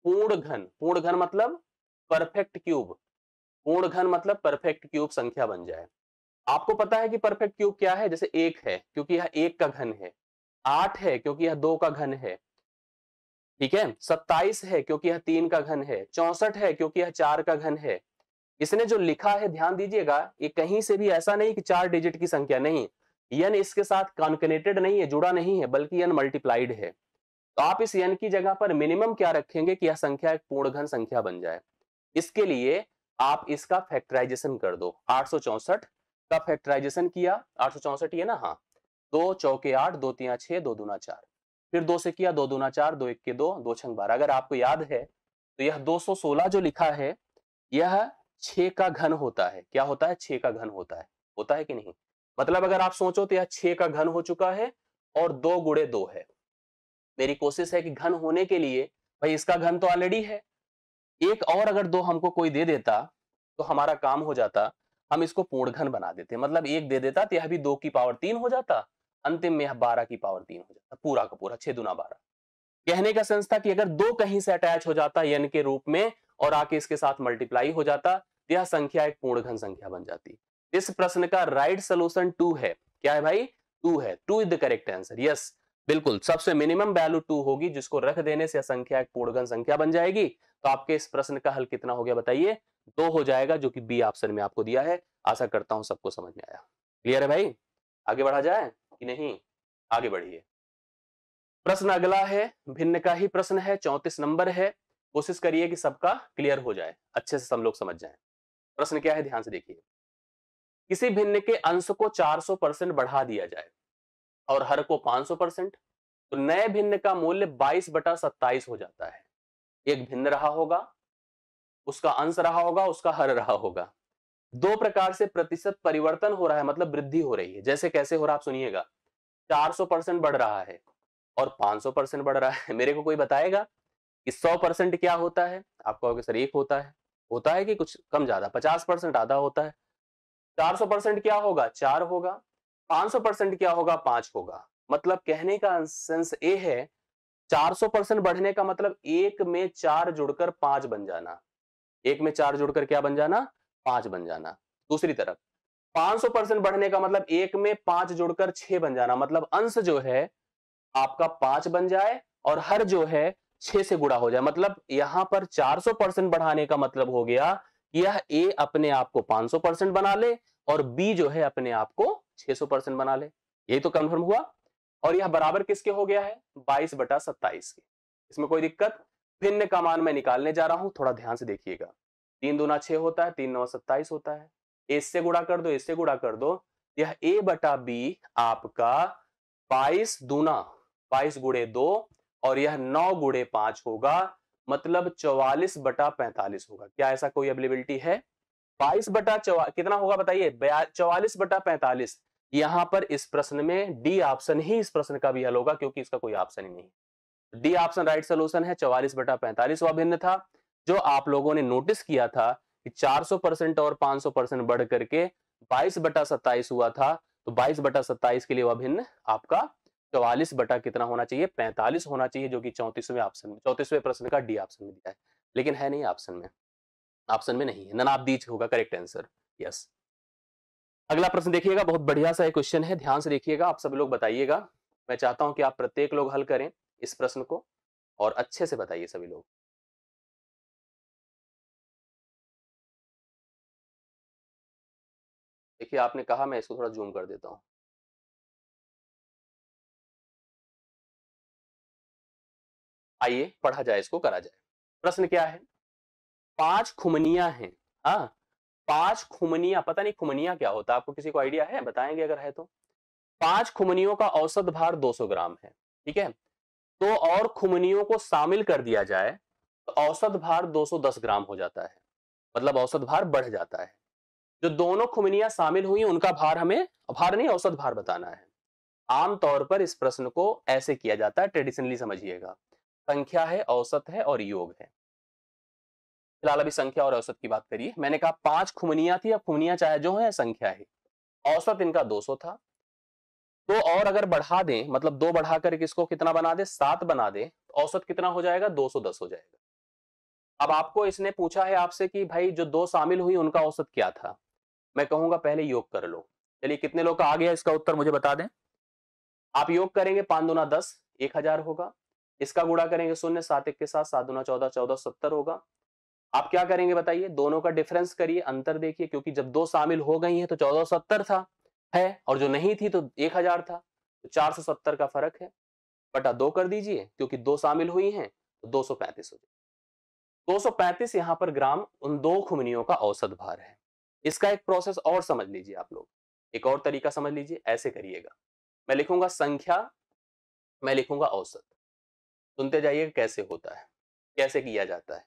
पूर्ण घन मतलब परफेक्ट क्यूब, पूर्ण घन मतलब परफेक्ट क्यूब संख्या बन जाए। आपको पता है कि परफेक्ट क्यूब क्या है, जैसे 1 है क्योंकि यह 1 का घन है, 8 है क्योंकि यह 2 का घन है, ठीक है, 27 है क्योंकि यह 3 का घन है, 64 है क्योंकि यह 4 का घन है। इसने जो लिखा है ध्यान दीजिएगा, ये कहीं से भी ऐसा नहीं कि 4 डिजिट की संख्या, नहीं, यन इसके साथ कॉन्कनेटेड नहीं है, जुड़ा नहीं है, बल्कि यन मल्टीप्लाइड है। तो आप इस यन की जगह पर मिनिमम क्या रखेंगे कि यह संख्या एक पूर्ण घन संख्या बन जाए। इसके लिए आप इसका फैक्टराइजेशन कर दो। 864 का फैक्टराइजेशन किया, 864 ये ना, हाँ, 2 चौके 8, 2 तिया 6, 2 दूना 4, फिर 2 से किया, 2 दूना 4, 2 1 के 2, 2 छंग 12। अगर आपको याद है तो यह 216 जो लिखा है यह 6 का घन होता है। क्या होता है? 6 का घन होता है कि नहीं? मतलब अगर आप सोचो तो यह 6 का घन हो चुका है और 2 गुणे 2 है। मेरी कोशिश है कि घन होने के लिए भाई इसका घन तो ऑलरेडी है, एक और अगर 2 हमको कोई दे देता तो हमारा काम हो जाता, हम इसको पूर्ण घन बना देते, मतलब 1 दे देता तो यह भी 2 की पावर 3 हो जाता, अंतिम में यह 12 की पावर 3 हो जाता, पूरा का पूरा 6 दूना 12। कहने का सेंस था कि अगर 2 कहीं से अटैच हो जाता n के रूप में और आके इसके साथ मल्टीप्लाई हो जाता तो यह संख्या एक पूर्ण घन संख्या बन जाती। इस प्रश्न का राइट सोल्यूशन 2 है। क्या है भाई? 2 है। 2 is the correct answer. Yes, बिल्कुल, सबसे मिनिमम वैल्यू 2 होगी जिसको रख देने से संख्या एक पूर्ण घन संख्या बन जाएगी। तो आपके इस प्रश्न का हल कितना हो गया बताइए? 2 हो जाएगा, जो कि बी ऑप्शन में आपको दिया है। आशा करता हूं सबको समझ में आया। क्लियर है भाई? आगे बढ़ा जाए कि नहीं? आगे बढ़िए। प्रश्न अगला है, भिन्न का ही प्रश्न है, 34 नंबर है। कोशिश करिए कि सबका क्लियर हो जाए, अच्छे से सब लोग समझ जाएं। प्रश्न क्या है ध्यान से देखिए। किसी भिन्न के अंश को 400% बढ़ा दिया जाए और हर को 500%, तो नए भिन्न का मूल्य 22/27 हो जाता है। एक भिन्न रहा होगा, उसका अंश रहा होगा, उसका हर रहा होगा। दो प्रकार से प्रतिशत परिवर्तन हो रहा है, मतलब वृद्धि हो रही है। जैसे कैसे हो रहा, आप सुनिएगा। 400% बढ़ रहा है और 500% बढ़ रहा है। मेरे को कोई बताएगा कि 100% क्या होता है? आप कहोगे सर 1 होता है कि कुछ कम ज्यादा? 50% आधा होता है। 400% क्या होगा? 4 होगा। 500% क्या होगा? 5 होगा। मतलब कहने का सेंस ये है, 400% बढ़ने का मतलब 1 में 4 जुड़कर 5 बन जाना। 1 में 4 जुड़कर क्या बन जाना? 5 बन जाना। दूसरी तरफ 500% बढ़ने का मतलब 1 में 5 जुड़कर 6 बन जाना, मतलब अंश जो है आपका 5 बन जाए और हर जो है 6 से गुणा हो जाए। मतलब यहां पर 400% बढ़ाने का मतलब हो गया कि यह ए अपने आप को 500% बना ले और बी जो है अपने आप को 600% बना ले। यही तो कंफर्म हुआ। और यह बराबर किसके हो गया है? 22/27 के। इसमें कोई दिक्कत? भिन्न का मान मैं निकालने जा रहा हूं, थोड़ा ध्यान से देखिएगा। 3 दूना 6 होता है, 3 9 27 होता है। ए से गुणा कर दो, इससे गुणा कर दो, यह ए बटा बी आपका 22 दूना 22 गुणे 2 और यह 9 गुणे 5 होगा, मतलब 44/45 होगा। क्या ऐसा कोई अवेलेबिलिटी है? कितना होगा बताइए, 44/45। यहां पर इस प्रश्न में डी ऑप्शन ही इस प्रश्न का भी हल होगा, क्योंकि इसका कोई ऑप्शन ही नहीं। डी ऑप्शन राइट सोल्यूशन है। 44/45 वह भिन्न था जो आप लोगों ने नोटिस किया था कि 400% और 500% बढ़ करके 22/27 हुआ था। तो 22/27 के लिए वह भिन्न आपका 44 बटा कितना होना चाहिए, 45 होना चाहिए, जो कि 34वें ऑप्शन में, 34वें प्रश्न का डी ऑप्शन में दिया है, लेकिन है नहीं ऑप्शन में। ऑप्शन में नहीं है, नन ऑफ दीज होगा करेक्ट आंसर। यस। अगला प्रश्न देखिएगा, बहुत बढ़िया सा एक क्वेश्चन है, ध्यान से देखिएगा, आप सभी लोग बताइएगा। मैं चाहता हूं कि आप प्रत्येक लोग हल करें इस प्रश्न को और अच्छे से बताइए सभी लोग। देखिए आपने कहा, मैं इसको थोड़ा जूम कर देता हूं। आइए पढ़ा जाए, इसको करा जाए। प्रश्न क्या है, 5 खुमनियां हैं। हाँ, 5 खुमनियां, पता नहीं खुमनियां क्या होता है, आपको किसी को आइडिया है, बताएंगे अगर है तो। 5 खुमनियों का औसत भार 200 ग्राम है, ठीक है। तो और खुमनियों को शामिल कर दिया जाए तो औसत भार 210 ग्राम हो जाता है, मतलब औसत भार बढ़ जाता है। जो दोनों खुमनियां शामिल हुई उनका भार, हमें भार नहीं औसत भार बताना है। आमतौर पर इस प्रश्न को ऐसे किया जाता है, ट्रेडिशनली समझिएगा, संख्या है, औसत है और योग है। फिलहाल अभी संख्या और औसत की बात करिए। मैंने कहा 5 खुमनियां थी, अब खुमनियां चाहे जो है संख्या है, औसत इनका 200 था। तो और अगर बढ़ा दें, मतलब 2 बढ़ाकर इसको कितना बना दे, 7 बना दे, तो औसत कितना हो जाएगा, 210 हो जाएगा। अब आपको इसने पूछा है आपसे कि भाई जो 2 शामिल हुई उनका औसत क्या था। मैं कहूंगा पहले योग कर लो। चलिए कितने लोग का आ गया इसका उत्तर मुझे बता दें। आप योग करेंगे, 5 दूना 10, 1000 होगा। इसका गुणा करेंगे 0, 7 1 के साथ, 7 दूना 14, 1470 होगा। आप क्या करेंगे बताइए, दोनों का डिफरेंस करिए, अंतर देखिए, क्योंकि जब 2 शामिल हो गई है तो 1470 था है, और जो नहीं थी तो 1000 था, तो 470 का फर्क है, बटा 2 कर दीजिए, क्योंकि 2 शामिल हुई हैं तो 235 हो जाए। 235 यहां पर ग्राम उन 2 खुमनियों का औसत भार है। इसका एक प्रोसेस और समझ लीजिए आप लोग, एक और तरीका समझ लीजिए, ऐसे करिएगा। मैं लिखूंगा संख्या, मैं लिखूंगा औसत, सुनते जाइए कैसे होता है, कैसे किया जाता है।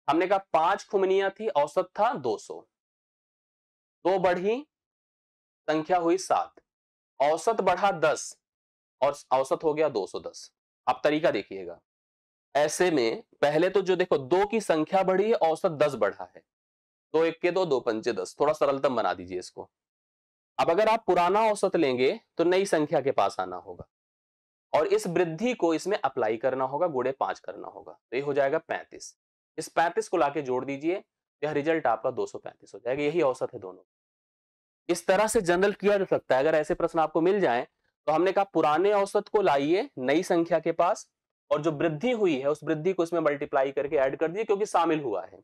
हमने कहा 5 खुमनियां थी, औसत था 200, 2 बढ़ी, संख्या हुई 7, औसत बढ़ा 10 और औसत हो गया 210। आप तरीका देखिएगा, ऐसे में पहले तो जो देखो 2 की संख्या बढ़ी है, औसत 10 बढ़ा है, 2 1 के 2, 2 पंचे 10, थोड़ा सरलतम बना दीजिए इसको। अब अगर आप पुराना औसत लेंगे तो नई संख्या के पास आना होगा और इस वृद्धि को इसमें अप्लाई करना होगा, गुणे 5 करना होगा, तो ये हो जाएगा 35। इस 35 को लाके जोड़ दीजिए, यह रिजल्ट आपका 235 हो जाएगा, यही औसत है दोनों। इस तरह से जनरल किया जा सकता है, अगर ऐसे प्रश्न आपको मिल जाए तो हमने कहा पुराने औसत को लाइए नई संख्या के पास और जो वृद्धि हुई है उस वृद्धि को इसमें मल्टीप्लाई करके ऐड कर दीजिए, क्योंकि शामिल हुआ है।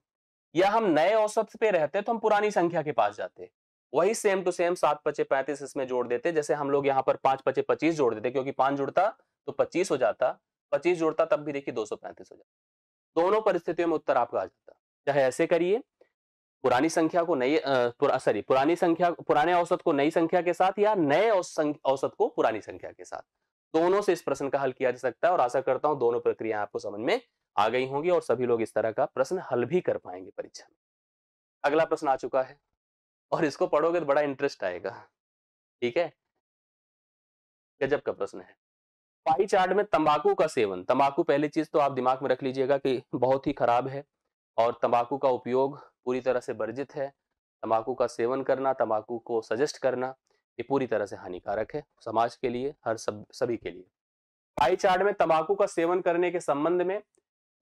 या हम नए औसत पे रहते तो हम पुरानी संख्या के पास जाते, वही सेम टू सेम 7 पचे 35 इसमें जोड़ देते, जैसे हम लोग यहाँ पर 5 पचे 25 जोड़ देते, क्योंकि 5 जुड़ता तो 25 हो जाता, 25 जोड़ता तब भी देखिए 235 हो जाता। दोनों परिस्थितियों में उत्तर आपका आ जाता। चाहे ऐसे करिए, पुरानी संख्या को नई पुरानी संख्या, पुराने औसत को नई संख्या के साथ, या नए औसत को पुरानी संख्या के साथ, दोनों से इस प्रश्न का हल किया जा सकता है। और आशा करता हूं दोनों प्रक्रिया आपको समझ में आ गई होंगी और सभी लोग इस तरह का प्रश्न हल भी कर पाएंगे परीक्षा में। अगला प्रश्न आ चुका है और इसको पढ़ोगे तो बड़ा इंटरेस्ट आएगा, ठीक है। गजब का प्रश्न है। पाई चार्ट में तंबाकू का सेवन, तंबाकू पहली चीज तो आप दिमाग में रख लीजिएगा कि बहुत ही खराब है और तंबाकू का उपयोग पूरी तरह से वर्जित है। तंबाकू का सेवन करना, तंबाकू को सजेस्ट करना, ये पूरी तरह से हानिकारक है समाज के लिए, हर सभी के लिए। पाई चार्ट में तंबाकू का सेवन करने के संबंध में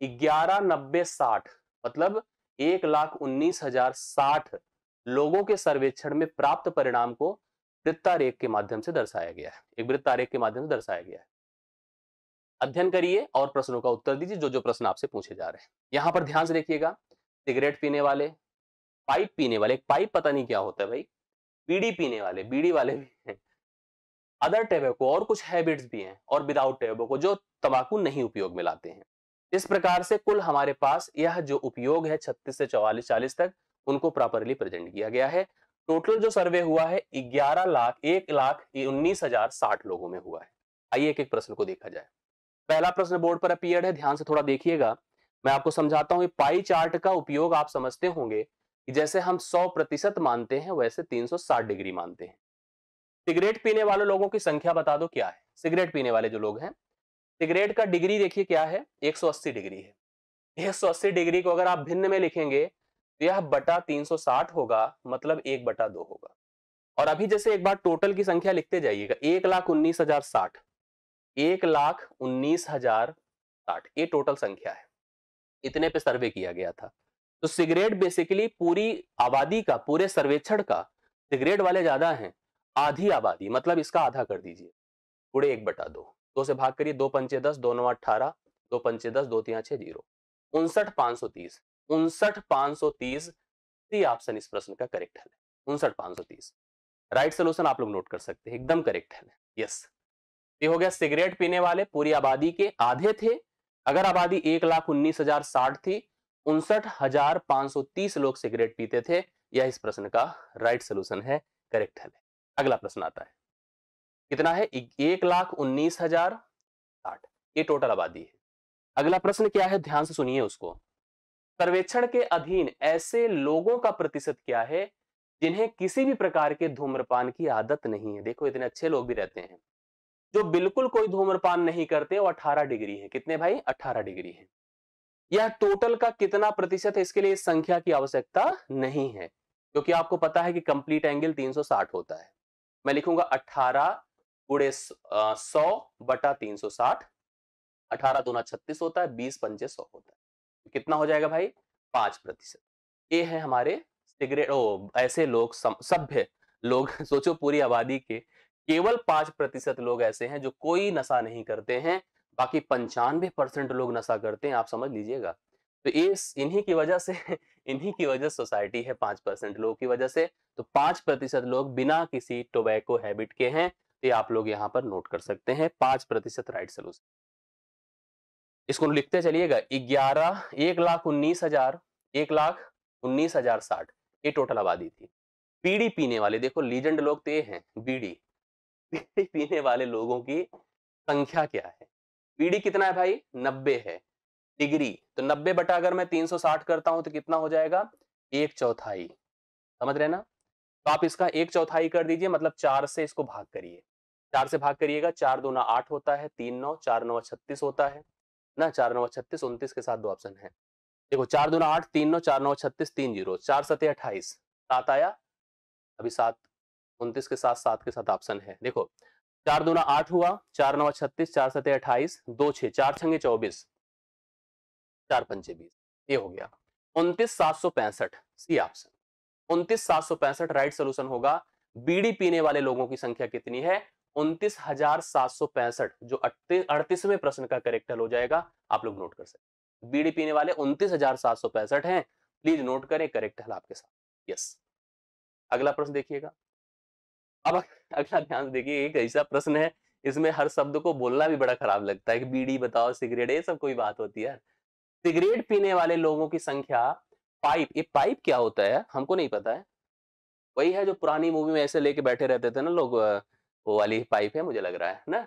1190-60, मतलब 1,19,060 लोगों के सर्वेक्षण में प्राप्त परिणाम को वृत्तारेख के माध्यम से दर्शाया गया है, एक वृत्तारेख के माध्यम से दर्शाया गया है। अध्ययन करिए और प्रश्नों का उत्तर दीजिए, जो जो प्रश्न आपसे पूछे जा रहे हैं। यहां पर ध्यान से देखिएगा, सिगरेट पीने वाले, पाइप पीने वाले, एक पाइप पता नहीं क्या होता है भाई, बीड़ी पीने वाले, बीड़ी वाले भी हैं, अदर टैबेको और कुछ हैबिट्स भी हैं, और विदाउट टैबेको जो तंबाकू नहीं उपयोग में लाते हैं। इस प्रकार से कुल हमारे पास यह जो उपयोग है 36 से 44 40 तक, उनको प्रॉपरली प्रेजेंट किया गया है। टोटल जो सर्वे हुआ है 1,19,060 लोगों में हुआ है। आइए एक एक प्रश्न को देखा जाए। पहला प्रश्न बोर्ड पर अपीयर्ड है, ध्यान से थोड़ा देखिएगा। मैं आपको समझाता हूं, पाई चार्ट का उपयोग आप समझते होंगे कि जैसे हम 100% मानते हैं वैसे 360 डिग्री मानते हैं। सिगरेट पीने वाले लोगों की संख्या बता दो क्या है? सिगरेट पीने वाले जो लोग हैं, सिगरेट का डिग्री देखिए क्या है? 180 डिग्री है। 180 डिग्री को अगर आप भिन्न में लिखेंगे तो यह बटा 360 होगा, मतलब 1/2 होगा। और अभी जैसे एक बार टोटल की संख्या लिखते जाइएगा, 1,19,060, 1,19,060 ये टोटल संख्या है। इतने पे सर्वे किया गया था। तो सिगरेट बेसिकली पूरी आबादी का, पूरे सर्वेक्षण का सिगरेट वाले ज्यादा हैं, आधी आबादी, मतलब इसका आधा कर दीजिए, गुणे 1/2, 2 से भाग करिए, 2 पंचे 10, 2 9 18, 2 पंचे 10, 2 3 6 0, 59,530, 59,530 सी ऑप्शन इस प्रश्न का करेक्ट है। 59,530 राइट सोल्यूशन आप लोग नोट कर सकते हैं, एकदम करेक्ट है। यस, ये हो गया सिगरेट पीने वाले पूरी आबादी के आधे थे। अगर आबादी 1,19,060 थी, 59,530 लोग सिगरेट पीते थे। यह इस प्रश्न का राइट सोल्यूशन है, करेक्ट है। अगला प्रश्न आता है, कितना है? 1,19,060, ये टोटल आबादी है। अगला प्रश्न क्या है, ध्यान से सुनिए उसको। सर्वेक्षण के अधीन ऐसे लोगों का प्रतिशत क्या है जिन्हें किसी भी प्रकार के धूम्रपान की आदत नहीं है? देखो इतने अच्छे लोग भी रहते हैं। जो बिल्कुल कोई धूम्रपान नहीं करते वो 18 डिग्री है। कितने भाई? 18 डिग्री है। यह टोटल का कितना प्रतिशत है, इसके लिए इस संख्या की आवश्यकता नहीं है, क्योंकि आपको पता है कि कंप्लीट एंगल 360 होता है। मैं लिखूंगा 18 गुणे 100/360, 18 दूना 36 होता है, 20 पंचे 100 होता है। तो कितना हो जाएगा भाई? 5%। ये है हमारे सिगरेट, ऐसे लोग, सभ्य लोग सोचो पूरी आबादी के केवल 5% लोग ऐसे हैं जो कोई नशा नहीं करते हैं, बाकी 95% लोग नशा करते हैं, आप समझ लीजिएगा। तो इस इन्हीं की वजह से इन्हीं की वजह सोसाइटी है 5% लोगों की वजह से। तो 5% लोग बिना किसी टोबैको हैबिट के हैं। ये आप लोग यहाँ पर नोट कर सकते हैं, 5% राइट सोल्यूशन। इसको लिखते चलिएगा, 1,19,060 ये टोटल आबादी थी। बीड़ी पीने वाले, देखो लीजेंड लोग तो ये हैं, बीड़ी बीड़ी पीने वाले लोगों की संख्या क्या है? बीड़ी कितना है भाई? 90 है। डिग्री तो 90 बटा अगर मैं 360 करता हूं तो कितना हो जाएगा? 1/4। समझ रहे ना? तो आप इसका 1/4 कर दीजिए, मतलब 4 से इसको भाग करिए। 4 से भाग करिएगा, 4 दूना 8 होता है, 3 9, 4 9 36 होता है ना, 4 9 36, 29 के साथ 2 ऑप्शन है। देखो 4 दूना 8, 3 9, 4 9 36, 3 0, 4 7 28, 7 आया, अभी 7, 29 के साथ 7 के साथ ऑप्शन है। देखो 4 दूना 8 हुआ, 4 9 36, 4 7 28, 2 6, 4 छंगे 24, 4 पंचे 20, ये हो गया 29,765 सी ऑप्शन। 29,765 राइट सोल्यूशन होगा। बीड़ी पीने वाले लोगों की संख्या कितनी है? 29,765, जो 38वें प्रश्न का करेक्ट हल हो जाएगा। आप लोग नोट कर सकते, बीड़ी पीने वाले 29,765 हैं। प्लीज नोट करें, करेक्ट हल आपके साथ। यस, अगला प्रश्न देखिएगा। अब अगला ध्यान से देखिए, एक ऐसा प्रश्न है, इसमें हर शब्द को बोलना भी बड़ा खराब लगता है कि बीड़ी बताओ, सिगरेट, ये सब कोई बात होती है? सिगरेट पीने वाले लोगों की संख्या, पाइप, ये पाइप क्या होता है हमको नहीं पता है। वही है जो पुरानी मूवी में ऐसे लेके बैठे रहते थे ना लोग, वो वाली पाइप है मुझे लग रहा है ना।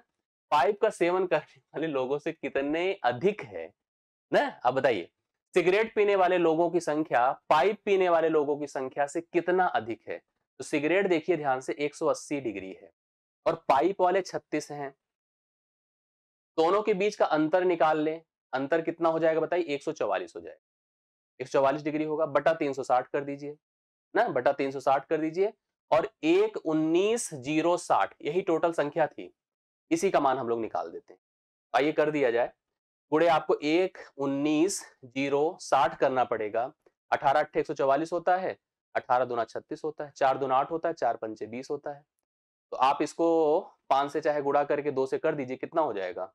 पाइप का सेवन करने वाले लोगों से कितने अधिक है ना? अब बताइए, सिगरेट पीने वाले लोगों की संख्या पाइप पीने वाले लोगों की संख्या से कितना अधिक है? तो सिगरेट देखिए ध्यान से 180 डिग्री है और पाइप वाले 36 हैं। दोनों के बीच का अंतर निकाल लें, अंतर कितना हो जाएगा बताइए? 144 हो जाएगा। 144 डिग्री होगा, बटा 360 कर दीजिए ना, बटा 360 कर दीजिए। और 1,19,060 यही टोटल संख्या थी, इसी का मान हम लोग निकाल देते हैं। आइए कर दिया जाए, गुणे आपको 1,19,060 करना पड़ेगा। 18 8 144 होता है, 18 दूना 36 होता है, 4 दूना 8 होता है, 4 पंचे 20 होता है। तो आप इसको 5 से चाहे गुणा करके 2 से कर दीजिए, कितना हो जाएगा?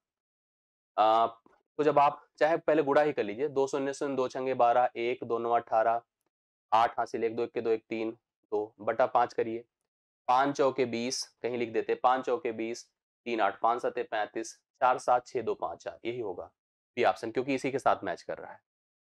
तो जब आप चाहे पहले गुणा ही कर लीजिए, 2 शून्य शून्य, 2 छंगे 12, 1 2 9 18, 8 हासिल, 1 2 1 के 2 1 3 2 बटा 5 करिए, 5 चौके 20, कहीं लिख देते 5 चौके 20, 3 8 5 सते 35, 4 7 6 2 5 4, यही होगा बी ऑप्शन, क्योंकि इसी के साथ मैच कर रहा है।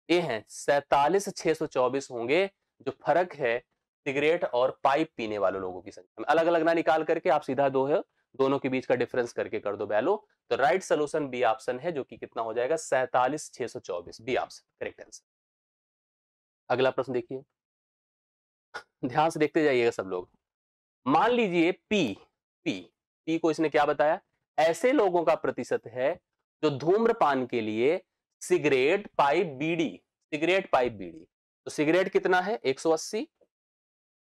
ये है 47,624 होंगे जो फर्क है सिगरेट और पाइप पीने वाले लोगों की संख्या में। अलग अलग ना निकाल करके आप सीधा दो है, दोनों के बीच का डिफरेंस करके कर दो वैल्यू। तो राइट सोल्यूशन बी ऑप्शन है, जो कि कितना हो जाएगा? 47,624, बी ऑप्शन करेक्ट आंसर। अगला प्रश्न देखिए, ध्यान से देखते जाइएगा सब लोग। मान लीजिए पी पी पी को इसने क्या बताया, ऐसे लोगों का प्रतिशत है जो धूम्रपान के लिए सिगरेट पाइप बीड़ी, सिगरेट पाइप बीड़ी, तो सिगरेट कितना है 180,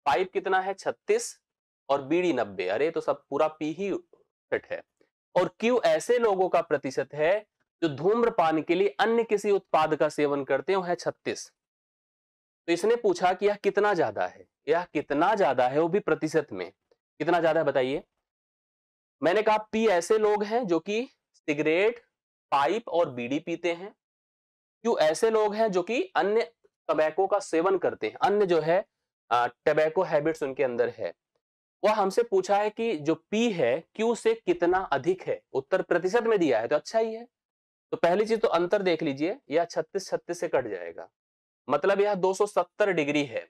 पाइप कितना है 36 और बीड़ी 90। अरे तो सब पूरा पी ही फिट है। और क्यू ऐसे लोगों का प्रतिशत है जो धूम्रपान के लिए अन्य किसी उत्पाद का सेवन करते हैं, वो है 36। तो इसने पूछा कि यह कितना ज्यादा है, यह कितना ज्यादा है वो भी प्रतिशत में, कितना ज्यादा है बताइए। मैंने कहा पी ऐसे लोग हैं जो कि सिगरेट पाइप और बीड़ी पीते हैं, क्यों ऐसे लोग हैं जो कि अन्य टबैको का सेवन करते हैं, अन्य जो है टबैको हैबिट्स उनके अंदर है। वह हमसे पूछा है कि जो पी है क्यू से कितना अधिक है, उत्तर प्रतिशत में दिया है तो अच्छा ही है। तो पहली चीज तो अंतर देख लीजिए, यह 36 36 से कट जाएगा, मतलब यह 270 डिग्री है।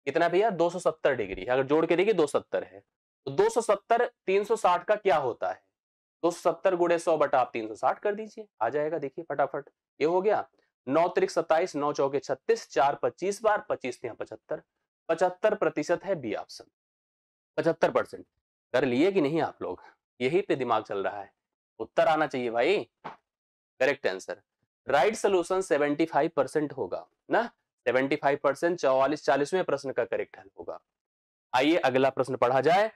कितना भैया 270 डिग्री, अगर जोड़ के देखिए 270 है, तो 270 360 का क्या होता है, 270 गुणे 100 बटा आप 360 कर दीजिए, आ जाएगा देखिए फटाफट। ये हो गया 9 त्रिक 27, 9 चौके 36, 4 25 बार 25 यहाँ 75, 75% है बी ऑप्शन। 75% कर लिए कि नहीं आप लोग, यही पे दिमाग चल रहा है, उत्तर आना चाहिए भाई। करेक्ट आंसर, राइट सोल्यूशन 75% होगा ना, 75% 44-40वें प्रश्न का करेक्ट हल होगा। आइए अगला प्रश्न पढ़ा जाए।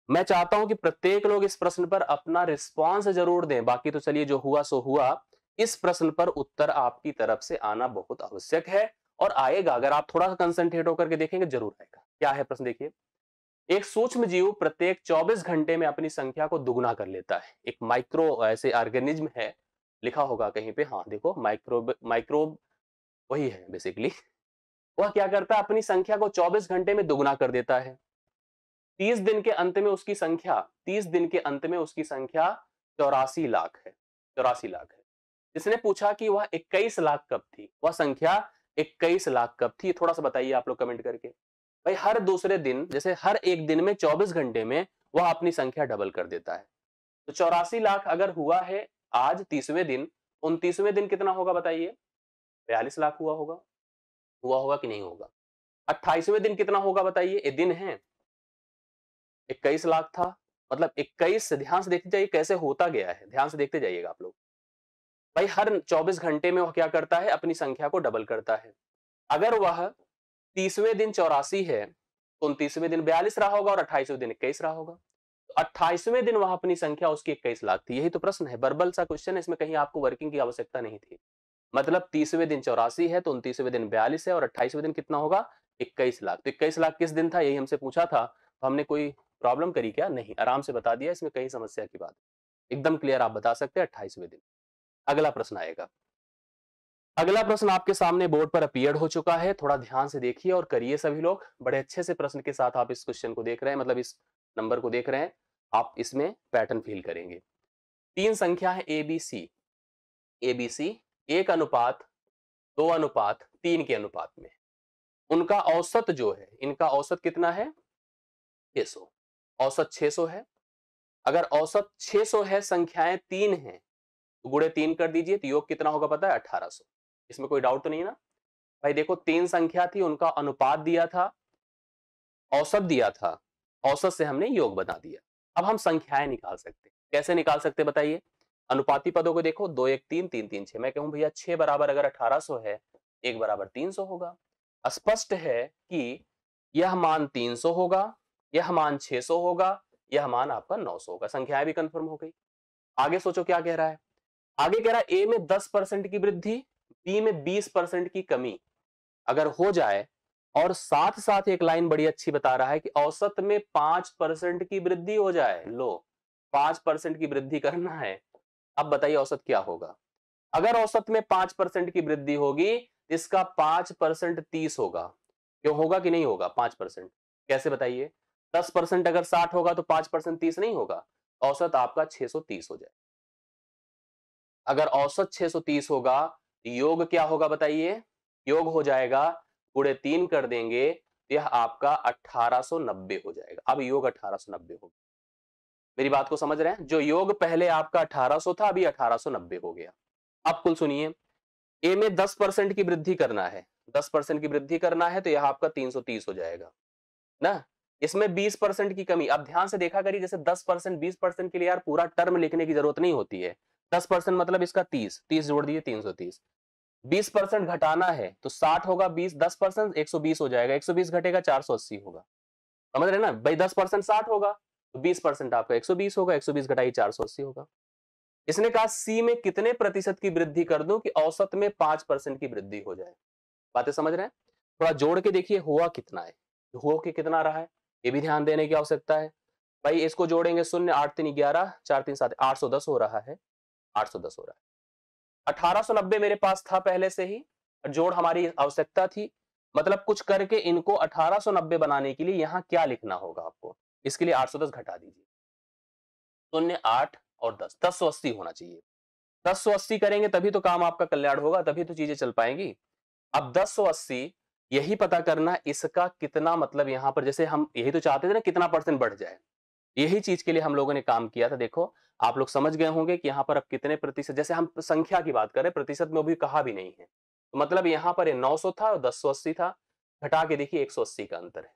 मैं चाहता हूं कि प्रत्येक लोग इस प्रश्न पर अपना रिस्पॉन्स जरूर दें, बाकी तो चलिए जो हुआ सो हुआ। इस प्रश्न पर उत्तर आपकी तरफ से आना बहुत आवश्यक है और आएगा, अगर आप थोड़ा सा कंसंट्रेट होकर के देखेंगे जरूर आएगा। क्या है प्रश्न देखिए, एक सूक्ष्म जीव प्रत्येक 24 घंटे में अपनी संख्या को दुगुना कर लेता है। एक माइक्रो ऐसे ऑर्गेनिज्म है, लिखा होगा कहीं पे, हाँ देखो माइक्रोब, माइक्रोब वही है बेसिकली। वह क्या करता है, अपनी संख्या को 24 घंटे में दुगुना कर देता है। 30 दिन के अंत में उसकी संख्या, 30 दिन के अंत में उसकी संख्या 84 लाख है, 84 लाख है। इसने पूछा कि वह 21 लाख कब थी, वह संख्या 21 लाख कब थी, थोड़ा सा बताइए आप लोग कमेंट करके। भाई हर दूसरे दिन, जैसे हर एक दिन में 24 घंटे में वह अपनी संख्या डबल कर देता है। तो 84 लाख अगर हुआ है आज 30वें दिन, 29वें दिन कितना होगा बताइए, 42 लाख हुआ होगा, हुआ होगा कि नहीं होगा। 28वें दिन कितना होगा बताइए, ये दिन है 21 लाख था, मतलब 21 से, ध्यान से देखते जाइए कैसे होता गया है, ध्यान से देखते जाइएगा आप लोग। भाई हर 24 घंटे में वह क्या करता है, अपनी संख्या को डबल करता है। अगर वह 30वें दिन 84 है तो 29वें दिन 42 रहा होगा और 28वें दिन 21 रहा होगा। तो 28वें दिन वह अपनी संख्या उसकी 21 लाख थी। यही तो प्रश्न है, बर्बल सा क्वेश्चन है, इसमें कहीं आपको वर्किंग की आवश्यकता नहीं थी। मतलब 30वें दिन 84 है तो 29वें दिन 42 है और 28वें दिन कितना होगा 21 लाख। तो 21 लाख किस दिन था, यही हमसे पूछा था, तो हमने कोई प्रॉब्लम करी क्या, नहीं, आराम से बता दिया, इसमें कहीं समस्या की बात एकदम क्लियर आप बता सकते हैं 28वें दिन। अगला प्रश्न आएगा। अगला प्रश्न आपके सामने बोर्ड पर अपीयर हो चुका है, थोड़ा ध्यान से देखिए और करिए सभी लोग। बड़े अच्छे से प्रश्न के साथ आप इस क्वेश्चन को देख रहे हैं, मतलब इस नंबर को देख रहे हैं, आप इसमें पैटर्न फील करेंगे। तीन संख्या है A B C, A B C 1:2:3 के अनुपात में, उनका औसत जो है, इनका औसत कितना है 600, औसत 600 है। अगर औसत 600 है, संख्याएं 3 हैं, तो गुणे 3 कर दीजिए, तो योग कितना होगा पता है 1800। इसमें कोई डाउट तो नहीं है ना भाई। देखो 3 संख्या थी, उनका अनुपात दिया था, औसत दिया था, औसत से हमने योग बना दिया। अब हम संख्याएं निकाल सकते, कैसे निकाल सकते बताइए। अनुपाती पदों को देखो, 2 1 3 3 3 6, मैं कहूं भैया 6 बराबर अगर 1800 है, 1 बराबर 300 होगा। स्पष्ट है कि यह मान 300 होगा, यह मान 600 होगा, यह मान आपका 900 होगा। संख्याएं भी कंफर्म हो गई। आगे सोचो क्या कह रहा है, आगे कह रहा है ए में 10% की वृद्धि, बी में 20% की कमी अगर हो जाए, और साथ साथ एक लाइन बड़ी अच्छी बता रहा है कि औसत में 5% की वृद्धि हो जाए। लो 5% की वृद्धि करना है, अब बताइए औसत क्या होगा। अगर औसत में 5% की वृद्धि होगी, इसका 5% 30 होगा। क्यों होगा कि नहीं होगा 5%, कैसे बताइए। 10% अगर 60 होगा तो 5% 30 नहीं होगा, औसत आपका 630 हो जाए। अगर औसत 630 होगा, योग क्या होगा बताइए, योग हो जाएगा, गुणे 3 कर देंगे, यह आपका 1890 हो जाएगा। अब योग 1890 होगा, मेरी बात को समझ रहे हैं। जो योग पहले आपका 1800 था, अभी 1890 हो गया। अब कुल सुनिए, ए में 10% की वृद्धि करना है, 10% की वृद्धि करना है, तो यह आपका 330 हो जाएगा। ना, इसमें 20% की कमी। अब ध्यान से देखा करिए, जैसे 10% 20% के लिए यार पूरा टर्म लिखने की जरूरत नहीं होती है। 10% मतलब इसका 30 जोड़ दिए 330। 20% घटाना है तो 60 होगा, 20 10% 120 हो जाएगा, 120 घटेगा 480 होगा। समझ रहे ना भाई, 10% 60 होगा तो 20% आपका 120 होगा, 120 घटाइए 480 होगा। इसने कहा सी में कितने प्रतिशत की वृद्धि कर दूं कि औसत में 5% की वृद्धि हो जाए। बातें समझ रहे हैं? थोड़ा जोड़ के देखिए हुआ कितना है, हो के कितना रहा है, ये भी ध्यान देने की आवश्यकता है। भाई इसको जोड़ेंगे, 0 8 3 11 4 3 7 810 हो रहा है, 810 हो रहा है। 1890 मेरे पास था पहले से ही, जोड़ हमारी आवश्यकता थी, मतलब कुछ करके इनको 1890 बनाने के लिए यहां क्या लिखना होगा आपको, इसके लिए 810 घटा दीजिए, 0 8 और 10, 1080 होना चाहिए। 1080 करेंगे तभी तो काम आपका कल्याण होगा, तभी तो चीजें चल पाएंगी। अब 1080 यही पता करना इसका कितना, मतलब यहां पर जैसे हम यही तो चाहते थे ना कितना परसेंट बढ़ जाए, यही चीज के लिए हम लोगों ने काम किया था। देखो आप लोग समझ गए होंगे कि यहां पर अब कितने प्रतिशत, जैसे हम संख्या की बात करें प्रतिशत में भी कहा भी नहीं है, तो मतलब यहां पर 900 था और 1080 था, घटा के देखिए 180 का अंतर है।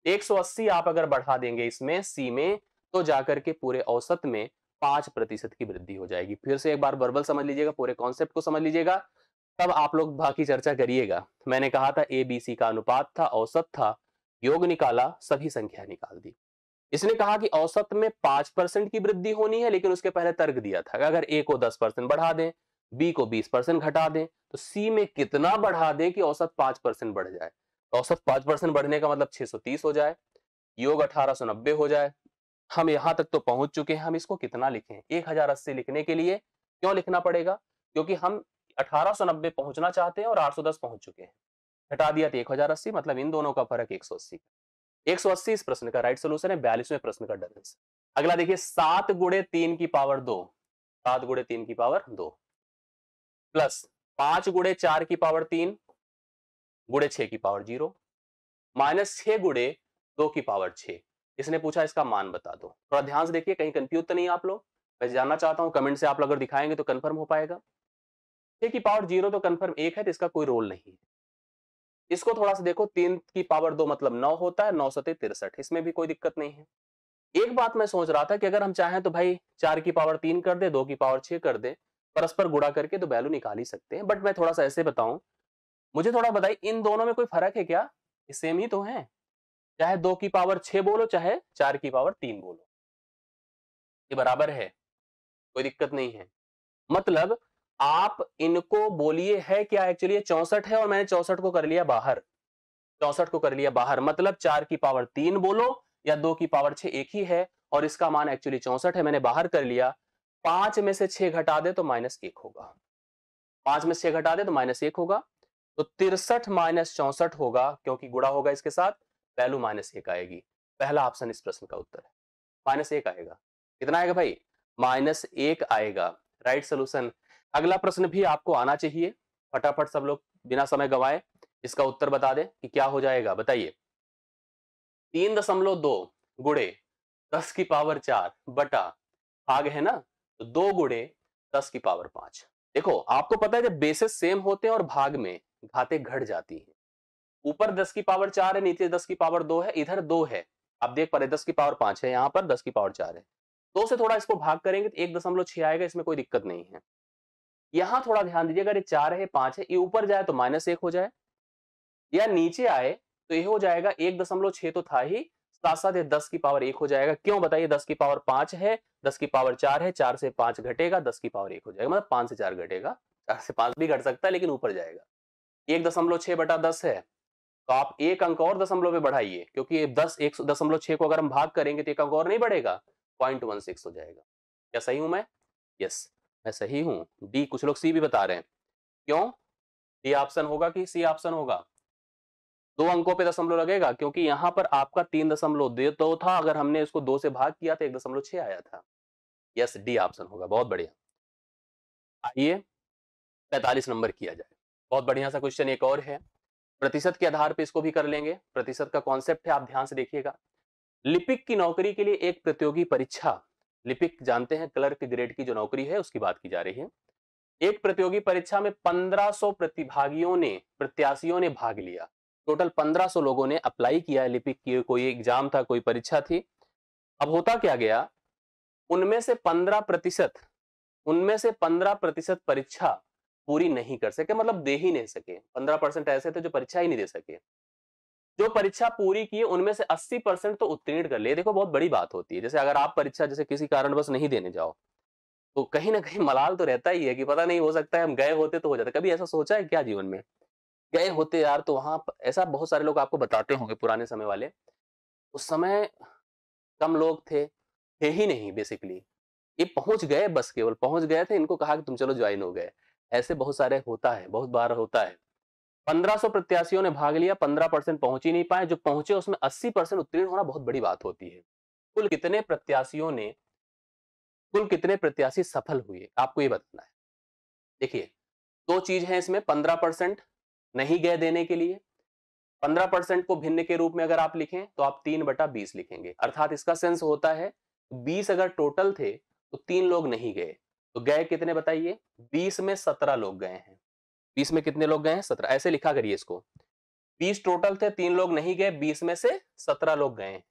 180 आप अगर बढ़ा देंगे इसमें सी में, तो जाकर के पूरे औसत में 5% की वृद्धि हो जाएगी। फिर से एक बार वर्बल समझ लीजिएगा, पूरे कॉन्सेप्ट को समझ लीजिएगा, तब आप लोग बाकी चर्चा करिएगा। मैंने कहा था ए बी सी का अनुपात था, औसत था, योग निकाला, सभी संख्या निकाल दी। इसने कहा कि औसत में 5% की वृद्धि होनी है, लेकिन उसके पहले तर्क दिया था अगर ए को 10% बढ़ा दें, बी को 20% घटा दें, तो सी में कितना बढ़ा दें कि औसत 5% बढ़ जाए। तो औसत 5% बढ़ने का मतलब 630 हो जाए, योग 1890 हो जाए। हम यहां तक तो पहुंच चुके हैं, हम इसको कितना लिखें, 1080 लिखने के लिए क्यों लिखना पड़ेगा, क्योंकि हम 1890 पहुंचना चाहते हैं और 810 पहुंच चुके हैं। घटा दिया तो 1080, मतलब इन दोनों का फर्क 180। 180 इस प्रश्न का राइट सोल्यूशन है, 42वें प्रश्न का डन आंसर। अगला देखिए, 7 गुणे 3 की पावर 2, 7 गुणे 3 की पावर 2 प्लस 5 गुणे 4 की पावर 3 गुणे 6 की पावर 0 माइनस 6 गुणे 2 की पावर 6। इसने पूछा इसका मान बता दो। थोड़ा ध्यान से देखिए, कहीं कंफ्यूज तो नहीं आप लोग, मैं जानना चाहता हूं, कमेंट से आप लोग अगर दिखाएंगे तो कंफर्म हो पाएगा। 6 की पावर 0 तो कंफर्म 1 है, तो इसका कोई रोल नहीं है। इसको थोड़ा सा देखो, 3 की पावर 2 मतलब 9 होता है, 9 सते 63, इसमें भी कोई दिक्कत नहीं है। एक बात मैं सोच रहा था कि अगर हम चाहें तो भाई 4 की पावर 3 कर दे, 2 की पावर 6 कर दे, परस्पर गुणा करके तो वैल्यू निकाल ही सकते हैं, बट मैं थोड़ा सा ऐसे बताऊं, मुझे थोड़ा बताइए इन दोनों में कोई फर्क है क्या, ये सेम ही तो है, चाहे 2 की पावर 6 बोलो चाहे 4 की पावर 3 बोलो, ये बराबर है, कोई दिक्कत नहीं है। मतलब आप इनको बोलिए है क्या, एक्चुअली 64 है और मैंने 64 को कर लिया बाहर, 64 को कर लिया बाहर, मतलब 4 की पावर 3 बोलो या 2 की पावर 6 एक ही है, और इसका मान एक्चुअली 64 है, मैंने बाहर कर लिया। 5 में से 6 घटा दे तो -1 होगा, 5 में से 6 घटा दे तो -1 होगा, तो 63 माइनस 64 होगा, क्योंकि गुणा होगा इसके साथ, वैल्यू -1 आएगी। पहला ऑप्शन इस प्रश्न का उत्तर है, -1 आएगा। कितना आएगा भाई, -1 आएगा, राइट सोल्यूशन। अगला प्रश्न भी आपको आना चाहिए, फटाफट सब लोग बिना समय गंवाए इसका उत्तर बता दें कि क्या हो जाएगा, बताइए। 3.2 गुणे 10 की पावर 4 बटा भाग है ना, तो 2 गुणे 10 की पावर 5। देखो आपको पता है जब बेसेस सेम होते हैं और भाग में घातें घट जाती हैं, ऊपर 10 की पावर 4 है, नीचे 10 की पावर 2 है, इधर 2 है, आप देख पा रहे 10 की पावर 5 है, यहां पर 10 की पावर 4 है, 2 से थोड़ा इसको भाग करेंगे तो 1.6 आएगा, इसमें कोई दिक्कत नहीं है। यहां थोड़ा ध्यान दीजिए, अगर ये 4 है 5 है, ये ऊपर जाए तो -1 हो जाए, या नीचे आए तो ये हो जाएगा 1.6 तो था ही, साथ साथ ये 10 की पावर 1 हो जाएगा। क्यों बताइए, 10 की पावर 5 है, 10 की पावर 4 है, 4 से 5 घटेगा, 10 की पावर 1 हो जाएगा, मतलब 5 से 4 घटेगा, 4 से 5 भी घट सकता है लेकिन ऊपर जाएगा। 1.6 बटा 10 है, तो आप एक अंक और दशमलव में बढ़ाइए, क्योंकि ये 1.6 को अगर हम भाग करेंगे तो एक अंक और नहीं बढ़ेगा, 0.16 हो जाएगा। क्या सही हूं मैं? यस, मैं सही हूं। डी, कुछ लोग सी भी बता रहे हैं, क्यों? डी ऑप्शन होगा कि सी ऑप्शन होगा? 2 अंकों पे दशमलव लगेगा, क्योंकि यहां पर आपका 3.2 था, अगर हमने इसको 2 से भाग किया तो 1.6 आया था। यस, डी ऑप्शन होगा, बहुत बढ़िया। आइए 45 नंबर किया जाए, बहुत बढ़िया सा क्वेश्चन एक और है, प्रतिशत के आधार पे इसको भी कर लेंगे। प्रतिशत का कॉन्सेप्ट है, आप ध्यान से देखिएगा। लिपिक की नौकरी के लिए एक प्रतियोगी परीक्षा, लिपिक जानते हैं क्लर्क ग्रेड की जो नौकरी है उसकी बात की जा रही है। एक प्रतियोगी परीक्षा में 1500 प्रतिभागियों ने, प्रत्याशियों ने भाग लिया। टोटल 1500 लोगों ने अप्लाई किया लिपिक की, कोई एग्जाम था, कोई परीक्षा थी। अब होता क्या गया, उनमें से 15% उनमें से 15% परीक्षा पूरी नहीं कर सके, मतलब दे ही नहीं सके। 15% ऐसे थे जो परीक्षा ही नहीं दे सके। जो परीक्षा पूरी की उनमें से 80% तो उत्तीर्ण कर लिए। देखो बहुत बड़ी बात होती है, जैसे अगर आप परीक्षा जैसे किसी कारणवश नहीं देने जाओ तो कहीं ना कहीं मलाल तो रहता ही है कि पता नहीं, हो सकता है हम गए होते तो हो जाता। कभी ऐसा सोचा है क्या जीवन में, गए होते यार तो वहां ऐसा बहुत सारे लोग आपको बताते होंगे पुराने समय वाले, उस समय कम लोग थे ही नहीं बेसिकली। ये पहुंच गए, बस केवल पहुंच गए थे, इनको कहा कि तुम चलो ज्वाइन हो गए। ऐसे बहुत सारे होता है, बहुत बार होता है। 1500 प्रत्याशियों ने भाग लिया, 15% पहुंच ही नहीं पाए। जो पहुंचे उसमें 80% उत्तीर्ण होना बहुत बड़ी बात होती है। कुल कितने प्रत्याशियों ने कुल कितने प्रत्याशी सफल हुए, आपको ये बताना है। देखिए, दो चीज है इसमें। 15% नहीं गए देने के लिए, 15% को भिन्न के रूप में अगर आप लिखें तो आप 3/20 लिखेंगे। अर्थात इसका सेंस होता है 20 अगर टोटल थे तो 3 लोग नहीं गए, तो गए कितने बताइए? 20 में 17 लोग गए हैं। 20 में कितने लोग गए हैं? 17। ऐसे लिखा करिए इसको, 20 टोटल थे, 3 लोग नहीं गए, 20 में से 17 लोग गए हैं।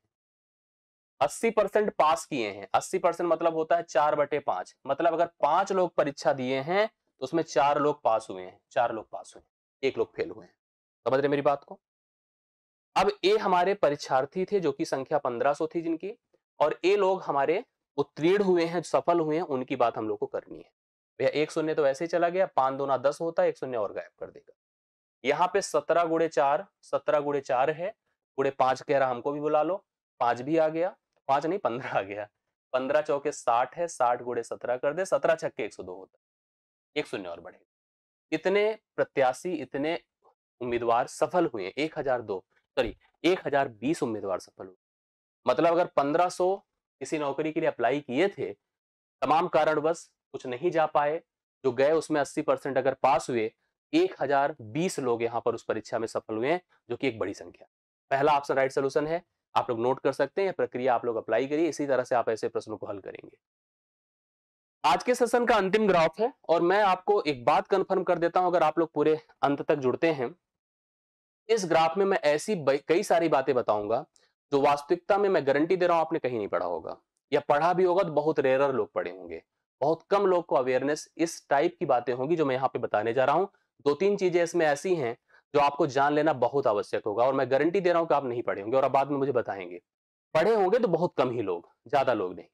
80% पास किए हैं। 80% मतलब होता है 4/5। मतलब अगर 5 लोग परीक्षा दिए हैं तो उसमें 4 लोग पास हुए हैं, 4 लोग पास हुए हैं, 1 लोग फेल हुए हैं। समझ रहे मेरी बात को? अब ए हमारे परीक्षार्थी थे जो कि संख्या 1500 थी जिनकी, और ए लोग हमारे उत्तीर्ण हुए हैं, सफल हुए हैं, उनकी बात हम लोग को करनी है। भैया 1 शून्य तो ऐसे ही चला गया, 5 दूना 10 होता है, 1 शून्य और गायब कर देगा। यहाँ पे 17 गुणे 4, 17 गुणे 4 है, गुणे 5 कह रहा, हमको भी बुला लो, 5 भी आ गया, 5 नहीं 15 आ गया। 15 चौके 60 है, 60 गुणे 17 कर दे, 17 छक्के 102 होता है, 1 शून्य और बढ़ेगा। इतने प्रत्याशी, इतने उम्मीदवार सफल हुए, 1020 उम्मीदवार सफल हुए। मतलब अगर 1500 किसी नौकरी के लिए अप्लाई किए थे, तमाम कारणवश कुछ नहीं जा पाए, जो गए उसमें 80% अगर पास हुए, 1020 लोग यहां पर उस परीक्षा में सफल हुए हैं, जो कि एक बड़ी संख्या। पहला ऑप्शन राइट सोल्यूशन है, आप लोग नोट कर सकते हैं। यह प्रक्रिया आप लोग अप्लाई करिए, इसी तरह से आप ऐसे प्रश्नों को हल करेंगे। आज के सेशन का अंतिम ग्राफ है, और मैं आपको एक बात कंफर्म कर देता हूं, अगर आप लोग पूरे अंत तक जुड़ते हैं, इस ग्राफ में मैं ऐसी कई सारी बातें बताऊंगा जो वास्तविकता में मैं गारंटी दे रहा हूं आपने कहीं नहीं पढ़ा होगा, या पढ़ा भी होगा तो बहुत रेयर लोग पढ़े होंगे। बहुत कम लोग को अवेयरनेस इस टाइप की बातें होंगी जो मैं यहाँ पे बताने जा रहा हूं। 2-3 चीजें इसमें ऐसी हैं जो आपको जान लेना बहुत आवश्यक होगा, और मैं गारंटी दे रहा हूं कि आप नहीं पढ़े होंगे, और अब बाद में मुझे बताएंगे। पढ़े होंगे तो बहुत कम ही लोग, ज्यादा लोग नहीं।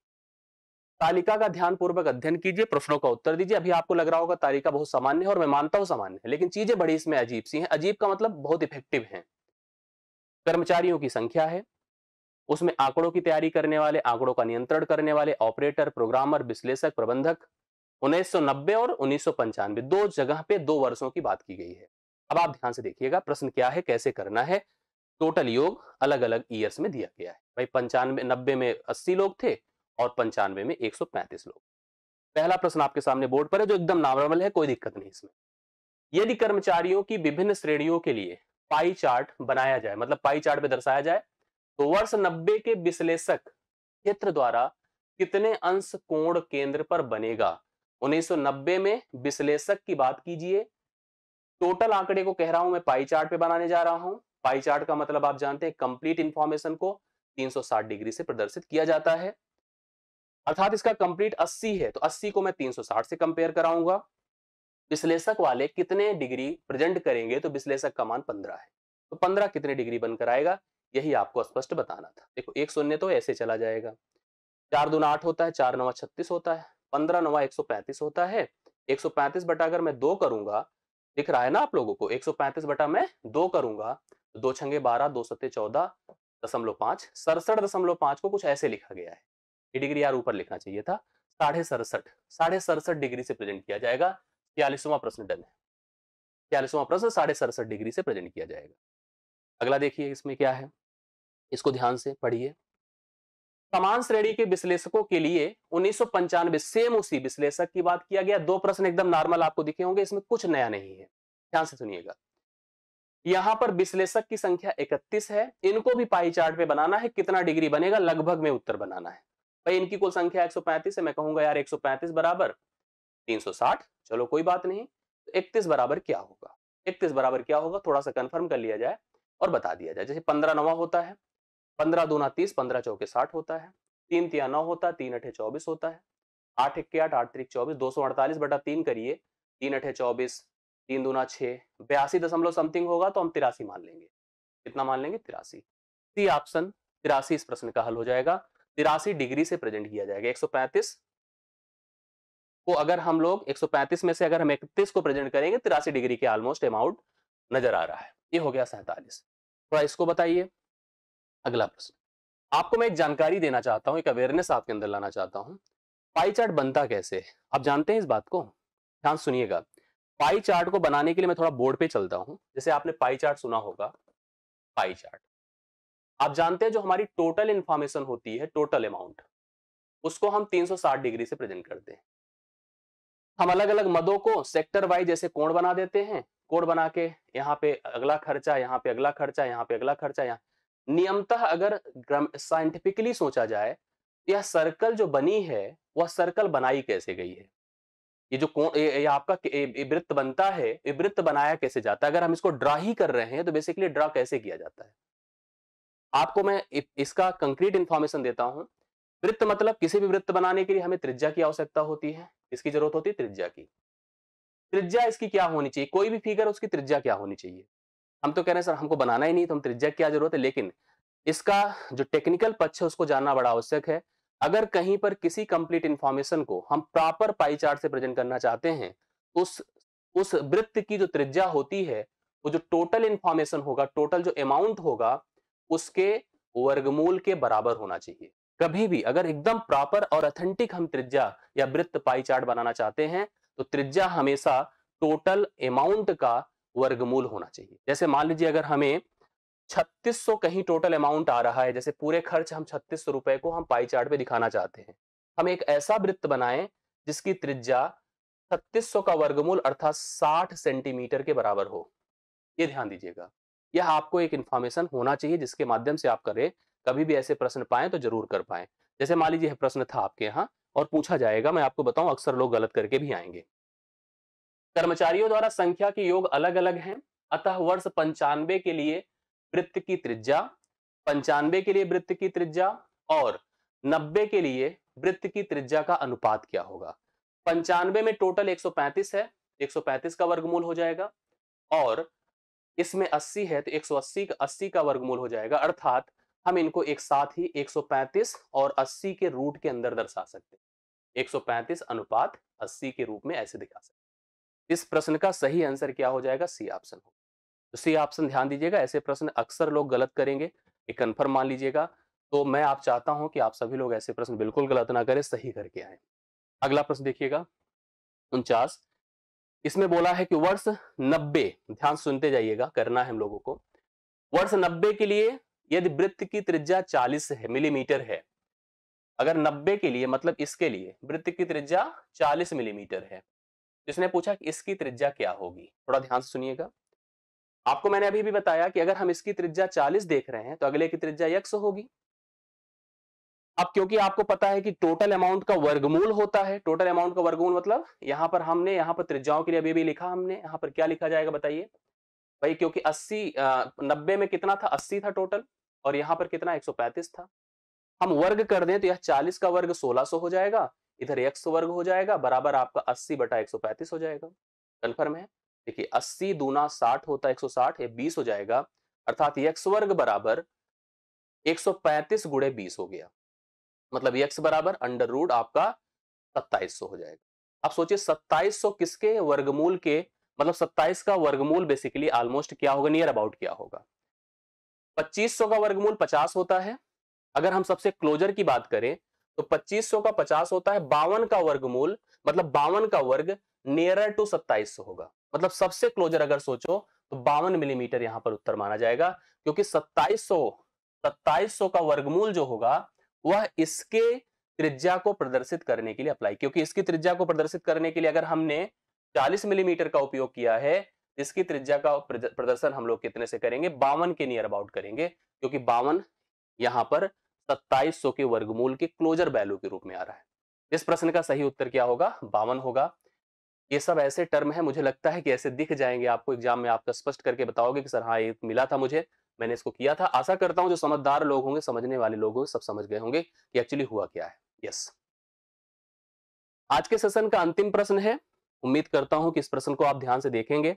तालिका का ध्यानपूर्वक अध्ययन कीजिए, प्रश्नों का उत्तर दीजिए। अभी आपको लग रहा होगा तालिका बहुत सामान्य है, और मैं मानता हूं सामान्य है, लेकिन चीजें बड़ी इसमें अजीब सी हैं। अजीब का मतलब बहुत इफेक्टिव है। कर्मचारियों की संख्या है, उसमें आंकड़ों की तैयारी करने वाले, आंकड़ों का नियंत्रण करने वाले, ऑपरेटर, प्रोग्रामर, विश्लेषक, प्रबंधक। 1990 और 1995 दो जगह पे 2 वर्षों की बात की गई है। अब आप ध्यान से देखिएगा प्रश्न क्या है, कैसे करना है। टोटल योग अलग अलग ईयर्स में दिया गया है। भाई 95 90 में 80 लोग थे, और 95 में 135 लोग। पहला प्रश्न आपके सामने बोर्ड पर है, जो एकदम नॉर्मल है, कोई दिक्कत नहीं इसमें। यदि कर्मचारियों की विभिन्न श्रेणियों के लिए पाई चार्ट बनाया जाए, मतलब पाई चार्ट पे दर्शाया जाए, तो वर्ष 90 के विश्लेषक क्षेत्र द्वारा कितने अंश कोण केंद्र पर बनेगा? 1990 में विश्लेषक की बात कीजिए। टोटल आंकड़े को कह रहा हूं मैं, पाई चार्ट पे बनाने जा रहा हूं। पाई चार्ट का मतलब आप जानते हैं, कंप्लीट इंफॉर्मेशन को 360 डिग्री से प्रदर्शित किया जाता है। अर्थात इसका कंप्लीट 80 है, तो 80 को मैं 360 से कंपेयर कराऊंगा। विश्लेषक वाले कितने डिग्री प्रेजेंट करेंगे, तो विश्लेषक का मान 15 है, तो 15 कितने डिग्री बनकर आएगा, यही आपको स्पष्ट बताना था। देखो 1 शून्य तो ऐसे चला जाएगा, 4 दूना 8 होता है, 4 9 36 होता है, 15 9 135 होता है। 135 बटा अगर मैं 2 करूंगा, दिख रहा है ना आप लोगों को, 135 बटा मैं 2 करूंगा, तो 2 छंगे 12, 2 सत्ते 14.5, 67.5 को कुछ ऐसे लिखा गया है। ये डिग्री यार ऊपर लिखना चाहिए था, 67.5 डिग्री से प्रेजेंट किया जाएगा। 46वां प्रश्न डन है। 46वां प्रश्न 67.5 डिग्री से प्रेजेंट किया जाएगा। अगला देखिए इसमें क्या है, इसको ध्यान से पढ़िए। समान श्रेणी के विश्लेषकों के लिए 1995 सेम उसी विश्लेषक की बात किया गया। 2 प्रश्न एकदम नॉर्मल आपको दिखे होंगे, इसमें कुछ नया नहीं है, ध्यान से सुनिएगा। यहां पर विश्लेषक की संख्या 31 है, इनको भी पाई चार्ट पे बनाना है, कितना डिग्री बनेगा लगभग में उत्तर बनाना है। भाई इनकी कुल संख्या 135 है, मैं कहूंगा यार 135 बराबर 360, चलो कोई बात नहीं। तो 31 बराबर क्या होगा, 31 बराबर क्या होगा, थोड़ा सा कंफर्म कर लिया जाए। और बता दिया जाए। जैसे 15 नवा होता है, 15 दूना 30, 15 चौके 60 होता है, 3 तिया 9 होता है, 3 अठे 24 होता है, 8 इक्के 8, 8 त्रिक 24, 248 बटा 3 करिए, 3 अठे 24, 3 दूना 6, 82 दशमलव समथिंग होगा तो हम 83 मान लेंगे। कितना मान लेंगे? 83। सी ऑप्शन 83 इस प्रश्न का हल हो जाएगा। 83 डिग्री से प्रेजेंट किया जाएगा। 135 को अगर हम लोग 135 में से अगर हम 31 को प्रेजेंट करेंगे 83 डिग्री के ऑलमोस्ट अमाउंट नजर आ रहा है। ये हो गया 47। थोड़ा इसको बताइए। अगला प्रश्न, आपको मैं एक जानकारी देना चाहता हूं, एक अवेयरनेस आपके अंदर लाना चाहता हूं। पाई चार्ट बनता कैसे है? आप जानते हैं इस बात को? ध्यान सुनिएगा। पाई चार्ट को बनाने के लिए मैं थोड़ा बोर्ड पे चलता हूं। जैसे आपने पाई चार्ट सुना होगा, पाई चार्ट आप जानते हैं जो हमारी टोटल इंफॉर्मेशन होती है, टोटल अमाउंट, उसको हम 360 डिग्री से प्रेजेंट करते हैं। हम अलग अलग मदों को सेक्टर वाइज जैसे कोण बना देते हैं, कोण बना के यहाँ पे अगला खर्चा, यहाँ पे अगला खर्चा, यहाँ पे अगला खर्चा, यहाँ नियमतः अगर साइंटिफिकली सोचा जाए, यह सर्कल जो बनी है वह सर्कल बनाई कैसे गई है? ये जो कोण ये आपका ये वृत्त बनता है, ये वृत्त बनाया कैसे जाता है? अगर हम इसको ड्रा ही कर रहे हैं तो बेसिकली ड्रा कैसे किया जाता है? आपको मैं इसका कंक्रीट इंफॉर्मेशन देता हूं। वृत्त मतलब किसी भी वृत्त बनाने के लिए हमें त्रिज्या की आवश्यकता होती है। इसकी जरूरत होती है त्रिज्या की। त्रिज्या इसकी क्या होनी चाहिए? कोई भी फिगर उसकी त्रिज्या क्या होनी चाहिए? हम तो कह रहे हैं सर हमको बनाना ही नहीं तो हम त्रिज्या की क्या जरूरत है, लेकिन इसका जो टेक्निकल पक्ष है उसको जानना बड़ा आवश्यक है। अगर कहीं पर किसी कंप्लीट इंफॉर्मेशन को हम प्रॉपर पाई चार्ट से प्रेजेंट करना चाहते हैं, उस वृत्त की जो त्रिज्या होती है, वो जो टोटल इंफॉर्मेशन होगा, टोटल जो अमाउंट होगा, उसके वर्गमूल के बराबर होना चाहिए। कभी भी अगर एकदम प्रॉपर और ऑथेंटिक हम त्रिज्या या वृत्त पाई चार्ट बनाना चाहते हैं तो त्रिज्या हमेशा टोटल अमाउंट का वर्गमूल होना चाहिए। जैसे मान लीजिए अगर हमें 3600 कहीं टोटल अमाउंट आ रहा है, जैसे पूरे खर्च हम 3600 रुपए को हम पाई चार्ट पे दिखाना चाहते हैं, हम एक ऐसा वृत्त बनाएं जिसकी त्रिज्या 3600 का वर्गमूल अर्थात 60 सेंटीमीटर के बराबर हो। ये ध्यान दीजिएगा। यह आपको एक इंफॉर्मेशन होना चाहिए जिसके माध्यम से आप करें, कभी भी ऐसे प्रश्न पाएं तो जरूर कर पाएं। जैसे मान लीजिए प्रश्न था आपके यहाँ और पूछा जाएगा, मैं आपको बताऊं अक्सर लोग गलत करके भी आएंगे। कर्मचारियों द्वारा संख्या के योग अलग अलग हैं, अतः वर्ष 95 के लिए वृत्त की त्रिज्या, 95 के लिए वृत्त की त्रिज्या और 90 के लिए वृत्त की त्रिज्या का अनुपात क्या होगा? 95 में टोटल 135 है, 135 का वर्गमूल हो जाएगा, और इसमें 80 है तो 180 का 80 का वर्गमूल हो जाएगा। अर्थात हम इनको एक साथ ही 135 और 80 के रूट के अंदर दर्शा सकते हैं। 135 अनुपात 80 के रूप में ऐसे दिखा सकते हैं। इस प्रश्न का सही आंसर क्या हो जाएगा? सी ऑप्शन हो। तो सी ऑप्शन ध्यान दीजिएगा। ऐसे प्रश्न अक्सर लोग गलत करेंगे, ये कंफर्म मान लीजिएगा। तो मैं आप चाहता हूं कि आप सभी लोग ऐसे प्रश्न बिल्कुल गलत ना करें, सही करके आए। अगला प्रश्न देखिएगा 49। इसमें बोला है कि वर्ष 90, ध्यान सुनते जाइएगा, करना है हम लोगों को। वर्ष 90 के लिए यदि वृत्त की त्रिज्या 40 है मिलीमीटर है, अगर 90 के लिए मतलब इसके लिए वृत्त की त्रिज्या 40 मिलीमीटर है, इसने पूछा कि इसकी त्रिज्या क्या होगी। थोड़ा ध्यान से सुनिएगा। आपको मैंने अभी भी बताया कि अगर हम इसकी त्रिज्या 40 देख रहे हैं तो अगले की त्रिज्या x होगी। अब क्योंकि आपको पता है कि टोटल अमाउंट का वर्गमूल होता है, टोटल अमाउंट का वर्गमूल मतलब यहां पर हमने यहां पर त्रिज्याओं के लिए अभी भी लिखा, हमने यहां पर क्या लिखा जाएगा बताइए भाई? क्योंकि 90 में कितना था? 80 था टोटल, और यहां पर कितना? 135 था। हम वर्ग कर दें तो यह 40 का वर्ग 1600 हो जाएगा, इधर x वर्ग हो जाएगा, बराबर आपका 80 बटा 135 हो जाएगा। कन्फर्म है? देखिए 80 दूना 60 होता है 160, ये 20 हो जाएगा, अर्थात x वर्ग बराबर 135 गुणे 20 हो गया। मतलब x बराबर अंडर रूट आपका 2700 हो जाएगा। अब सोचिए 2700 किसके वर्गमूल के, मतलब 27 का वर्गमूल बेसिकली ऑलमोस्ट क्या होगा? नियर अबाउट क्या होगा? 2500 का वर्गमूल 50 होता है। अगर हम सबसे क्लोजर की बात करें तो 2500 का 50 होता है, 52 का वर्गमूल मतलब 52 का वर्ग नियरर टू 2700 होगा। मतलब सबसे क्लोजर अगर सोचो तो 52 मिलीमीटर यहां पर उत्तर माना जाएगा, क्योंकि 2700 का वर्गमूल जो होगा वह इसके त्रिज्या को प्रदर्शित करने के लिए अप्लाई, क्योंकि इसकी त्रिज्या को प्रदर्शित करने के लिए अगर हमने 40 मिलीमीटर का उपयोग किया है, इसकी त्रिज्या का प्रदर्शन हम लोग कितने से करेंगे? 52 के नियर अबाउट करेंगे, क्योंकि 52 यहां पर 2700 के वर्गमूल के क्लोजर वैल्यू के रूप में आ रहा है। इस प्रश्न का सही उत्तर क्या होगा? 52 होगा। ये सब ऐसे टर्म है, मुझे लगता है कि ऐसे दिख जाएंगे आपको एग्जाम में, आपका स्पष्ट करके बताओगे कि सर हाँ ये मिला था मुझे, मैंने इसको किया था। आशा करता हूँ जो समझदार लोग होंगे, समझने वाले लोग होंगे, सब समझ गए होंगे कि एक्चुअली हुआ क्या है। यस। आज के सेशन का अंतिम प्रश्न है। उम्मीद करता हूँ कि इस प्रश्न को आप ध्यान से देखेंगे,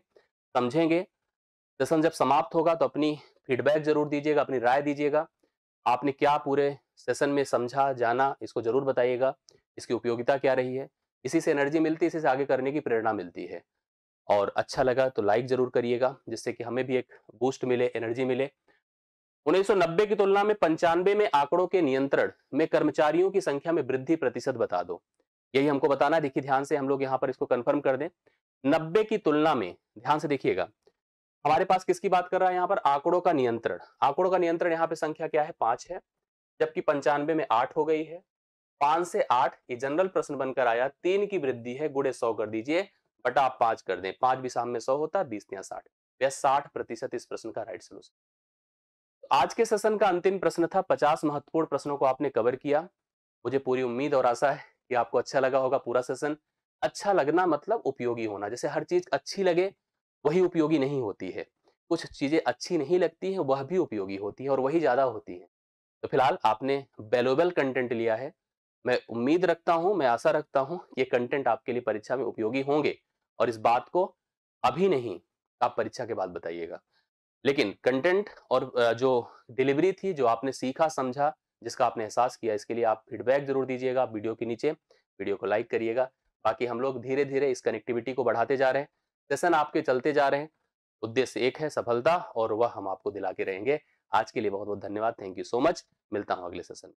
समझेंगे। सेशन जब समाप्त होगा तो अपनी फीडबैक जरूर दीजिएगा, अपनी राय दीजिएगा। आपने क्या पूरे सेशन में समझा, जाना, इसको जरूर बताइएगा। इसकी उपयोगिता क्या रही है। इसी से एनर्जी मिलती है, इसी से आगे करने की प्रेरणा मिलती है। और अच्छा लगा तो लाइक जरूर करिएगा, जिससे कि हमें भी एक बूस्ट मिले, एनर्जी मिले। 1990 की तुलना में 95 में आंकड़ों के नियंत्रण में कर्मचारियों की संख्या में वृद्धि प्रतिशत बता दो। यही हमको बताना है। देखिए ध्यान से, हम लोग यहाँ पर इसको कंफर्म कर दें। 90 की तुलना में, ध्यान से देखिएगा, हमारे पास किसकी बात कर रहा है यहाँ पर? आंकड़ों का नियंत्रण। आंकड़ों का नियंत्रण यहाँ पे संख्या क्या है? 5 है, जबकि 95 में 8 हो गई है। 5 से 8 ये जनरल प्रश्न बनकर आया। 3 की वृद्धि है, गुणे 100 कर दीजिए, बटा आप 5 कर दें। 5 भी सामने 100 होता है, 20 यहाँ 60। यह 60% इस प्रश्न का राइट सोल्यूशन। आज के सेशन का अंतिम प्रश्न था। 50 महत्वपूर्ण प्रश्नों को आपने कवर किया। मुझे पूरी उम्मीद और आशा है कि आपको अच्छा लगा होगा पूरा सेशन। अच्छा लगना मतलब उपयोगी होना। जैसे हर चीज अच्छी लगे वही उपयोगी नहीं होती है, कुछ चीजें अच्छी नहीं लगती हैं वह भी उपयोगी होती है और वही ज्यादा होती है। तो फिलहाल आपने वैल्यूएबल कंटेंट लिया है। मैं उम्मीद रखता हूं, मैं आशा रखता हूं ये कंटेंट आपके लिए परीक्षा में उपयोगी होंगे। और इस बात को अभी नहीं, आप परीक्षा के बाद बताइएगा। लेकिन कंटेंट और जो डिलीवरी थी, जो आपने सीखा, समझा, जिसका आपने एहसास किया, इसके लिए आप फीडबैक जरूर दीजिएगा वीडियो के नीचे। वीडियो को लाइक करिएगा। बाकी हम लोग धीरे धीरे इस कनेक्टिविटी को बढ़ाते जा रहे हैं। सेशन आपके चलते जा रहे हैं। उद्देश्य एक है, सफलता, और वह हम आपको दिला के रहेंगे। आज के लिए बहुत बहुत धन्यवाद। Thank you so much. मिलता हूं अगले सेशन में।